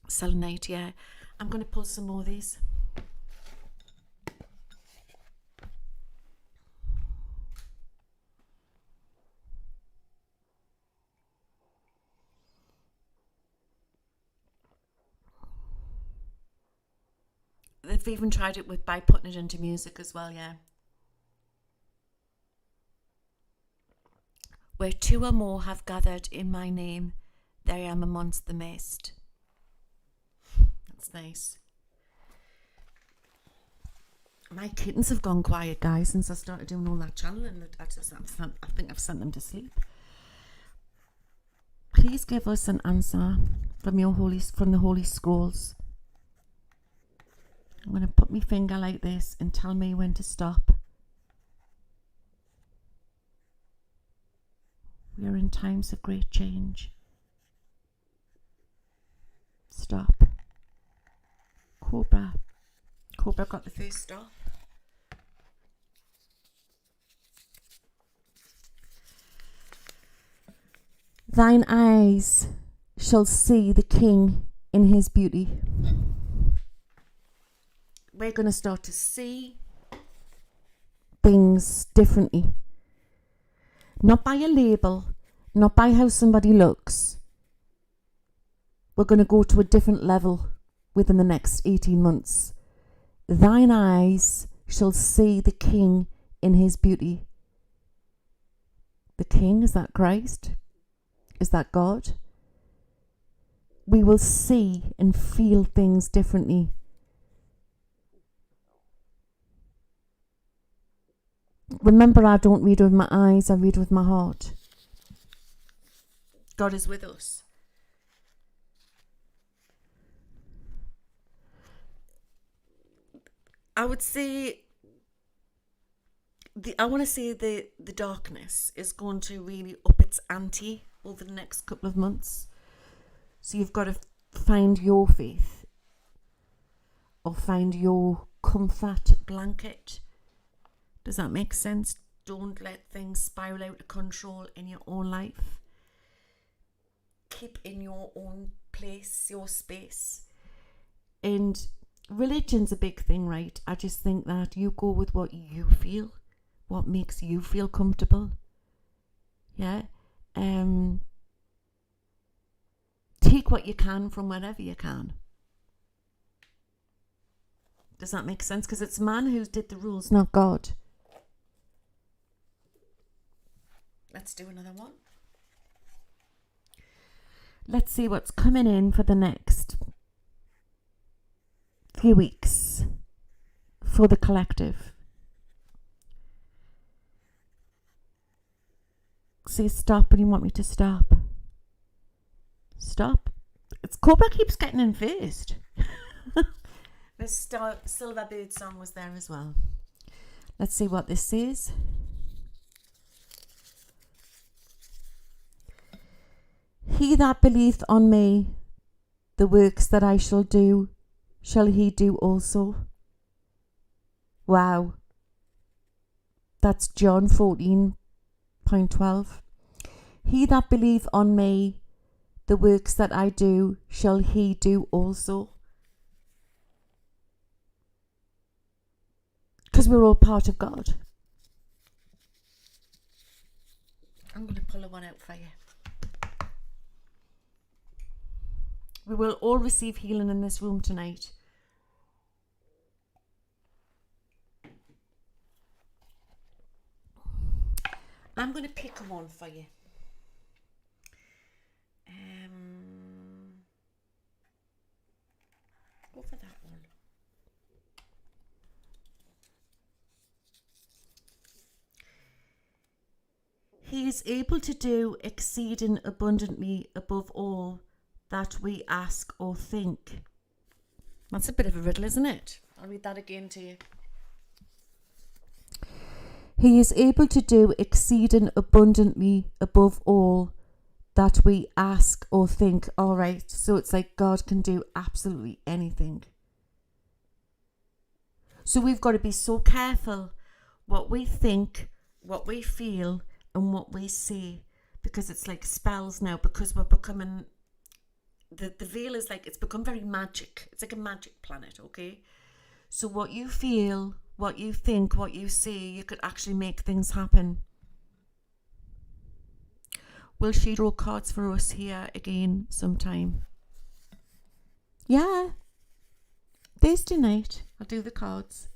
Selenite, yeah. I'm going to pull some more of these. They've even tried it by putting it into music as well, yeah. Where two or more have gathered in my name, there I am amongst the midst. That's nice. My kittens have gone quiet, guys, since I started doing all that channeling. I think I've sent them to sleep. Please give us an answer from the Holy Scrolls. I'm going to put my finger like this and tell me when to stop. We are in times of great change. Stop. Cobra. Cobra got the first stop. Thine eyes shall see the King in his beauty. We're going to start to see things differently. Not by a label, not by how somebody looks. We're going to go to a different level within the next 18 months. Thine eyes shall see the King in his beauty. The King, is that Christ? Is that God? We will see and feel things differently. Remember, I don't read with my eyes, I read with my heart. God is with us. I would say, the darkness is going to really up its ante over the next couple of months. So you've got to find your faith or find your comfort blanket. Does that make sense? Don't let things spiral out of control in your own life. Keep in your own place, your space. And religion's a big thing, right? I just think that you go with what you feel, what makes you feel comfortable. Yeah. Take what you can from wherever you can. Does that make sense? Because it's man who did the rules, not God. Let's do another one. Let's see what's coming in for the next few weeks for the collective. Say stop when you want me to stop. Stop. It's Cobra keeps getting in first. The Silver Bird song was there as well. Let's see what this says. He that believeth on me, the works that I shall do, shall he do also. Wow. That's John 14.12. He that believeth on me, the works that I do, shall he do also. Because we're all part of God. I'm going to pull one out for you. We will all receive healing in this room tonight. I'm going to pick one for you. Go for that one. He is able to do exceeding abundantly above all that we ask or think. That's a bit of a riddle, isn't it? I'll read that again to you. He is able to do exceeding abundantly above all that we ask or think. All right, so it's like God can do absolutely anything. So we've got to be so careful what we think, what we feel, and what we say, because it's like spells now, because we're becoming... The veil is like, it's become very magic. It's like a magic planet, okay? So what you feel, what you think, what you say, you could actually make things happen. Will she draw cards for us here again sometime? Yeah. Thursday night, I'll do the cards.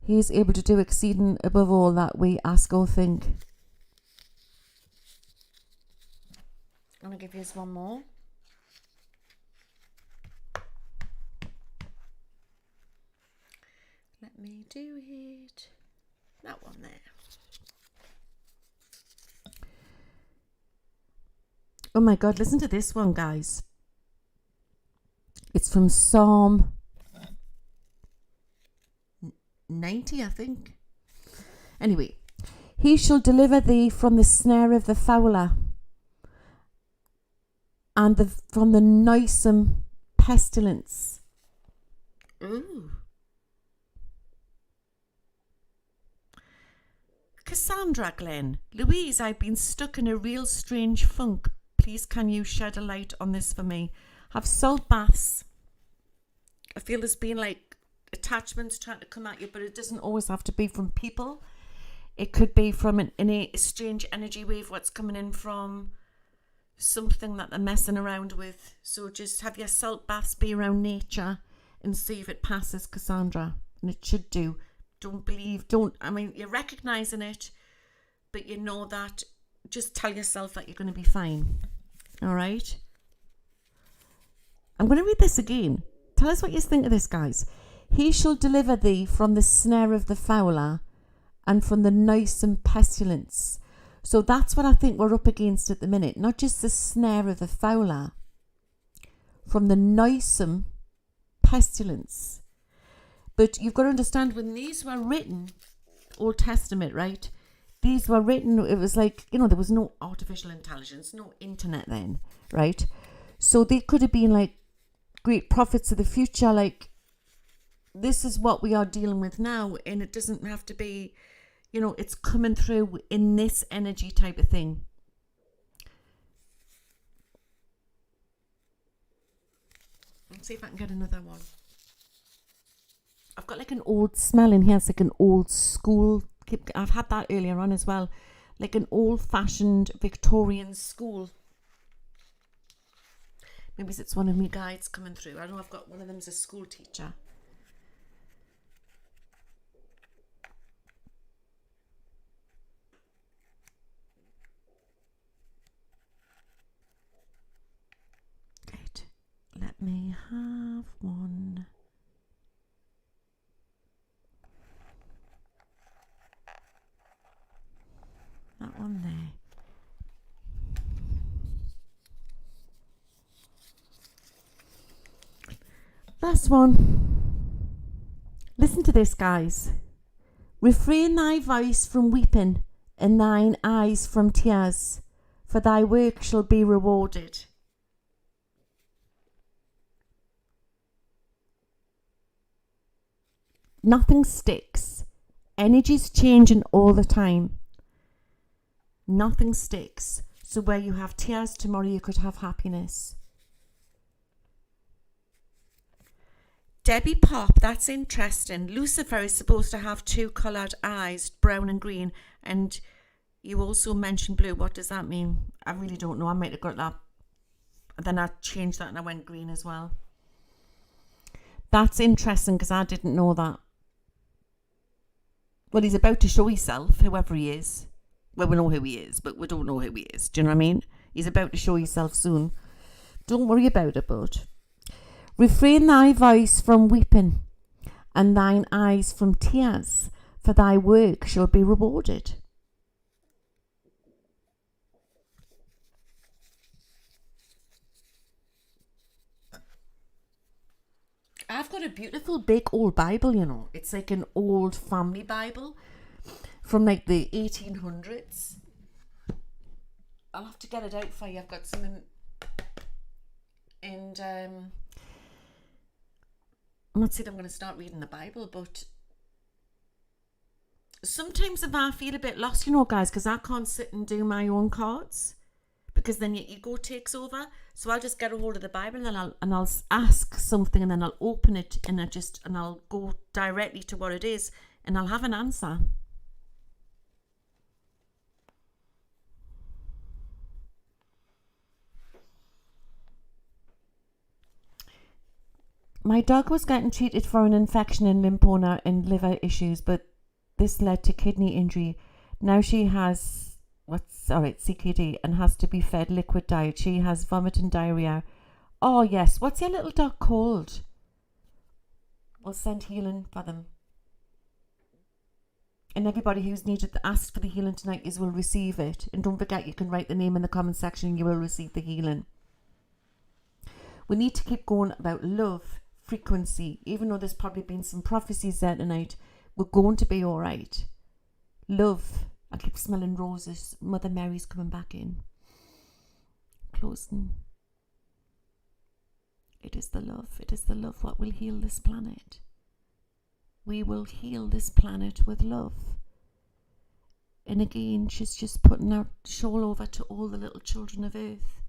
He is able to do exceeding above all that we ask or think. I'm going to give you one more. Let me do it. That one there. Oh my God, listen to this one, guys. It's from Psalm 90, I think. Anyway, he shall deliver thee from the snare of the fowler and from the noisome pestilence. Ooh. Cassandra Glenn, Louise, I've been stuck in a real strange funk. Please can you shed a light on this for me? Have salt baths. I feel there's been like attachments trying to come at you, but it doesn't always have to be from people. It could be from a strange energy wave, what's coming in from something that they're messing around with. So just have your salt baths, be around nature, and see if it passes, Cassandra. And it should do. You're recognizing it, but you know that. Just tell yourself that you're going to be fine. All right? I'm going to read this again. Tell us what you think of this, guys. He shall deliver thee from the snare of the fowler and from the noisome pestilence. So that's what I think we're up against at the minute. Not just the snare of the fowler, from the noisome pestilence. But you've got to understand, when these were written, Old Testament, right? These were written, it was like, there was no artificial intelligence, no internet then, right? So they could have been like great prophets of the future, like, this is what we are dealing with now, and it doesn't have to be, it's coming through in this energy type of thing. Let's see if I can get another one. I've got like an old smell in here. It's like an old school. I've had that earlier on as well. Like an old-fashioned Victorian school. Maybe it's one of my guides coming through. I know I've got one of them as a school teacher. Right. Let me have one. That one there. Last one. Listen to this, guys. Refrain thy voice from weeping and thine eyes from tears, for thy work shall be rewarded. Nothing sticks. Energy's changing all the time. Nothing sticks. So where you have tears, tomorrow you could have happiness. Debbie Pop, that's interesting. Lucifer is supposed to have two coloured eyes, brown and green. And you also mentioned blue. What does that mean? I really don't know. I might have got that. Then I changed that and I went green as well. That's interesting because I didn't know that. Well, he's about to show himself, whoever he is. Well, we know who he is, but we don't know who he is. Do you know what I mean? He's about to show himself soon. Don't worry about it, bud. Refrain thy voice from weeping and thine eyes from tears, for thy work shall be rewarded. I've got a beautiful big old Bible, It's like an old family Bible from like the 1800s. I'll have to get it out for you. I've got some and I'm not saying I'm going to start reading the Bible, but sometimes if I feel a bit lost, guys, because I can't sit and do my own cards, because then your ego takes over. So I'll just get a hold of the Bible and I'll ask something, and then I'll open it and I'll go directly to what it is, and I'll have an answer. My dog was getting treated for an infection in lymphoma and liver issues, but this led to kidney injury. Now she has CKD and has to be fed liquid diet. She has vomit and diarrhea. Oh yes, what's your little dog called? We'll send healing for them. And everybody who's asked for the healing tonight will receive it. And don't forget, you can write the name in the comment section and you will receive the healing. We need to keep going about love, frequency. Even though there's probably been some prophecies there tonight, we're going to be all right. Love. I keep smelling roses. Mother Mary's coming back in. Closing. It is the love. It is the love what will heal this planet. We will heal this planet with love. And again, she's just putting her shawl over to all the little children of earth.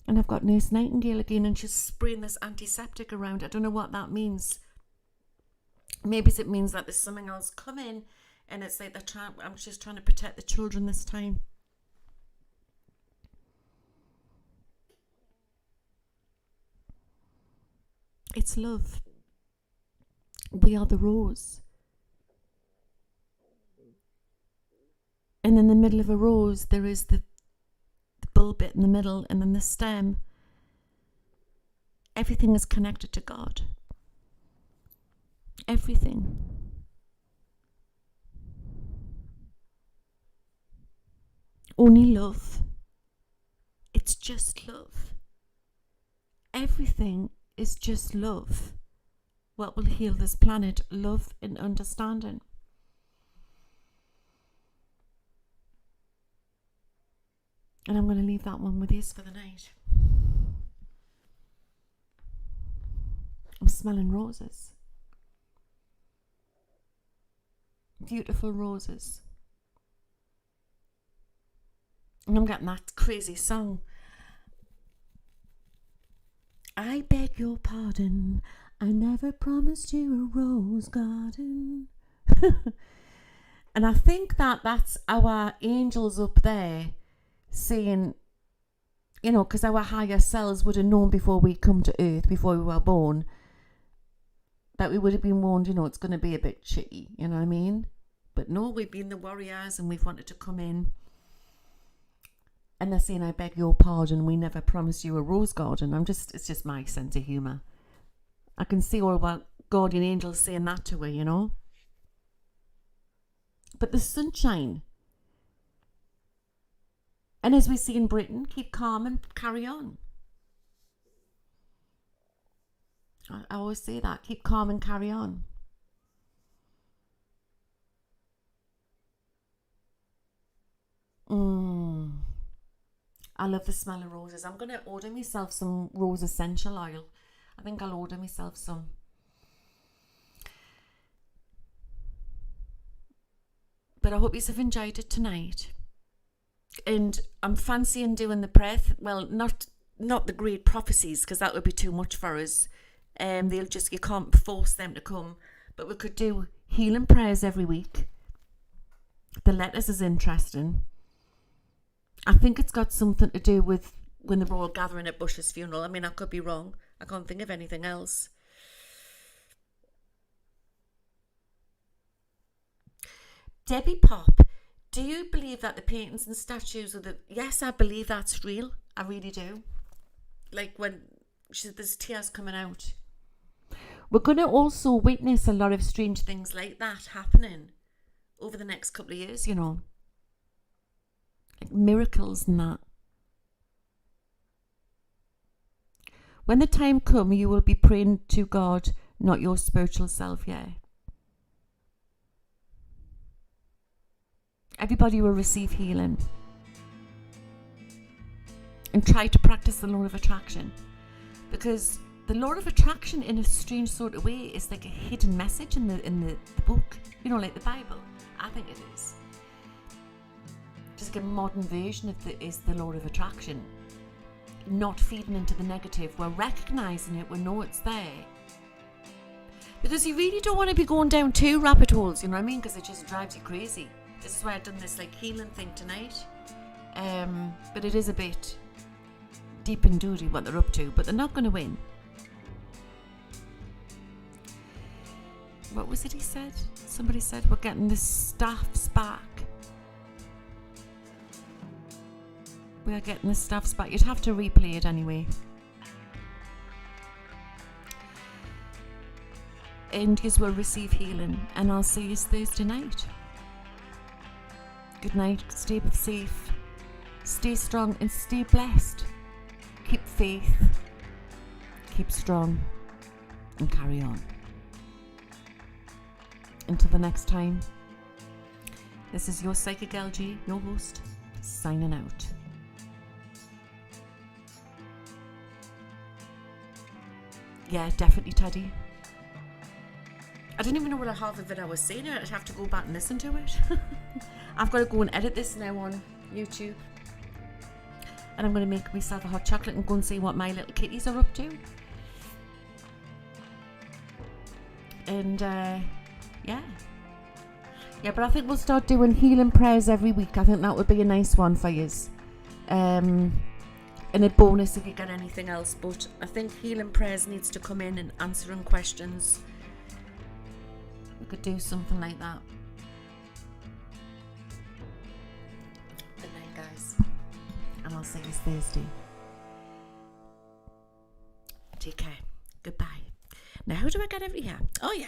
And I've got Nurse Nightingale again, and she's spraying this antiseptic around. I don't know what that means. Maybe it means that there's something else coming, and it's like I'm just trying to protect the children this time. It's love. We are the rose. And in the middle of a rose, there is the bulb bit in the middle, and then the stem. Everything is connected to God. Everything. Only love. It's just love. Everything is just love. What will heal this planet? Love and understanding. And I'm going to leave that one with you for the night. I'm smelling roses. Beautiful roses. And I'm getting that crazy song. I beg your pardon, I never promised you a rose garden. And I think that's our angels up there saying, you know, because our higher selves would have known before we come to earth, before we were born, that we would have been warned, you know, it's going to be a bit shitty, you know what I mean? But no, we've been the warriors and we've wanted to come in. And they're saying, I beg your pardon, we never promised you a rose garden. It's just my sense of humour. I can see all about guardian angels saying that to her, you know. But the sunshine. And as we see in Britain, keep calm and carry on. I always say that, keep calm and carry on. I love the smell of roses. I'm going to order myself some rose essential oil. I think I'll order myself some. But I hope you've enjoyed it tonight. And I'm fancying doing the prayer. Well, not the great prophecies, because that would be too much for us. You can't force them to come. But we could do healing prayers every week. The letters is interesting. I think it's got something to do with when they were all gathering at Bush's funeral. I mean, I could be wrong. I can't think of anything else. Debbie Pop, do you believe that the paintings and statues Yes, I believe that's real. I really do. Like when there's tears coming out. We're going to also witness a lot of strange things like that happening over the next couple of years, you know. Like miracles and that. When the time comes, you will be praying to God, not your spiritual self, yeah. Everybody will receive healing. And try to practice the law of attraction. Because the law of attraction, in a strange sort of way, is like a hidden message in the book. You know, like the Bible. I think it is. Just like a modern version of the law of attraction. Not feeding into the negative. We're recognising it. We know it's there. Because you really don't want to be going down two rabbit holes, you know what I mean? Because it just drives you crazy. This is why I've done this like healing thing tonight. But it is a bit deep and dirty what they're up to. But they're not going to win. What was it he said? Somebody said we're getting the staffs back. We are getting the staffs back. You'd have to replay it anyway. And you will receive healing. And I'll see you Thursday night. Good night. Stay safe. Stay strong and stay blessed. Keep faith. Keep strong. And carry on. Until the next time. This is your Psychic LG, your host, signing out. Yeah, definitely, Teddy. I didn't even know what half of it I was saying. I'd have to go back and listen to it. I've got to go and edit this now on YouTube. And I'm going to make myself a hot chocolate and go and see what my little kitties are up to. And yeah, but I think we'll start doing healing prayers every week. I think that would be a nice one for you. And a bonus if you get anything else. But I think healing prayers needs to come in and answering questions. We could do something like that. Good night, guys. And I'll see you Thursday. Take care. Goodbye. Now, how do I get over here? Oh, yeah.